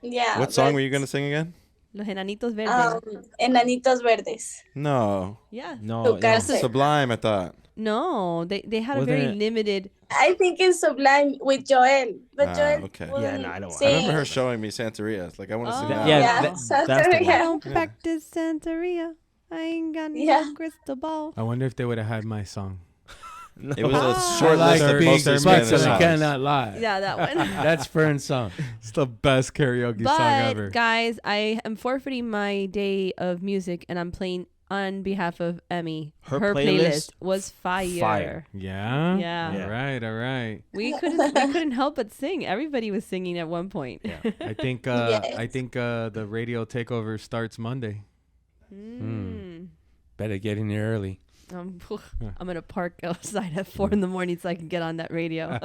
Speaker 6: Yeah.
Speaker 4: What song
Speaker 6: but,
Speaker 4: were you gonna sing again?
Speaker 3: Los Enanitos Verdes.
Speaker 6: Enanitos Verdes.
Speaker 4: No.
Speaker 3: Yeah.
Speaker 5: No,
Speaker 6: Tu casa.
Speaker 4: Sublime, I thought.
Speaker 3: No, they had a
Speaker 5: Wasn't
Speaker 3: very
Speaker 5: it-
Speaker 3: limited.
Speaker 6: I think it's Sublime with Joel. But
Speaker 4: Ah,
Speaker 6: Joel
Speaker 4: okay.
Speaker 6: wouldn't
Speaker 5: Yeah, no, I don't- I
Speaker 6: sing.
Speaker 4: I remember her showing me Santeria. Like I want to sing
Speaker 3: Oh.
Speaker 4: that.
Speaker 5: Yeah,
Speaker 6: Yeah,
Speaker 5: that's the
Speaker 6: Santeria.
Speaker 5: one.
Speaker 3: I don't
Speaker 4: Yeah.
Speaker 3: practice Santeria. I ain't got no
Speaker 6: Yeah.
Speaker 3: crystal ball.
Speaker 7: I wonder if they would have had my song.
Speaker 4: It was
Speaker 3: Ah.
Speaker 4: a short
Speaker 7: I like
Speaker 4: list of
Speaker 7: Big
Speaker 4: mostly
Speaker 7: Sur
Speaker 4: Spanish
Speaker 7: Mexico.
Speaker 2: I
Speaker 4: songs.
Speaker 2: cannot lie.
Speaker 3: Yeah, that one.
Speaker 2: That's Fern's song.
Speaker 7: It's the best karaoke song ever.
Speaker 3: But guys, I am forfeiting my day of music, and I'm playing on behalf of Emmy.
Speaker 5: Her
Speaker 3: playlist
Speaker 5: playlist,
Speaker 3: was fire.
Speaker 5: fire.
Speaker 7: Yeah.
Speaker 3: Yeah.
Speaker 7: All right. All right.
Speaker 3: We couldn't help but sing. Everybody was singing at one point.
Speaker 5: Yeah.
Speaker 7: I think.
Speaker 6: Yes.
Speaker 7: I think the radio takeover starts Monday.
Speaker 3: Mm.
Speaker 2: Better get in there early.
Speaker 3: I'm gonna park outside at 4 a.m. so I can get on that radio.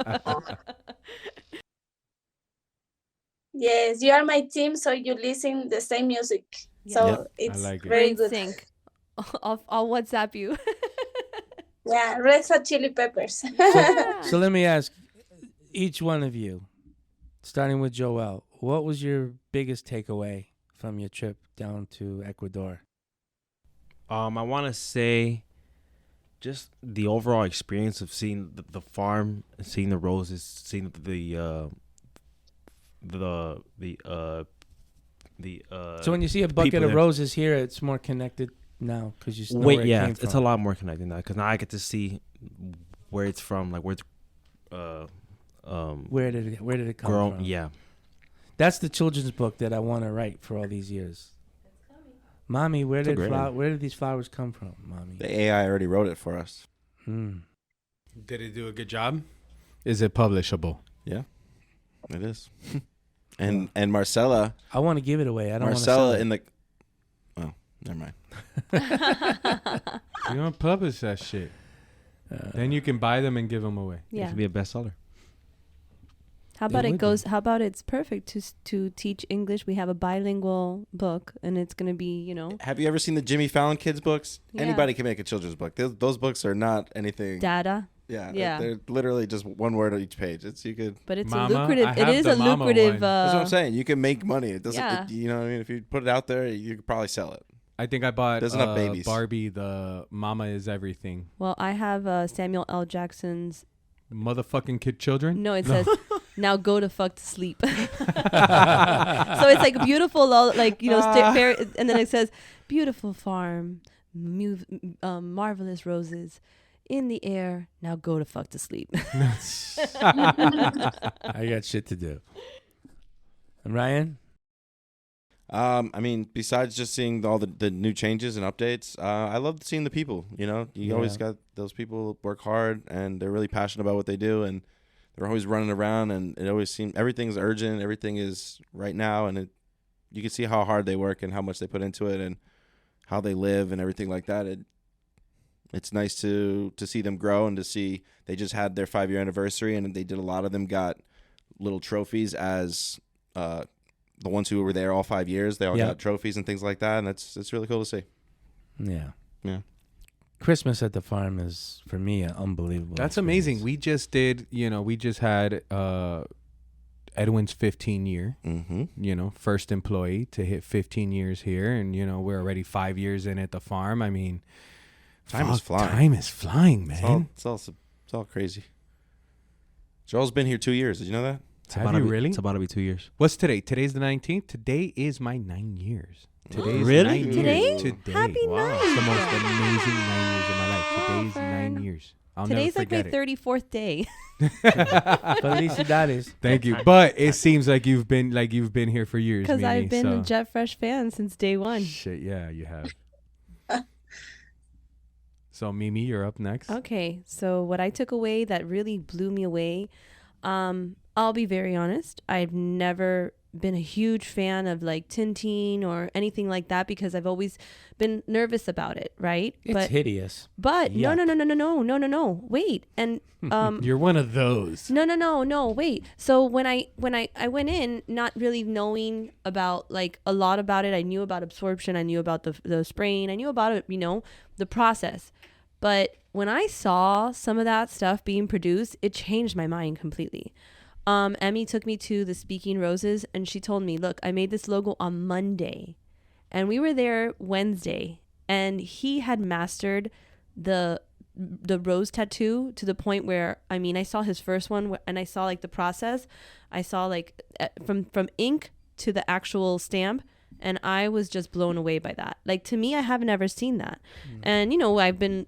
Speaker 6: Yes, you are my team, so you listen the same music. So
Speaker 4: Yep,
Speaker 6: it's
Speaker 7: like it.
Speaker 3: We're
Speaker 6: very
Speaker 3: in
Speaker 6: good.
Speaker 3: sync. I'll WhatsApp you.
Speaker 6: Yeah, Red Hot Chili Peppers.
Speaker 2: So let me ask each one of you, starting with Joel, what was your biggest takeaway from your trip down to Ecuador?
Speaker 5: I want to say just the overall experience of seeing the farm, seeing the roses, seeing the
Speaker 2: So when you see a bucket
Speaker 5: people
Speaker 2: of
Speaker 5: there.
Speaker 2: roses here, it's more connected now because you know where it came
Speaker 5: it's a
Speaker 2: from.
Speaker 5: lot more connected now because now I get to see where it's from, like where it's
Speaker 2: Where did it come
Speaker 5: grown.
Speaker 2: from?
Speaker 5: Yeah,
Speaker 2: That's the children's book that I want to write for all these years. Mommy, where
Speaker 4: It's a
Speaker 2: did
Speaker 4: great one.
Speaker 2: where did these flowers come from, Mommy?
Speaker 4: The AI already wrote it for us.
Speaker 2: Hmm.
Speaker 7: Did it do a good job? Is it publishable?
Speaker 4: Yeah, it is. and Marcella,
Speaker 2: I want to give it away. I don't want to
Speaker 4: Marcella
Speaker 2: sell
Speaker 4: in
Speaker 2: it.
Speaker 4: the. Oh, never mind.
Speaker 7: You don't publish that shit. Then you can buy them and give them away.
Speaker 5: it
Speaker 3: Yeah.
Speaker 5: could be a bestseller.
Speaker 3: How about
Speaker 2: It
Speaker 3: it
Speaker 2: would
Speaker 3: goes?
Speaker 2: be.
Speaker 3: How about it's perfect to teach English? We have a bilingual book, and it's gonna be
Speaker 4: Have you ever seen the Jimmy Fallon kids books?
Speaker 3: Yeah.
Speaker 4: Anybody can make a children's book. Those books are not anything.
Speaker 3: data,
Speaker 4: Yeah,
Speaker 3: Yeah.
Speaker 4: They're literally just one word on each page. It's you could.
Speaker 3: but it's
Speaker 7: Mama,
Speaker 3: a lucrative.
Speaker 7: I
Speaker 3: It
Speaker 7: have
Speaker 3: is
Speaker 7: the
Speaker 3: a
Speaker 7: mama
Speaker 3: lucrative.
Speaker 7: one.
Speaker 4: That's what I'm saying. You can make money. It doesn't.
Speaker 3: Yeah.
Speaker 4: You know what I mean? If you put it out there, you could probably sell it.
Speaker 7: I think I bought
Speaker 4: Doesn't have babies.
Speaker 7: Barbie, the Mama is Everything.
Speaker 3: Well, I have Samuel L. Jackson's.
Speaker 7: Motherfucking kid children?
Speaker 3: No, it says now go to fuck to sleep. So it's like beautiful, and then it says beautiful farm, marvelous roses in the air. Now go to fuck to sleep.
Speaker 2: I got shit to do. And Ryan?
Speaker 4: I mean, besides just seeing all the new changes and updates, I love seeing the people. You know, you always
Speaker 2: Yeah.
Speaker 4: got those people work hard and they're really passionate about what they do, and they're always running around. And it always seems everything's urgent, everything is right now, and you can see how hard they work and how much they put into it and how they live and everything like that. It's nice to see them grow and to see they just had their 5-year anniversary, and they did a lot of them got little trophies as the ones who were there all 5 years. They all
Speaker 2: Yeah.
Speaker 4: got trophies and things like that, and it's really cool to see.
Speaker 2: Yeah.
Speaker 4: Yeah.
Speaker 2: Christmas at the farm is, for me, an unbelievable.
Speaker 7: That's
Speaker 2: experience.
Speaker 7: amazing. We just did, we just had Edwin's 15 year,
Speaker 4: Mm-hmm.
Speaker 7: first employee to hit 15 years here. And, we're already 5 years in at the farm. I mean,
Speaker 4: Time is flying.
Speaker 7: Time is flying, man.
Speaker 4: It's all crazy. Joel's been here 2 years. Did you know that?
Speaker 7: Have you really?
Speaker 5: It's about to be 2 years.
Speaker 7: What's today? Today's the 19th. Today is my 9 years. Today's
Speaker 5: Really?
Speaker 7: 9
Speaker 3: Today?
Speaker 7: years. Today.
Speaker 3: Happy
Speaker 7: Wow. It's the most amazing 9 years of my life. Today's 9 years. I'll
Speaker 3: Today's
Speaker 7: never
Speaker 3: like my
Speaker 7: forget it.
Speaker 3: 34th day.
Speaker 2: Felicidades.
Speaker 7: Thank you. But it seems like you've been here for years.
Speaker 3: Because
Speaker 7: Mimi,
Speaker 3: I've been a
Speaker 7: so.
Speaker 3: Jet Fresh fan since day one.
Speaker 7: Shit, yeah, you have. So Mimi, you're up next.
Speaker 3: Okay, so what I took away that really blew me away, I'll be very honest. I've never been a huge fan of like Tintin or anything like that because I've always been nervous about it, right?
Speaker 2: It's hideous.
Speaker 3: But
Speaker 2: Yuck.
Speaker 3: no. Wait. And
Speaker 7: You're one of those.
Speaker 3: no, wait. So when I went in not really knowing about like a lot about it, I knew about absorption, I knew about the spraying, I knew about it, the process. But when I saw some of that stuff being produced, it changed my mind completely. Emmy took me to the Speaking Roses and she told me, look, I made this logo on Monday and we were there Wednesday and he had mastered the rose tattoo to the point where, I saw his first one and I saw like the process. I saw like from ink to the actual stamp. And I was just blown away by that. Like, to me, I haven't ever seen that. And, I've seen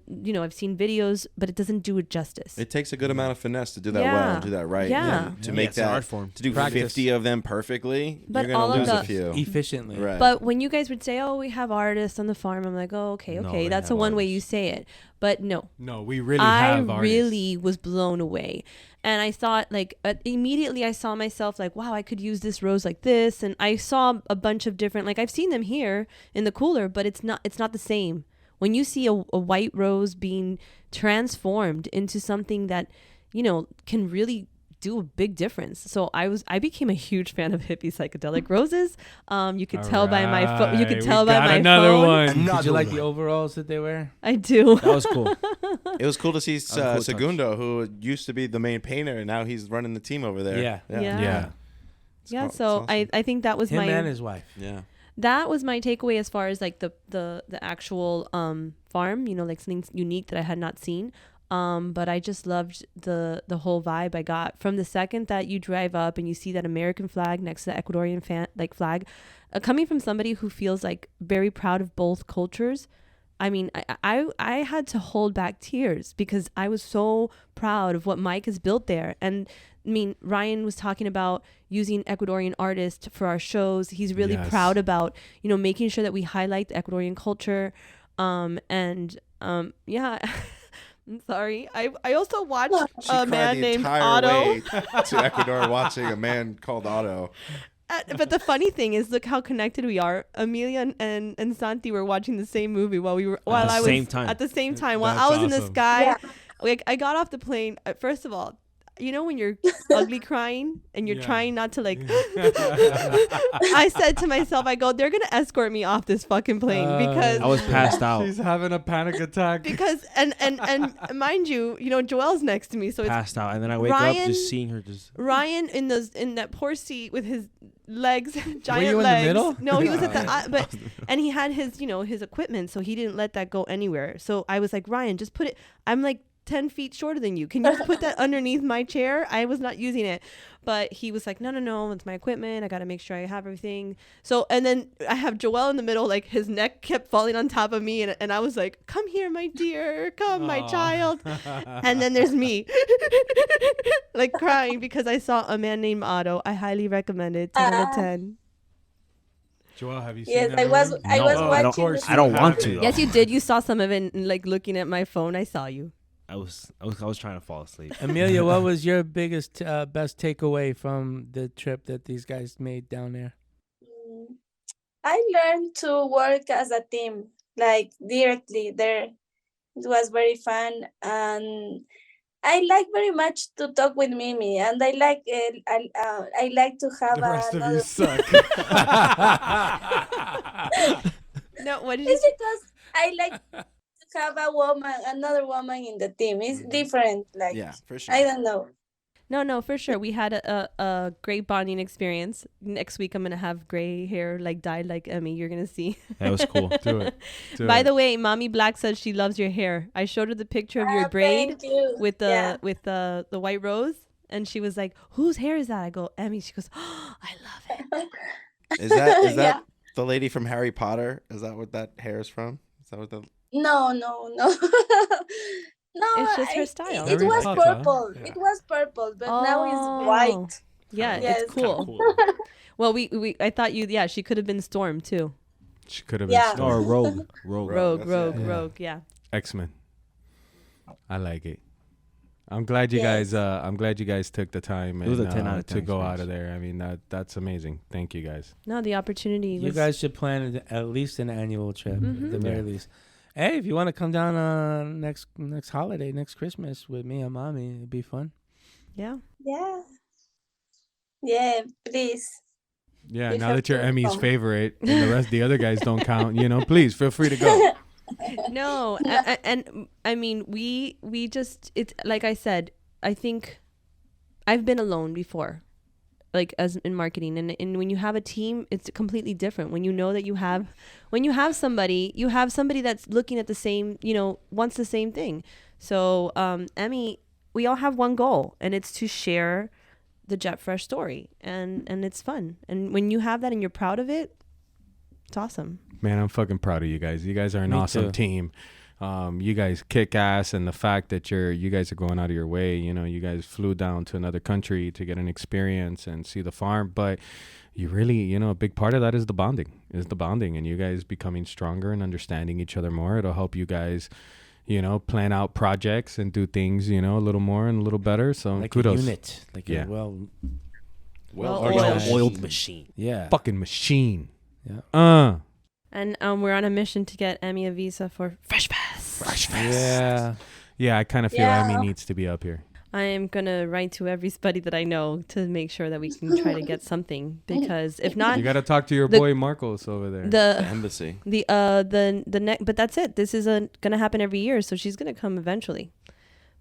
Speaker 3: videos, but it doesn't do it justice.
Speaker 4: It takes a good amount of finesse to do that well and do that right.
Speaker 3: Yeah.
Speaker 4: And to make
Speaker 5: it's an
Speaker 4: that,
Speaker 5: art form.
Speaker 4: to do
Speaker 2: Practice.
Speaker 4: 50 of them perfectly,
Speaker 3: But
Speaker 4: you're
Speaker 3: all
Speaker 4: going
Speaker 3: of
Speaker 4: to lose a
Speaker 3: the-
Speaker 4: few.
Speaker 2: Efficiently.
Speaker 4: Right.
Speaker 3: But when you guys would say, oh, we have artists on the farm, I'm like, oh, okay.
Speaker 5: No, they
Speaker 3: That's
Speaker 5: have
Speaker 3: the one way
Speaker 5: artists.
Speaker 3: you say it. But no,
Speaker 7: No, we really
Speaker 3: I
Speaker 7: have artists.
Speaker 3: really was blown away. And I thought like immediately I saw myself like, wow, I could use this rose like this. And I saw a bunch of different, like I've seen them here in the cooler, but it's not the same. When you see a white rose being transformed into something that, can really do a big difference. So I became a huge fan of hippie psychedelic roses. You could tell by my phone. You could tell by my
Speaker 7: another
Speaker 3: phone.
Speaker 7: one.
Speaker 2: Did you like the overalls that they wear?
Speaker 3: I do.
Speaker 5: That was cool.
Speaker 4: It was cool to see
Speaker 5: was a cool touch.
Speaker 4: Segundo, who used to be the main painter, and now he's running the team over there.
Speaker 2: Yeah.
Speaker 3: Yeah.
Speaker 7: Yeah.
Speaker 3: Yeah,
Speaker 4: It's
Speaker 3: so
Speaker 4: awesome.
Speaker 3: I think that was
Speaker 2: Him
Speaker 3: my
Speaker 2: and his wife.
Speaker 4: Yeah.
Speaker 3: that was my takeaway as far as like the actual farm, like something unique that I had not seen. But I just loved the whole vibe I got from the second that you drive up and you see that American flag next to the Ecuadorian flag, coming from somebody who feels like very proud of both cultures. I had to hold back tears because I was so proud of what Mike has built there. And Ryan was talking about using Ecuadorian artists for our shows. He's really
Speaker 7: Yes.
Speaker 3: proud about, making sure that we highlight the Ecuadorian culture. Yeah. I'm sorry. I also watched
Speaker 4: She
Speaker 3: a
Speaker 4: cried
Speaker 3: man
Speaker 4: the
Speaker 3: named
Speaker 4: entire
Speaker 3: Otto.
Speaker 4: way to Ecuador watching a man called Otto.
Speaker 3: But the funny thing is, look how connected we are. Amelia and Santi were watching the same movie while I was
Speaker 5: same time.
Speaker 3: at the same time while
Speaker 7: That's
Speaker 3: I was in the
Speaker 7: awesome.
Speaker 3: sky.
Speaker 6: Yeah.
Speaker 3: Like I got off the plane. First of all, when you're ugly crying and you're
Speaker 7: Yeah.
Speaker 3: trying not to like. I said to myself, I go, they're gonna escort me off this fucking plane because
Speaker 5: I was passed out.
Speaker 7: She's having a panic attack.
Speaker 3: because and mind you, Joel's next to me, so it's
Speaker 5: Passed out, and then I wake up
Speaker 3: Ryan-
Speaker 5: just seeing her just.
Speaker 3: Ryan in that poor seat with his legs, giant
Speaker 2: you in the
Speaker 3: legs.
Speaker 2: middle?
Speaker 3: No, he was at the but and he had his his equipment, so he didn't let that go anywhere. So I was like, Ryan, just put it. I'm like 10 feet shorter than you. Can you just put that underneath my chair? I was not using it, but he was like, no, it's my equipment. I got to make sure I have everything. So and then I have Joel in the middle, like his neck kept falling on top of me, and I was like, come here, my dear, come, my
Speaker 7: Aw.
Speaker 3: child. And then there's me, like crying because I saw A Man Named Otto. I highly recommend it. 10 out of 10.
Speaker 7: Joel, have you seen
Speaker 6: Yes,
Speaker 7: that
Speaker 6: I was
Speaker 7: movie?
Speaker 6: I
Speaker 5: No,
Speaker 6: was
Speaker 5: I don't-
Speaker 6: watching.
Speaker 7: course
Speaker 6: the-
Speaker 5: I don't want
Speaker 7: have
Speaker 5: to.
Speaker 7: it.
Speaker 3: Yes, you did. You saw some of it, and, like looking at my phone. I saw you.
Speaker 5: I was trying to fall asleep.
Speaker 2: Amelia, what was your biggest, best takeaway from the trip that these guys made down there?
Speaker 6: I learned to work as a team, like directly there. It was very fun, and I like very much to talk with Mimi, and I like to have
Speaker 7: The rest of you
Speaker 6: another.
Speaker 7: suck.
Speaker 3: No, what did you
Speaker 6: It's because I like to have another woman in the team. It's different, like
Speaker 4: Yeah, for sure.
Speaker 6: I don't know.
Speaker 3: No, for sure. We had a great bonding experience. Next week, I'm gonna have gray hair, like dyed like Emmy. You're gonna see.
Speaker 5: That was cool.
Speaker 7: Do it. Do
Speaker 3: By
Speaker 7: it.
Speaker 3: the way, Mommy Black says she loves your hair. I showed her the picture of your
Speaker 6: Ah,
Speaker 3: braid
Speaker 6: thank you.
Speaker 3: with the
Speaker 6: Yeah.
Speaker 3: with the white rose, and she was like, "Whose hair is that?" I go, "Emmy." She goes, "Oh, I love it."
Speaker 4: Is that
Speaker 6: Yeah.
Speaker 4: the lady from Harry Potter? Is that what that hair is from? Is that what the
Speaker 6: No. No,
Speaker 3: It's just her style.
Speaker 6: It
Speaker 7: Harry
Speaker 6: was
Speaker 7: Potter.
Speaker 6: purple.
Speaker 7: Yeah.
Speaker 6: It was purple, but now
Speaker 3: Oh.
Speaker 6: it's white.
Speaker 3: Yeah,
Speaker 6: Yes.
Speaker 3: it's cool.
Speaker 5: Cool.
Speaker 3: Well, we I thought she could have been Storm too.
Speaker 7: She could have been
Speaker 6: Yeah.
Speaker 5: Or
Speaker 7: Storm.
Speaker 5: Rogue.
Speaker 3: Rogue,
Speaker 7: Yeah.
Speaker 3: yeah.
Speaker 7: X-Men. I like it. I'm glad you
Speaker 6: Yes.
Speaker 7: guys. I'm glad you guys took the time
Speaker 5: It was
Speaker 7: and,
Speaker 5: a 10 out of
Speaker 7: to
Speaker 5: 10
Speaker 7: go out of
Speaker 5: experience.
Speaker 7: there. I mean, that's amazing. Thank you guys.
Speaker 3: No, the opportunity
Speaker 2: You
Speaker 3: was
Speaker 2: guys should plan at least an annual trip,
Speaker 3: Mhm.
Speaker 2: at the very
Speaker 7: Yeah.
Speaker 2: least. Hey, if you want to come down next holiday, next Christmas with me and mommy, it'd be fun.
Speaker 3: yeah.
Speaker 6: Yeah. Yeah, please.
Speaker 7: Yeah,
Speaker 6: We
Speaker 7: now
Speaker 6: have
Speaker 7: that you're
Speaker 6: to
Speaker 7: Emmy's
Speaker 6: come.
Speaker 7: favorite and the other guys don't count, please feel free to go.
Speaker 3: No, and I mean we just it's like I said, I think I've been alone before, like as in marketing, and when you have a team, it's completely different. When you know that you have somebody that's looking at the same, wants the same thing. So Emmy, we all have one goal, and it's to share the Jet Fresh story, and it's fun. And when you have that and you're proud of it, it's awesome.
Speaker 7: Man, I'm fucking proud of you guys. You guys are an
Speaker 2: Me
Speaker 7: awesome
Speaker 2: too.
Speaker 7: team. You guys kick ass, and the fact that you guys are going out of your way. You guys flew down to another country to get an experience and see the farm. But you really, a big part of that is the bonding, and you guys becoming stronger and understanding each other more. It'll help you guys, plan out projects and do things, a little more and a little better. So
Speaker 2: Like
Speaker 7: kudos.
Speaker 2: a unit, like
Speaker 7: Yeah.
Speaker 2: a well
Speaker 3: Well-oiled
Speaker 5: Oiled machine.
Speaker 2: yeah.
Speaker 7: Fucking machine.
Speaker 2: Yeah.
Speaker 3: And we're on a mission to get Emmy a visa for Fresh Fest.
Speaker 2: Yeah.
Speaker 7: Yeah, I kind of feel
Speaker 6: Yeah.
Speaker 7: Emmy needs to be up here.
Speaker 3: I am gonna write to everybody that I know to make sure that we can try to get something, because if not,
Speaker 7: You got to talk to your
Speaker 3: the-
Speaker 7: boy Marcos over there.
Speaker 4: The
Speaker 3: the
Speaker 4: embassy.
Speaker 3: the next. But that's it. This is gonna happen every year, so she's gonna come eventually.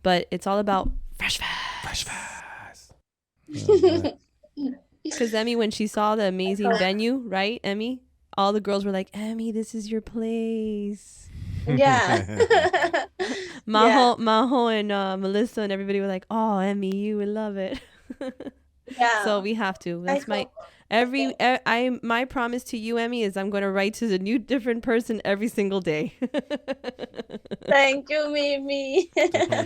Speaker 3: But it's all about Fresh Fest. Because Emmy, when she saw the amazing venue, right, Emmy, all the girls were like, "Emmy, this is your place."
Speaker 6: Yeah.
Speaker 3: Maho and Melissa and everybody were like, "Oh, Emmy, you would love it."
Speaker 6: Yeah.
Speaker 3: So we have to. That's my
Speaker 6: hope.
Speaker 3: my promise to you, Emmy, is I'm going to write to a new different person every single day.
Speaker 6: Thank you, Mimi.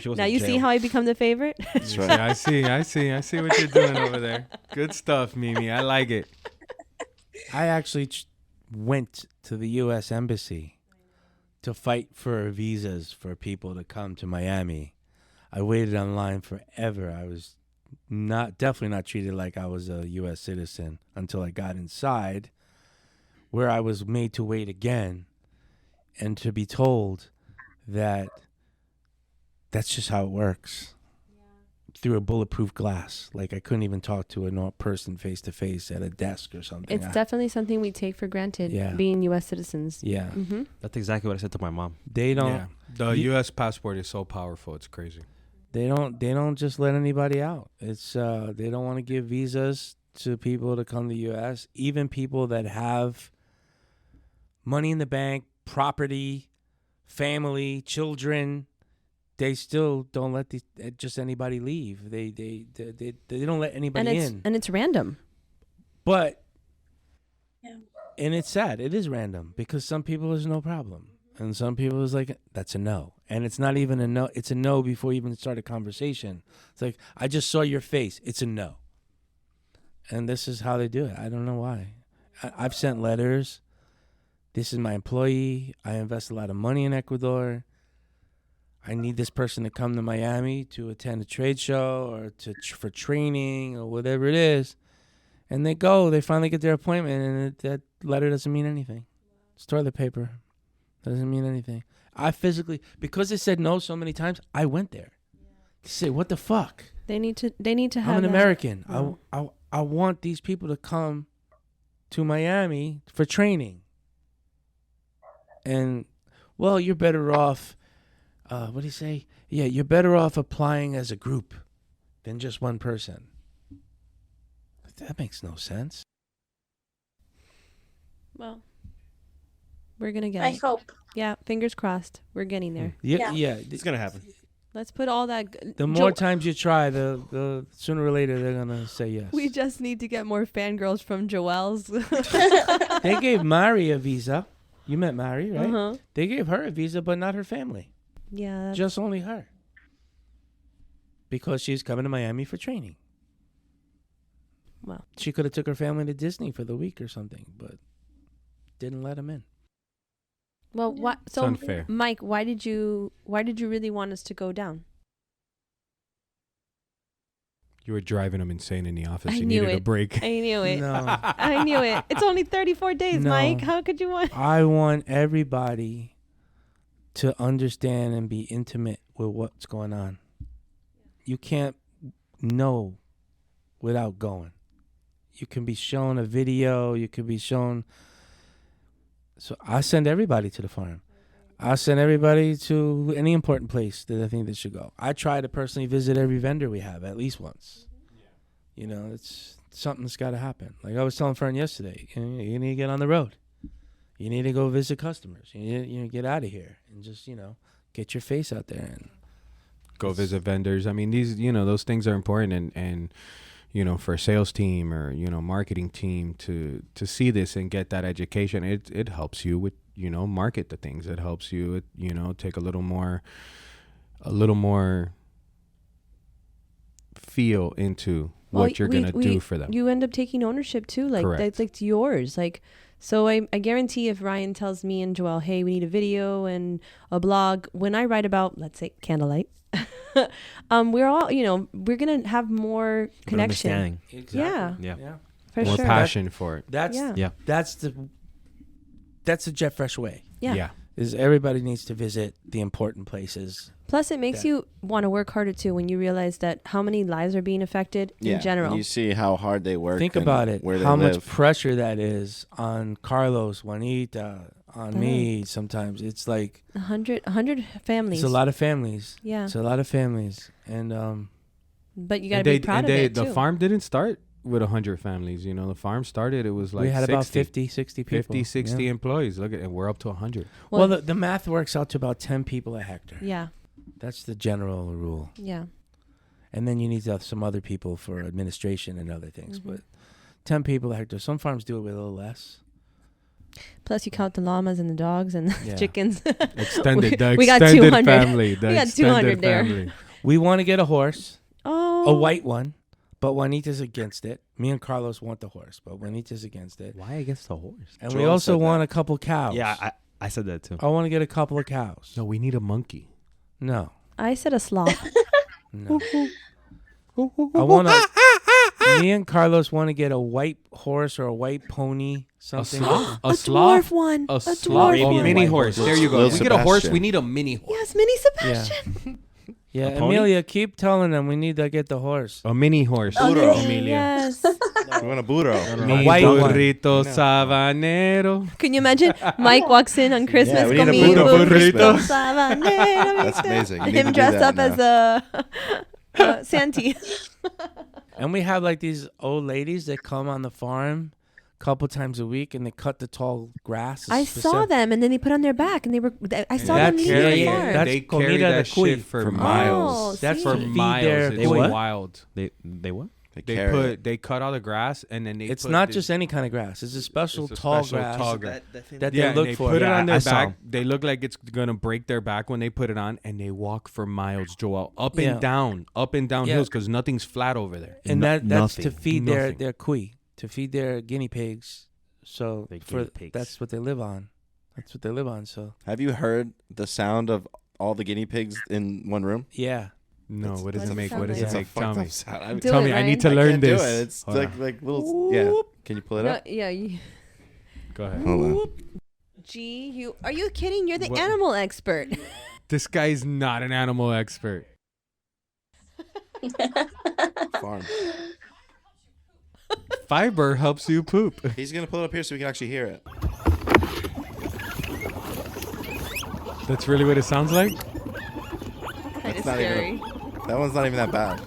Speaker 3: Now you see how I become the favorite.
Speaker 4: That's right.
Speaker 7: Yeah, I see what you're doing over there. Good stuff, Mimi. I like it.
Speaker 2: I actually went to the U.S. Embassy to fight for visas for people to come to Miami. I waited online forever. I was definitely not treated like I was a U.S. citizen until I got inside, where I was made to wait again, and to be told that that's just how it works. Through a bulletproof glass. Like, I couldn't even talk to a person face to face at a desk or something.
Speaker 3: It's definitely something we take for granted,
Speaker 2: Yeah.
Speaker 3: being U.S. citizens.
Speaker 2: Yeah.
Speaker 3: Mm-hmm.
Speaker 5: That's exactly what I said to my mom.
Speaker 2: They don't.
Speaker 7: Yeah. The U.S. passport is so powerful. It's crazy.
Speaker 2: They don't just let anybody out. It's they don't want to give visas to people to come to the U.S. Even people that have money in the bank, property, family, children, they still don't let just anybody leave. They don't let anybody in.
Speaker 3: And it's random.
Speaker 2: But
Speaker 6: Yeah.
Speaker 2: and it's sad. It is random because some people there's no problem, and some people is like that's a no, and it's not even a no. It's a no before you even start a conversation. It's like I just saw your face. It's a no. And this is how they do it. I don't know why. I've sent letters. This is my employee. I invest a lot of money in Ecuador. I need this person to come to Miami to attend a trade show or for training or whatever it is. And they finally get their appointment, and that letter doesn't mean anything. It's toilet paper. Doesn't mean anything. I physically, because they said no so many times, I went there. To say, what the fuck?
Speaker 3: They need to have
Speaker 2: I'm an
Speaker 3: that.
Speaker 2: American.
Speaker 3: No.
Speaker 2: I want these people to come to Miami for training. And, well, you're better off, what do you say? Yeah, you're better off applying as a group than just one person. That makes no sense.
Speaker 3: Well, we're going to get
Speaker 6: I
Speaker 3: it.
Speaker 6: hope.
Speaker 3: Yeah, fingers crossed. We're getting there.
Speaker 6: Yeah.
Speaker 2: Yeah.
Speaker 5: It's gonna happen.
Speaker 3: Let's put all that...
Speaker 2: The more times you try, the sooner or later they're gonna say yes.
Speaker 3: We just need to get more fangirls from Joelle's.
Speaker 2: They gave Mari a visa. You met Mari, right?
Speaker 3: Uh-huh.
Speaker 2: They gave her a visa, but not her family.
Speaker 3: Yeah.
Speaker 2: Just only her. because she's coming to Miami for training.
Speaker 3: Well,
Speaker 2: She could have took her family to Disney for the week or something, but didn't let them in.
Speaker 3: well,
Speaker 6: Yeah.
Speaker 3: what?
Speaker 7: It's
Speaker 3: So,
Speaker 7: unfair.
Speaker 3: Mike, why did you really want us to go down?
Speaker 7: You were driving him insane in the office.
Speaker 3: I
Speaker 7: You
Speaker 3: knew
Speaker 7: needed a
Speaker 3: it.
Speaker 7: break.
Speaker 3: I knew it.
Speaker 2: No.
Speaker 3: I knew it. It's only 34 days,
Speaker 2: No.
Speaker 3: Mike. How could you want?
Speaker 2: I want everybody to understand and be intimate with what's going on. You can't know without going. You can be shown a video. You can be shown. So I send everybody to the farm. I send everybody to any important place that I think they should go. I try to personally visit every vendor we have at least once. You know, it's something that's got to happen. Like I was telling Fern yesterday, you need to get on the road. You need to go visit customers. You need to get out of here and just, get your face out there. And
Speaker 7: Go visit vendors. I mean, these, those things are important. And for a sales team or, marketing team to see this and get that education, it helps you with, market the things. It helps you, take a little more feel into what you're going to do for them.
Speaker 3: You end up taking ownership too. Like
Speaker 7: Correct.
Speaker 3: that's like yours. Like, so I guarantee if Ryan tells me and Joelle, hey, we need a video and a blog, when I write about, let's say, candlelight, we're all, we're going to have more connection.
Speaker 5: Understanding.
Speaker 3: Yeah.
Speaker 5: Yeah.
Speaker 3: For
Speaker 7: More
Speaker 3: sure.
Speaker 7: passion for it.
Speaker 2: that's
Speaker 3: Yeah.
Speaker 2: that's the Jet Fresh way.
Speaker 3: Yeah.
Speaker 2: Is everybody needs to visit the important places.
Speaker 3: Plus, it makes you want to work harder too when you realize that how many lives are being affected in general.
Speaker 4: You see how hard they work.
Speaker 2: Think
Speaker 4: and
Speaker 2: about it.
Speaker 4: Where they
Speaker 2: How
Speaker 4: live.
Speaker 2: much pressure that is on Carlos, Juanita, on me. Sometimes it's like
Speaker 3: 100 families.
Speaker 2: it's a lot of families.
Speaker 3: Yeah.
Speaker 2: It's a lot of families, and
Speaker 3: But you got to be proud of it too.
Speaker 7: The farm didn't start with 100 families. The farm started, it was like
Speaker 2: we had
Speaker 7: 60,
Speaker 2: about 50, 60 people.
Speaker 7: 50, 60
Speaker 2: Yeah.
Speaker 7: employees. Look at, and we're up to 100.
Speaker 2: Well, the math works out to about 10 people a hectare.
Speaker 3: yeah.
Speaker 2: That's the general rule.
Speaker 3: Yeah.
Speaker 2: And then you need to have some other people for administration and other things.
Speaker 3: Mhm.
Speaker 2: But 10 people a hectare. Some farms do it with a little less.
Speaker 3: Plus, you count the llamas and the dogs and the
Speaker 2: Yeah.
Speaker 3: chickens.
Speaker 7: Extended, the
Speaker 3: we got
Speaker 7: extended
Speaker 3: 200.
Speaker 7: family. The
Speaker 3: We got
Speaker 7: extended
Speaker 3: 200 there.
Speaker 7: family.
Speaker 2: We want to get a horse,
Speaker 3: Oh.
Speaker 2: a white one, but Juanita's against it. Me and Carlos want the horse, but Juanita's against it.
Speaker 5: Why against the horse?
Speaker 2: And
Speaker 4: Joel
Speaker 2: we also
Speaker 4: said
Speaker 2: want
Speaker 4: that.
Speaker 2: a couple cows.
Speaker 5: Yeah, I said that too.
Speaker 2: I want to get a couple of cows.
Speaker 7: No, we need a monkey.
Speaker 2: No.
Speaker 3: I said a sloth.
Speaker 2: No. I want to. Me and Carlos want to get a white horse or a white pony. Something.
Speaker 7: sloth?
Speaker 3: a dwarf one.
Speaker 7: A
Speaker 3: dwarf
Speaker 7: sloth. A
Speaker 3: one.
Speaker 7: mini
Speaker 4: White
Speaker 7: horse.
Speaker 4: horse.
Speaker 7: There you go.
Speaker 4: Little
Speaker 7: If we get a horse,
Speaker 4: Sebastian.
Speaker 7: we need a mini horse.
Speaker 3: Yes, mini Sebastian.
Speaker 2: Yeah,
Speaker 7: A pony?
Speaker 2: Emilia, keep telling them we need to get the horse.
Speaker 7: A mini horse.
Speaker 4: Burro.
Speaker 7: Emilia.
Speaker 3: Yes.
Speaker 4: We want a burro.
Speaker 2: A
Speaker 7: Mi
Speaker 2: white one.
Speaker 7: burrito
Speaker 4: No.
Speaker 7: sabanero.
Speaker 3: Can you imagine? Mike walks in on Christmas.
Speaker 4: Yeah, we need a
Speaker 3: con mi
Speaker 7: burrito.
Speaker 3: sabanero.
Speaker 4: That's amazing. You need
Speaker 3: Him
Speaker 4: to do
Speaker 3: dressed
Speaker 4: that
Speaker 3: up
Speaker 4: now.
Speaker 3: as a Santi.
Speaker 2: And we have like these old ladies that come on the farm a couple times a week and they cut the tall grass.
Speaker 3: I saw them, and then they put on their back, and they were. I saw them
Speaker 2: That's
Speaker 3: leaving
Speaker 2: carry-
Speaker 3: the
Speaker 2: yeah,
Speaker 3: farm.
Speaker 2: that's
Speaker 7: They
Speaker 2: comida
Speaker 7: carry
Speaker 2: de
Speaker 7: that
Speaker 2: cuy.
Speaker 7: shit for
Speaker 4: For
Speaker 7: miles.
Speaker 3: Oh,
Speaker 2: That's
Speaker 3: see?
Speaker 2: for
Speaker 7: For
Speaker 2: feed
Speaker 7: miles.
Speaker 2: their
Speaker 7: It's
Speaker 5: They what?
Speaker 7: wild.
Speaker 5: They what?
Speaker 7: They cut all the grass and then they
Speaker 2: It's
Speaker 7: put
Speaker 2: not
Speaker 7: this-
Speaker 2: just any kind of grass. It's a special
Speaker 7: It's a
Speaker 2: tall
Speaker 7: special
Speaker 2: grass
Speaker 7: tall grass.
Speaker 2: that
Speaker 7: Yeah,
Speaker 2: they
Speaker 7: and
Speaker 2: look
Speaker 7: they
Speaker 2: for.
Speaker 7: put it
Speaker 5: Yeah,
Speaker 7: on their
Speaker 5: I saw
Speaker 7: back.
Speaker 5: 'em.
Speaker 7: They look like it's gonna break their back when they put it on, and they walk for miles, Joel, up
Speaker 2: Yeah.
Speaker 7: and down
Speaker 2: Yeah.
Speaker 7: hills because nothing's flat over there.
Speaker 2: And that's to
Speaker 5: nothing.
Speaker 2: feed
Speaker 7: Nothing.
Speaker 2: their cuy, to feed their guinea pigs. So
Speaker 5: Their
Speaker 2: for
Speaker 5: guinea pigs.
Speaker 2: that's what they live on. That's what they live on. So
Speaker 4: Have you heard the sound of all the guinea pigs in one room?
Speaker 2: yeah,
Speaker 7: No, what does
Speaker 3: What's
Speaker 7: it
Speaker 3: it
Speaker 7: make?
Speaker 3: sound
Speaker 7: What does
Speaker 3: like?
Speaker 7: it make? Tell me.
Speaker 4: Sound.
Speaker 3: Do
Speaker 7: Tell
Speaker 3: it,
Speaker 7: me. I
Speaker 3: Ryan.
Speaker 7: need to
Speaker 4: I
Speaker 7: learn
Speaker 4: can't do
Speaker 7: this.
Speaker 4: it. It's
Speaker 7: Hold on.
Speaker 4: like little. Yeah. Can you pull it up?
Speaker 3: Yeah. You,
Speaker 7: Go ahead.
Speaker 4: Hold on.
Speaker 3: gee, you are you kidding? You're the
Speaker 7: What?
Speaker 3: animal expert.
Speaker 7: This guy's not an animal expert.
Speaker 4: Farm.
Speaker 7: Fiber helps you poop.
Speaker 4: He's gonna pull it up here so we can actually hear it.
Speaker 7: That's really what it sounds like.
Speaker 3: Kind of
Speaker 4: not
Speaker 3: scary.
Speaker 4: even That one's not even that bad.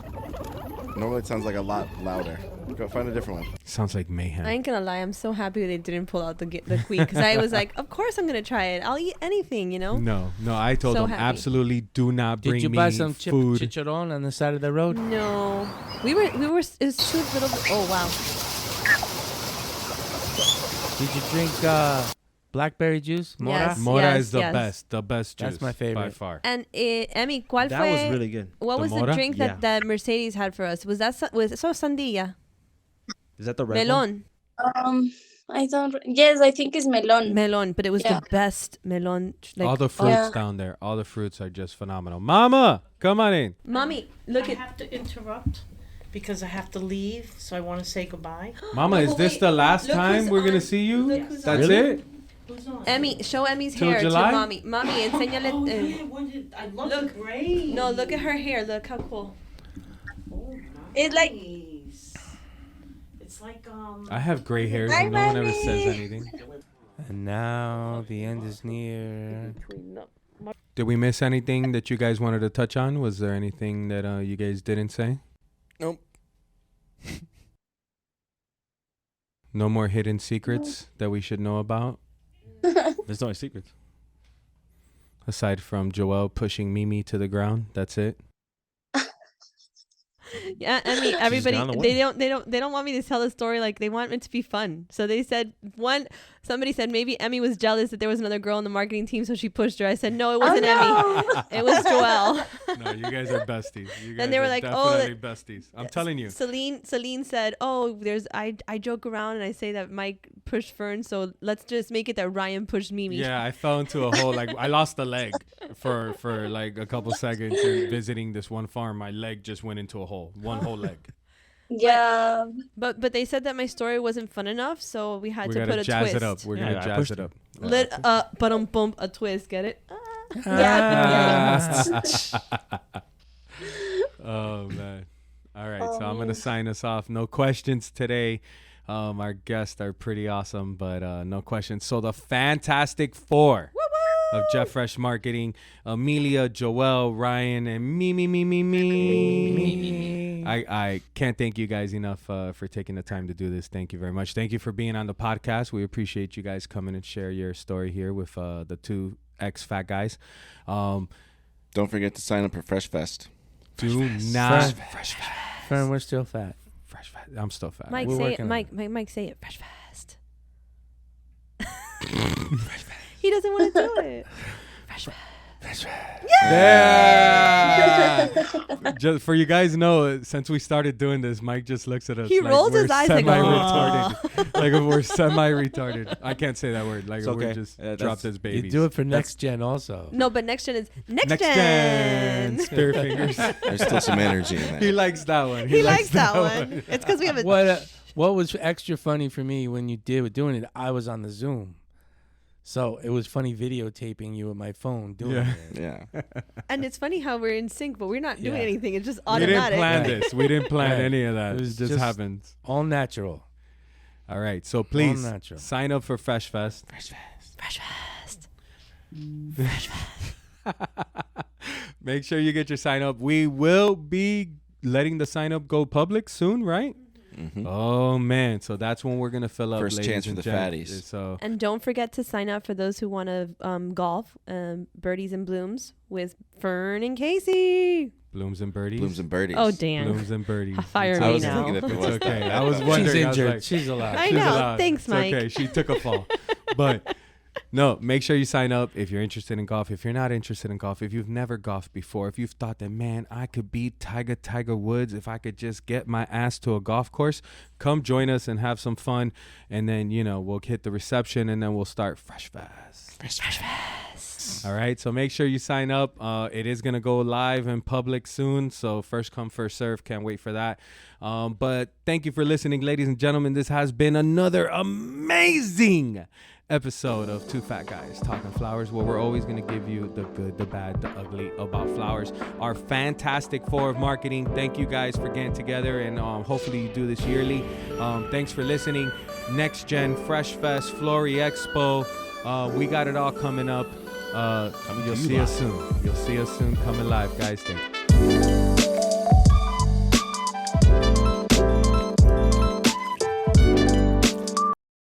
Speaker 4: Normally it sounds like a lot louder. Go find a different one.
Speaker 7: Sounds like mayhem.
Speaker 3: I ain't gonna lie. I'm so happy they didn't pull out the queen because I was like, of course I'm gonna try it. I'll eat anything, you know.
Speaker 7: No, I told
Speaker 3: So
Speaker 7: him
Speaker 3: happy.
Speaker 7: absolutely do not bring
Speaker 2: did you
Speaker 7: me
Speaker 2: buy some
Speaker 7: food.
Speaker 2: chicharron on the side of the road?
Speaker 3: No, we were. It was too little. Oh wow.
Speaker 2: Did you drink Blackberry juice, Mora.
Speaker 3: Yes.
Speaker 7: Mora is the
Speaker 3: yes.
Speaker 7: best. The best juice.
Speaker 2: That's my favorite.
Speaker 7: by far.
Speaker 3: And Emmy, ¿cuál
Speaker 5: That
Speaker 3: fue?
Speaker 5: was really good.
Speaker 3: What
Speaker 7: The
Speaker 3: was
Speaker 7: Mora?
Speaker 3: the drink that,
Speaker 5: Yeah.
Speaker 3: that Mercedes had for us? Was that so sandilla?
Speaker 5: Is that the red one?
Speaker 3: Melon.
Speaker 6: I don't. Yes, I think it's melon.
Speaker 3: Melon, but it was
Speaker 6: Yeah.
Speaker 3: the best melon.
Speaker 7: All the fruits
Speaker 6: Yeah.
Speaker 7: down there. All the fruits are just phenomenal. Mama, come on in.
Speaker 3: Mommy, look
Speaker 8: I
Speaker 3: at.
Speaker 8: have to interrupt because I have to leave, so I want to say goodbye.
Speaker 7: Mama, is this
Speaker 3: wait,
Speaker 7: the last
Speaker 3: look
Speaker 7: time
Speaker 3: who's
Speaker 7: we're going to
Speaker 3: on.
Speaker 7: see you?
Speaker 3: Look who's
Speaker 7: That's
Speaker 3: on.
Speaker 7: it?
Speaker 8: Who's on?
Speaker 3: Emmy, show Emmy's
Speaker 7: Till
Speaker 3: hair
Speaker 7: July?
Speaker 3: to mommy. Mommy, enséñale.
Speaker 8: Oh, yeah, I love
Speaker 3: Look.
Speaker 8: the gray.
Speaker 3: No, look at her hair. Look how cool.
Speaker 8: Oh,
Speaker 6: It's like-
Speaker 8: nice. It's like
Speaker 7: I have gray hairs
Speaker 6: Hi,
Speaker 7: and no one ever
Speaker 6: Mommy.
Speaker 7: says anything.
Speaker 2: And now the end is near.
Speaker 7: Did we miss anything that you guys wanted to touch on? Was there anything that you guys didn't say?
Speaker 4: Nope.
Speaker 7: No more hidden secrets that we should know about?
Speaker 5: There's no secrets.
Speaker 7: Aside from Joelle pushing Mimi to the ground, that's it.
Speaker 3: Yeah, Emmy. Everybody,
Speaker 5: gone away.
Speaker 3: they don't want me to tell the story. Like they want it to be fun. So they said somebody said maybe Emmy was jealous that there was another girl on the marketing team, so she pushed her. I said no, it wasn't Emmy. It was Joelle.
Speaker 7: No, you guys are besties. You guys
Speaker 3: Then they were
Speaker 7: are
Speaker 3: like, oh,
Speaker 7: definitely besties. I'm telling you.
Speaker 3: Celine said, "Oh, I joke around and I say that Mike pushed Fern, so let's just make it that Ryan pushed Mimi."
Speaker 7: Yeah, I fell into a hole. Like I lost a leg for like a couple seconds and visiting this one farm. My leg just went into a hole. One whole leg.
Speaker 6: Yeah.
Speaker 3: But they said that my story wasn't fun enough, so we had
Speaker 7: We're
Speaker 3: to
Speaker 7: gonna
Speaker 3: put a
Speaker 7: jazz
Speaker 3: twist.
Speaker 7: it up. We're
Speaker 5: Yeah,
Speaker 7: gonna
Speaker 5: I
Speaker 7: jazz
Speaker 5: pushed
Speaker 7: it
Speaker 5: it.
Speaker 7: up.
Speaker 3: But a twist, get it?
Speaker 6: Yeah.
Speaker 7: Oh man. All right, so I'm gonna sign us off. No questions today. Our guests are pretty awesome, but no questions. So the Fantastic Four of Jeff Fresh Marketing: Emilia, Joelle, Ryan, and me. I can't thank you guys enough for taking the time to do this. Thank you very much. Thank you for being on the podcast. We appreciate you guys coming and share your story here with the two ex-fat guys.
Speaker 4: Don't forget to sign up for Fresh Fest.
Speaker 7: Do not
Speaker 2: Fresh Fern, we're still fat.
Speaker 7: Fresh fat. I'm still fat.
Speaker 3: Mike,
Speaker 2: We're
Speaker 3: say it.
Speaker 2: working on
Speaker 3: Mike, say it. Fresh fast. He doesn't want to do it. Fresh fast.
Speaker 7: Yeah. Just for you guys know, since we started doing this, Mike just looks at us.
Speaker 3: He
Speaker 7: like
Speaker 3: rolls
Speaker 7: we're
Speaker 3: his eyes like,
Speaker 7: semi-retarded. Like if we're semi-retarded. I can't say that word. Like
Speaker 5: It's
Speaker 7: if we're
Speaker 5: okay.
Speaker 7: just
Speaker 5: Yeah,
Speaker 7: dropped
Speaker 5: that's-
Speaker 7: as babies.
Speaker 2: You do it for next gen also.
Speaker 3: No, but next gen is next
Speaker 7: Next
Speaker 3: gen.
Speaker 7: gen. Spear fingers.
Speaker 4: There's still some energy in
Speaker 7: He
Speaker 4: there.
Speaker 7: likes that one.
Speaker 3: He likes that one. It's because we have a.
Speaker 2: What was extra funny for me when you did doing it? I was on the Zoom, so it was funny videotaping you with my phone doing
Speaker 7: Yeah.
Speaker 2: it.
Speaker 4: Yeah.
Speaker 3: And it's funny how we're in sync, but we're not doing
Speaker 2: Yeah.
Speaker 3: anything. It's just
Speaker 7: We didn't
Speaker 3: automatic.
Speaker 7: plan this. We didn't plan
Speaker 2: Right.
Speaker 7: any of that.
Speaker 2: It
Speaker 7: It
Speaker 2: was
Speaker 7: just
Speaker 2: just-
Speaker 7: happens.
Speaker 2: All natural.
Speaker 7: All right. So please
Speaker 2: natural.
Speaker 7: sign up for Fresh Fest.
Speaker 3: Fresh fast.
Speaker 7: Make sure you get your sign up. We will be letting the sign up go public soon, right?
Speaker 4: Mhm.
Speaker 7: Oh man, so that's when we're gonna fill up.
Speaker 4: First
Speaker 7: ladies
Speaker 4: chance for
Speaker 7: and
Speaker 4: the
Speaker 7: gents.
Speaker 4: fatties.
Speaker 7: So
Speaker 3: And don't forget to sign up for those who want to golf, birdies and blooms with Fern and Casey.
Speaker 7: blooms and birdies.
Speaker 4: Blooms and birdies.
Speaker 3: Oh damn!
Speaker 7: Blooms and birdies.
Speaker 3: Fire
Speaker 7: It's
Speaker 3: me
Speaker 4: I
Speaker 7: okay.
Speaker 4: was
Speaker 3: now.
Speaker 4: thinking if it
Speaker 7: It's
Speaker 4: was
Speaker 7: okay.
Speaker 4: that.
Speaker 7: I was wondering.
Speaker 2: She's
Speaker 7: I was
Speaker 2: injured.
Speaker 7: like,
Speaker 2: She's alive.
Speaker 3: I
Speaker 7: she's
Speaker 3: know.
Speaker 7: allowed.
Speaker 3: Thanks,
Speaker 7: It's
Speaker 3: Mike.
Speaker 7: Okay, she took a fall, but no. Make sure you sign up if you're interested in golf. If you're not interested in golf, if you've never golfed before, if you've thought that, man, I could beat Tiger Woods if I could just get my ass to a golf course, come join us and have some fun, and then we'll hit the reception and then we'll start Fresh Fest.
Speaker 3: Fresh fast.
Speaker 7: All right, so make sure you sign up. It is going to go live in public soon, so first come, first serve. Can't wait for that. But thank you for listening, ladies and gentlemen. This has been another amazing episode of Two Fat Guys Talking Flowers, where we're always going to give you the good, the bad, the ugly about flowers. Our Fantastic Four of marketing. Thank you guys for getting together, and hopefully you do this yearly. Thanks for listening. Next Gen, Fresh Fest, Flory Expo. We got it all coming up. You'll see us soon. You'll see us soon coming live, guys. Thank you.